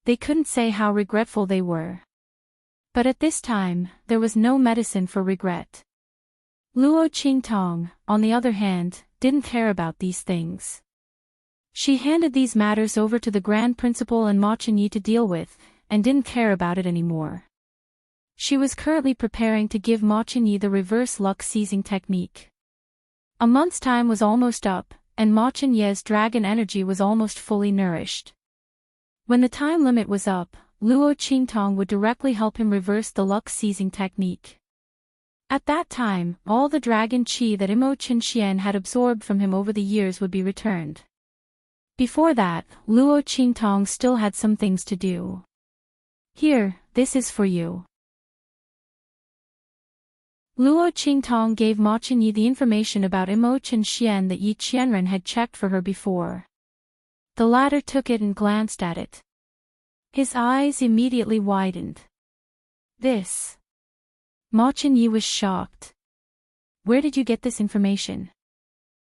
They couldn't say how regretful they were. But at this time, there was no medicine for regret. Luo Qingtong, on the other hand, didn't care about these things. She handed these matters over to the Grand Principal and Ma Qianyi to deal with, and didn't care about it anymore. She was currently preparing to give Ma Qianyi the reverse luck seizing technique. A month's time was almost up, and Ma Qianyi's dragon energy was almost fully nourished. When the time limit was up, Luo Qingtong would directly help him reverse the luck-seizing technique. At that time, all the dragon qi that Mo Qinxian had absorbed from him over the years would be returned. Before that, Luo Qingtong still had some things to do. Here, this is for you. Luo Qingtong gave Ma Chenyi the information about Imo Chen that Yi Qianren had checked for her before. The latter took it and glanced at it. His eyes immediately widened. This. Ma Chenyi was shocked. Where did you get this information?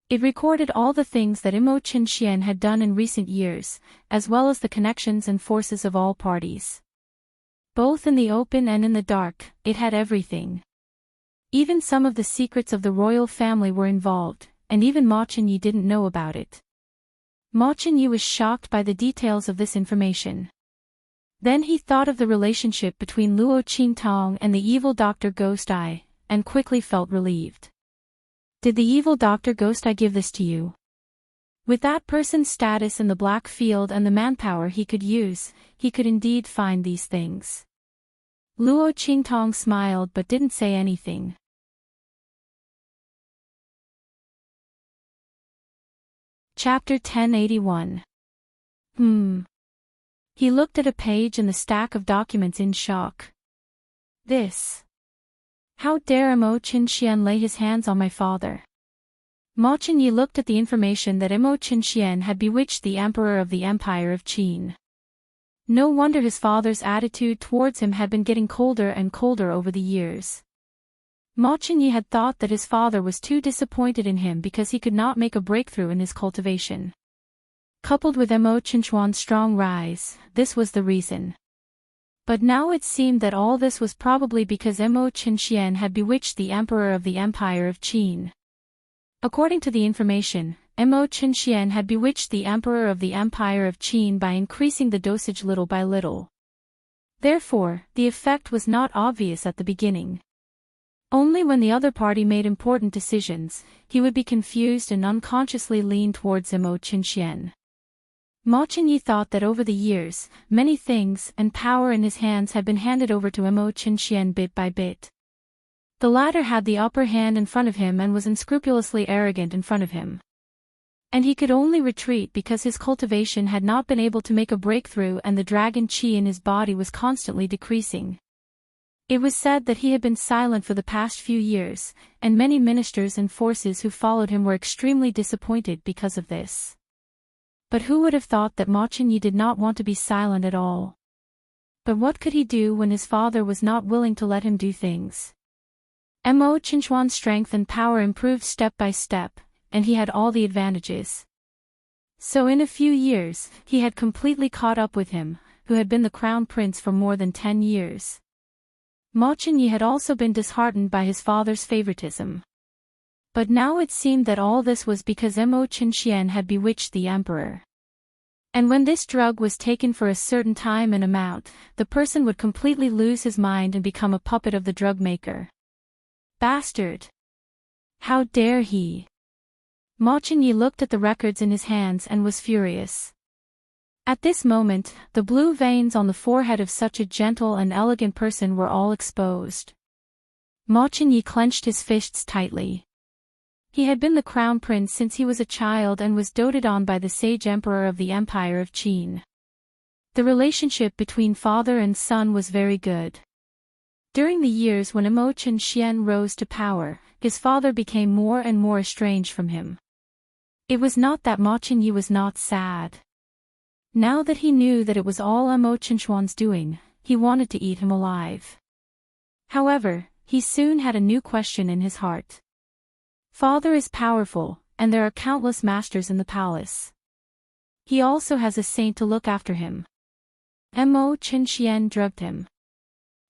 It recorded all the things that Imo Chen had done in recent years, as well as the connections and forces of all parties. Both in the open and in the dark, it had everything. Even some of the secrets of the royal family were involved, and even Ma Chenyi didn't know about it. Ma Chenyi was shocked by the details of this information. Then he thought of the relationship between Luo Qingtong and the evil Dr. Ghost Eye, and quickly felt relieved. Did the evil Dr. Ghost Eye give this to you? With that person's status in the black field and the manpower he could use, he could indeed find these things. Luo Qingtong smiled but didn't say anything. Chapter 1081. He looked at a page in the stack of documents in shock. This. How dare Imo Chen lay his hands on my father? Ma Chenyi looked at the information that Imo Chen had bewitched the emperor of the Empire of Qin. No wonder his father's attitude towards him had been getting colder and colder over the years. Ma Chenyi had thought that his father was too disappointed in him because he could not make a breakthrough in his cultivation. Coupled with Imo Chen's strong rise, this was the reason. But now it seemed that all this was probably because Imo Chen had bewitched the emperor of the Empire of Qin. According to the information, Imo Chen had bewitched the emperor of the Empire of Qin by increasing the dosage little by little. Therefore, the effect was not obvious at the beginning. Only when the other party made important decisions, he would be confused and unconsciously lean towards Imo Chen. Ma Chenyi thought that over the years, many things and power in his hands had been handed over to Imo Chen bit by bit. The latter had the upper hand in front of him and was unscrupulously arrogant in front of him. And he could only retreat because his cultivation had not been able to make a breakthrough and the dragon qi in his body was constantly decreasing. It was said that he had been silent for the past few years, and many ministers and forces who followed him were extremely disappointed because of this. But who would have thought that Ma Chenyi did not want to be silent at all? But what could he do when his father was not willing to let him do things? Imo Chen's strength and power improved step by step, and he had all the advantages. So in a few years, he had completely caught up with him, who had been the crown prince for more than 10 years. Ma Chenyi had also been disheartened by his father's favoritism. But now it seemed that all this was because Imo Chen had bewitched the emperor. And when this drug was taken for a certain time and amount, the person would completely lose his mind and become a puppet of the drug maker. Bastard! How dare he! Ma Chenyi looked at the records in his hands and was furious. At this moment, the blue veins on the forehead of such a gentle and elegant person were all exposed. Ma Chenyi clenched his fists tightly. He had been the crown prince since he was a child and was doted on by the sage emperor of the Empire of Qin. The relationship between father and son was very good. During the years when Imo Chen rose to power, his father became more and more estranged from him. It was not that Ma Chenyi was not sad. Now that he knew that it was all Imo Chen's doing, he wanted to eat him alive. However, he soon had a new question in his heart. Father is powerful, and there are countless masters in the palace. He also has a saint to look after him. Imo Chen drugged him.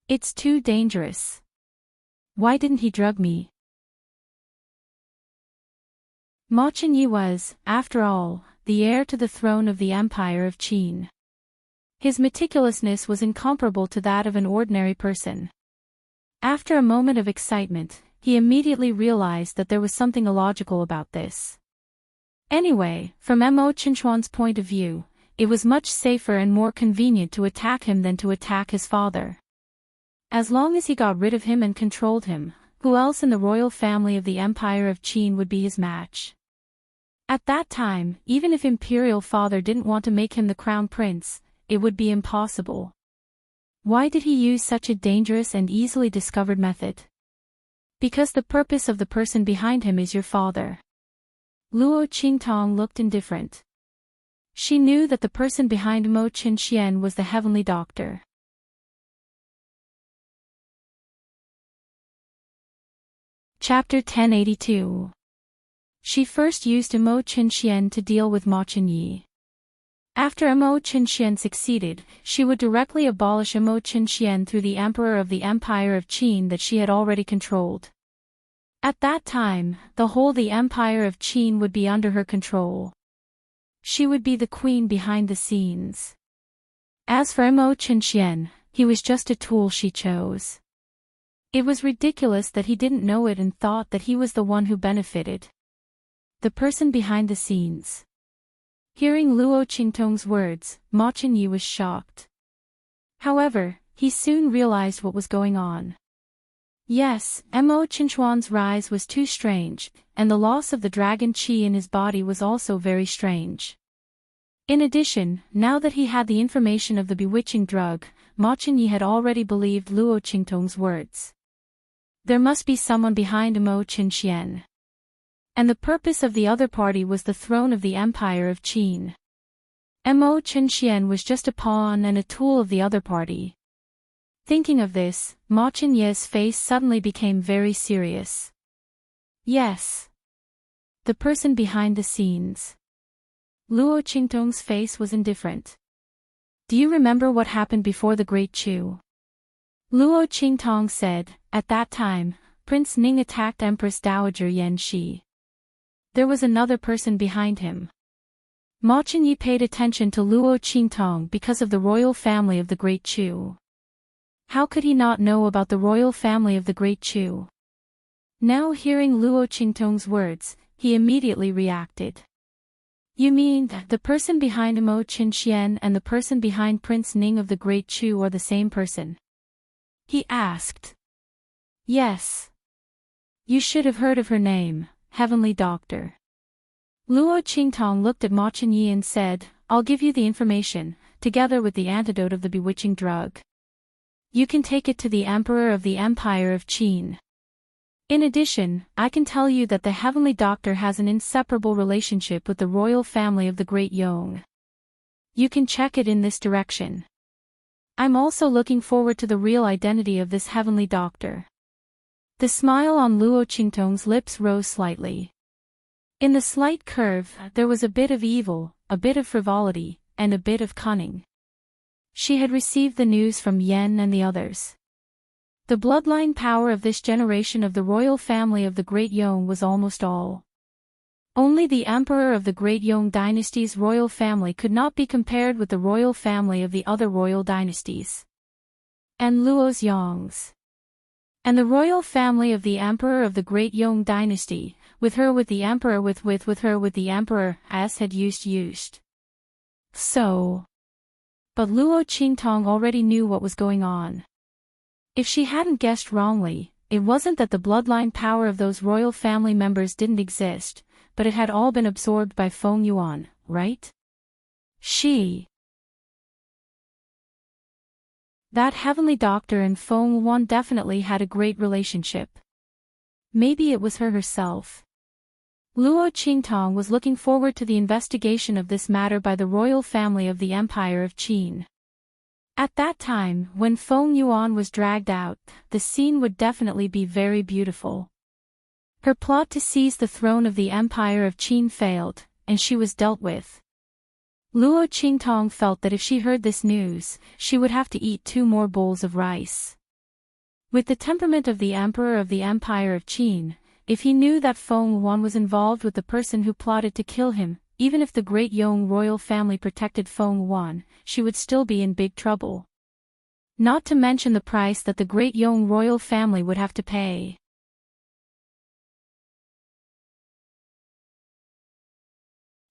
It's too dangerous. Why didn't he drug me? Ma Chenyi was, after all, the heir to the throne of the Empire of Qin. His meticulousness was incomparable to that of an ordinary person. After a moment of excitement, he immediately realized that there was something illogical about this. Anyway, from Imo Chen's point of view, it was much safer and more convenient to attack him than to attack his father. As long as he got rid of him and controlled him, who else in the royal family of the Empire of Qin would be his match? At that time, even if imperial father didn't want to make him the crown prince, it would be impossible. Why did he use such a dangerous and easily discovered method? Because the purpose of the person behind him is your father. Luo Qingtong looked indifferent. She knew that the person behind Mo Qinxian was the heavenly doctor. Chapter 1082. She first used Mo Qinxian to deal with Ma Qinyi. After Mo Qinxian succeeded, she would directly abolish Mo Qinxian through the emperor of the Empire of Qin that she had already controlled. At that time, the Empire of Qin would be under her control. She would be the queen behind the scenes. As for Mo Qinxian, he was just a tool she chose. It was ridiculous that he didn't know it and thought that he was the one who benefited. The person behind the scenes. Hearing Luo Qingtong's words, Ma Qinyi was shocked. However, he soon realized what was going on. Yes, Mo Qinchuan's rise was too strange, and the loss of the dragon qi in his body was also very strange. In addition, now that he had the information of the bewitching drug, Ma Qinyi had already believed Luo Qingtong's words. There must be someone behind Mo Qinxian. And the purpose of the other party was the throne of the Empire of Qin. Mo Qinxian was just a pawn and a tool of the other party. Thinking of this, Ma Qinyi's face suddenly became very serious. Yes. The person behind the scenes. Luo Qingtong's face was indifferent. Do you remember what happened before the Great Chu? Luo Qingtong said, at that time, Prince Ning attacked Empress Dowager Yan Shi. There was another person behind him. Ma Qinyi paid attention to Luo Qingtong because of the royal family of the Great Chu. How could he not know about the royal family of the Great Chu? Now hearing Luo Qingtong's words, he immediately reacted. You mean that the person behind Mo Qinxian and the person behind Prince Ning of the Great Chu are the same person? He asked. Yes. You should have heard of her name, Heavenly Doctor. Luo Qingtong looked at Ma Qinyi and said, I'll give you the information, together with the antidote of the bewitching drug. You can take it to the Emperor of the Empire of Qin. In addition, I can tell you that the Heavenly Doctor has an inseparable relationship with the royal family of the Great Yong. You can check it in this direction. I'm also looking forward to the real identity of this Heavenly Doctor. The smile on Luo Qingtong's lips rose slightly. In the slight curve, there was a bit of evil, a bit of frivolity, and a bit of cunning. She had received the news from Yen and the others. The bloodline power of this generation of the royal family of the Great Yong was almost all. Only the emperor of the Great Yong dynasty's royal family could not be compared with the royal family of the other royal dynasties. And Luo's Yongs. And the royal family of the emperor of the Great Yong dynasty, with her with the emperor with her with the emperor, as had used. So. But Luo Qingtong already knew what was going on. If she hadn't guessed wrongly, it wasn't that the bloodline power of those royal family members didn't exist, but it had all been absorbed by Feng Yuan, right? That Heavenly Doctor and Feng Yuan definitely had a great relationship. Maybe it was her herself. Luo Qingtong was looking forward to the investigation of this matter by the royal family of the Empire of Qin. At that time, when Feng Yuan was dragged out, the scene would definitely be very beautiful. Her plot to seize the throne of the Empire of Qin failed, and she was dealt with. Luo Qingtong felt that if she heard this news, she would have to eat 2 more bowls of rice. With the temperament of the Emperor of the Empire of Qin, if he knew that Feng Yuan was involved with the person who plotted to kill him, even if the Great Yong royal family protected Feng Yuan, she would still be in big trouble. Not to mention the price that the Great Yong royal family would have to pay.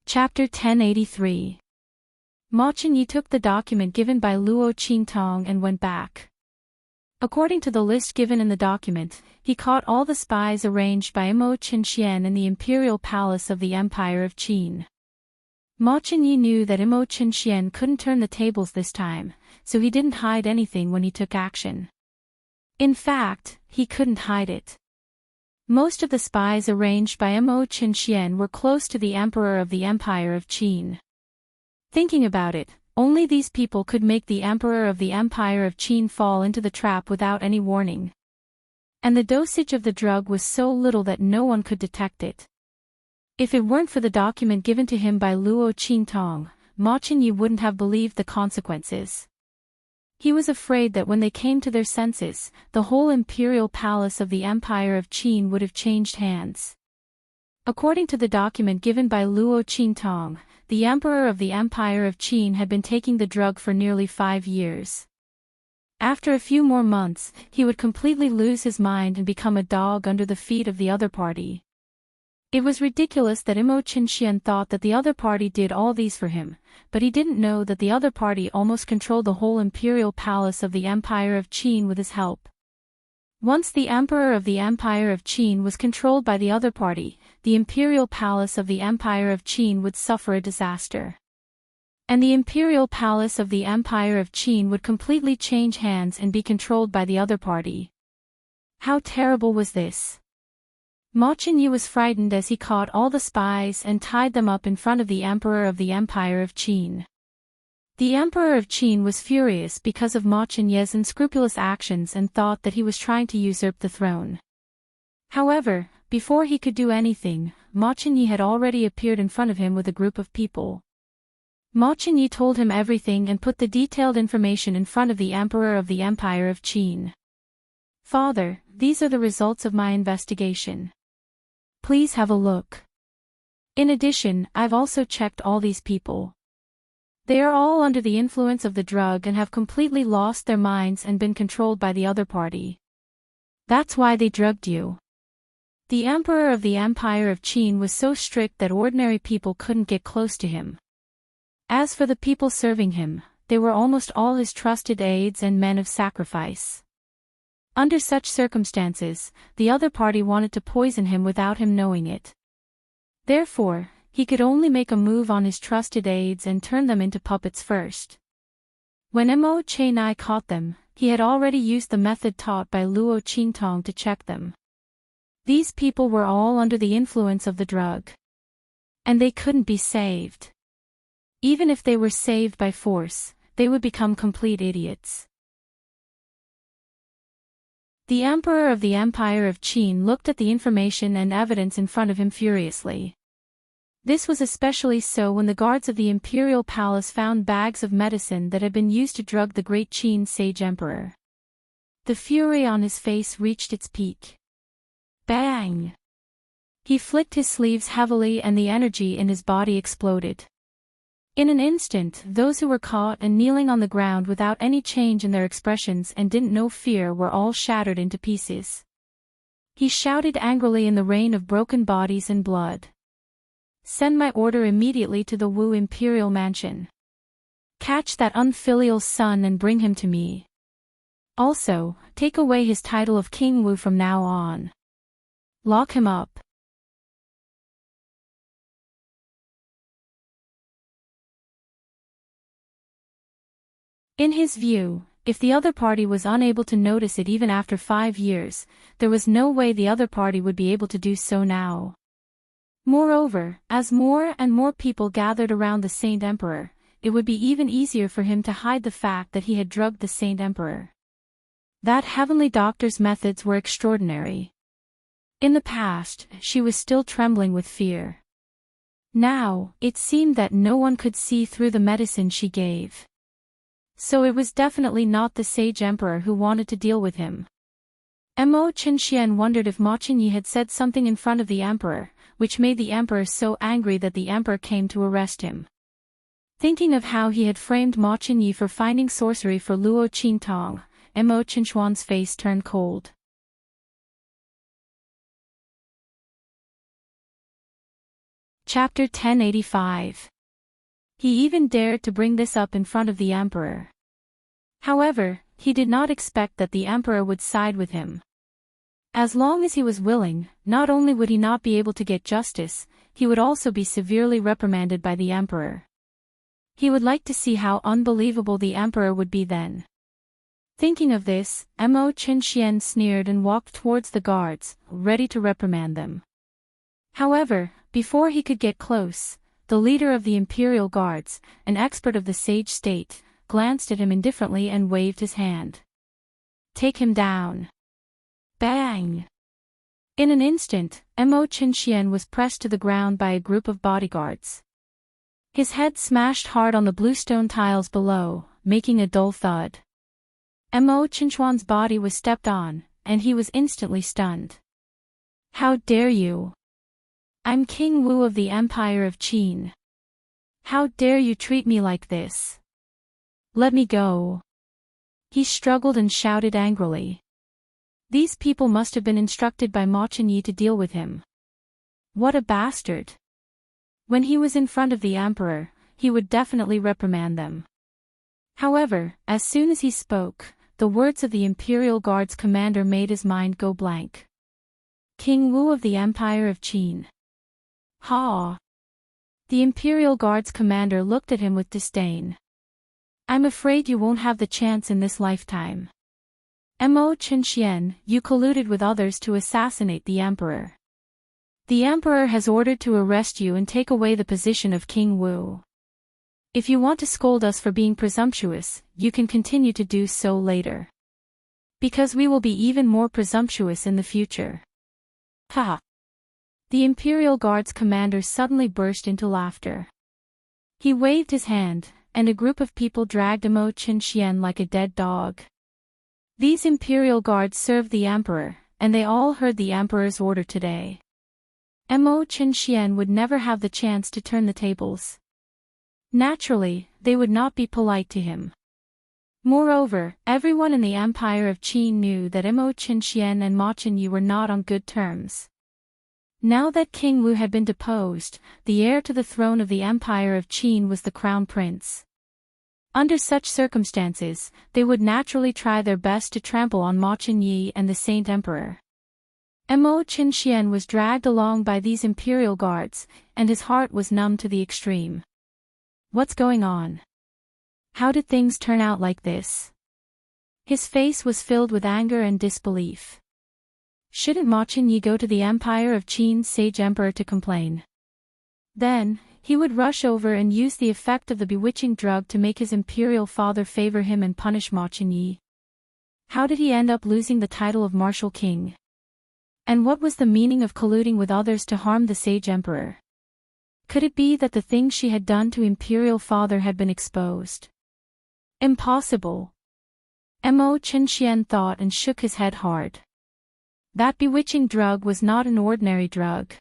Chapter 1083. Ma Qinyi took the document given by Luo Qingtong and went back. According to the list given in the document, he caught all the spies arranged by Mo Qinxian in the imperial palace of the Empire of Qin. Ma Qinyi knew that Mo Qinxian couldn't turn the tables this time, so he didn't hide anything when he took action. In fact, he couldn't hide it. Most of the spies arranged by Mo Qinxian were close to the emperor of the Empire of Qin. Thinking about it, only these people could make the emperor of the Empire of Qin fall into the trap without any warning. And the dosage of the drug was so little that no one could detect it. If it weren't for the document given to him by Luo Qintong, Ma Qinyi wouldn't have believed the consequences. He was afraid that when they came to their senses, the whole imperial palace of the Empire of Qin would have changed hands. According to the document given by Luo Qintong, the emperor of the Empire of Qin had been taking the drug for nearly 5 years. After a few more months, he would completely lose his mind and become a dog under the feet of the other party. It was ridiculous that Mo Qinxian thought that the other party did all these for him, but he didn't know that the other party almost controlled the whole imperial palace of the Empire of Qin with his help. Once the emperor of the Empire of Qin was controlled by the other party, the imperial palace of the Empire of Qin would suffer a disaster. And the imperial palace of the Empire of Qin would completely change hands and be controlled by the other party. How terrible was this? Ma Qinyi was frightened as he caught all the spies and tied them up in front of the emperor of the Empire of Qin. The emperor of Qin was furious because of Ma Qinyi's unscrupulous actions and thought that he was trying to usurp the throne. However, before he could do anything, Ma Qinyi had already appeared in front of him with a group of people. Ma Qinyi told him everything and put the detailed information in front of the emperor of the Empire of Qin. "Father, these are the results of my investigation. Please have a look. In addition, I've also checked all these people. They are all under the influence of the drug and have completely lost their minds and been controlled by the other party. That's why they drugged you." The emperor of the Empire of Qin was so strict that ordinary people couldn't get close to him. As for the people serving him, they were almost all his trusted aides and men of sacrifice. Under such circumstances, the other party wanted to poison him without him knowing it. Therefore, he could only make a move on his trusted aides and turn them into puppets first. When Mo Qinyi caught them, he had already used the method taught by Luo Qintong to check them. These people were all under the influence of the drug. And they couldn't be saved. Even if they were saved by force, they would become complete idiots. The emperor of the Empire of Qin looked at the information and evidence in front of him furiously. This was especially so when the guards of the imperial palace found bags of medicine that had been used to drug the great Qin sage emperor. The fury on his face reached its peak. Bang! He flicked his sleeves heavily and the energy in his body exploded. In an instant, those who were caught and kneeling on the ground without any change in their expressions and didn't know fear were all shattered into pieces. He shouted angrily in the rain of broken bodies and blood. "Send my order immediately to the Wu Imperial Mansion. Catch that unfilial son and bring him to me. Also, take away his title of King Wu from now on. Lock him up." In his view, if the other party was unable to notice it even after 5 years, there was no way the other party would be able to do so now. Moreover, as more and more people gathered around the Saint Emperor, it would be even easier for him to hide the fact that he had drugged the Saint Emperor. That heavenly doctor's methods were extraordinary. In the past, she was still trembling with fear. Now, it seemed that no one could see through the medicine she gave. So it was definitely not the sage emperor who wanted to deal with him. Mo Qinxian wondered if Ma Qinyi had said something in front of the emperor, which made the emperor so angry that the emperor came to arrest him. Thinking of how he had framed Ma Qinyi for finding sorcery for Luo Qintong, Mo Qinxuan's face turned cold. Chapter 1085. He even dared to bring this up in front of the emperor. However, he did not expect that the emperor would side with him. As long as he was willing, not only would he not be able to get justice, he would also be severely reprimanded by the emperor. He would like to see how unbelievable the emperor would be then. Thinking of this, Mo Qinxian sneered and walked towards the guards, ready to reprimand them. However, before he could get close, the leader of the imperial guards, an expert of the sage state, glanced at him indifferently and waved his hand. "Take him down." Bang! In an instant, Mo Qinxian was pressed to the ground by a group of bodyguards. His head smashed hard on the bluestone tiles below, making a dull thud. Mo Qinchuan's body was stepped on, and he was instantly stunned. "How dare you? I'm King Wu of the Empire of Qin. How dare you treat me like this? Let me go." He struggled and shouted angrily. These people must have been instructed by Ma Qinyi to deal with him. What a bastard! When he was in front of the emperor, he would definitely reprimand them. However, as soon as he spoke, the words of the Imperial Guard's commander made his mind go blank. King Wu of the Empire of Qin. Ha! The Imperial Guard's commander looked at him with disdain. "I'm afraid you won't have the chance in this lifetime. Mo Qinxian, you colluded with others to assassinate the emperor. The emperor has ordered to arrest you and take away the position of King Wu. If you want to scold us for being presumptuous, you can continue to do so later. Because we will be even more presumptuous in the future." Ha! The Imperial Guard's commander suddenly burst into laughter. He waved his hand, and a group of people dragged Mo Qinxian like a dead dog. These Imperial Guards served the emperor, and they all heard the emperor's order today. Mo Qinxian would never have the chance to turn the tables. Naturally, they would not be polite to him. Moreover, everyone in the Empire of Qin knew that Mo Qinxian and Ma Qinyi were not on good terms. Now that King Wu had been deposed, the heir to the throne of the Empire of Qin was the crown prince. Under such circumstances, they would naturally try their best to trample on Ma Qinyi and the Saint Emperor. Mo Qinxian was dragged along by these imperial guards, and his heart was numb to the extreme. What's going on? How did things turn out like this? His face was filled with anger and disbelief. Shouldn't Ma Qinyi go to the Empire of Qin's sage emperor to complain? Then, he would rush over and use the effect of the bewitching drug to make his imperial father favor him and punish Ma Qinyi. How did he end up losing the title of martial king? And what was the meaning of colluding with others to harm the sage emperor? Could it be that the things she had done to imperial father had been exposed? Impossible. Mo Qinxian thought and shook his head hard. That bewitching drug was not an ordinary drug.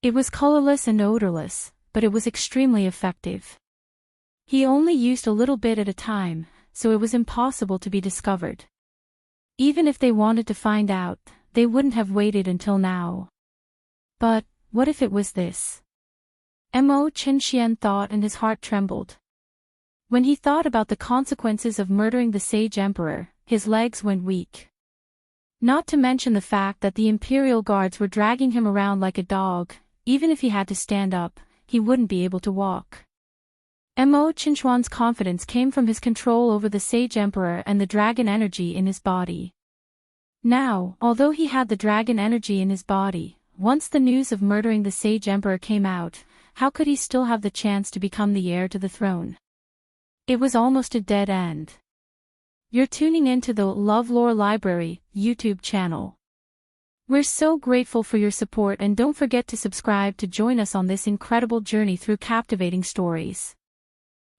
It was colorless and odorless, but it was extremely effective. He only used a little bit at a time, so it was impossible to be discovered. Even if they wanted to find out, they wouldn't have waited until now. But, what if it was this? Mo Qinxian thought and his heart trembled. When he thought about the consequences of murdering the sage emperor, his legs went weak. Not to mention the fact that the imperial guards were dragging him around like a dog. Even if he had to stand up, he wouldn't be able to walk. Mo Qinchuan's confidence came from his control over the sage emperor and the dragon energy in his body. Now, although he had the dragon energy in his body, once the news of murdering the sage emperor came out, how could he still have the chance to become the heir to the throne? It was almost a dead end. You're tuning into the LoveLore Library YouTube channel. We're so grateful for your support, and don't forget to subscribe to join us on this incredible journey through captivating stories.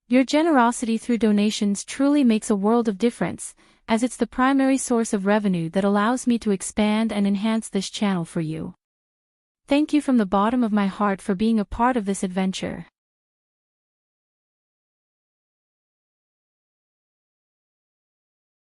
Your generosity through donations truly makes a world of difference, as it's the primary source of revenue that allows me to expand and enhance this channel for you. Thank you from the bottom of my heart for being a part of this adventure.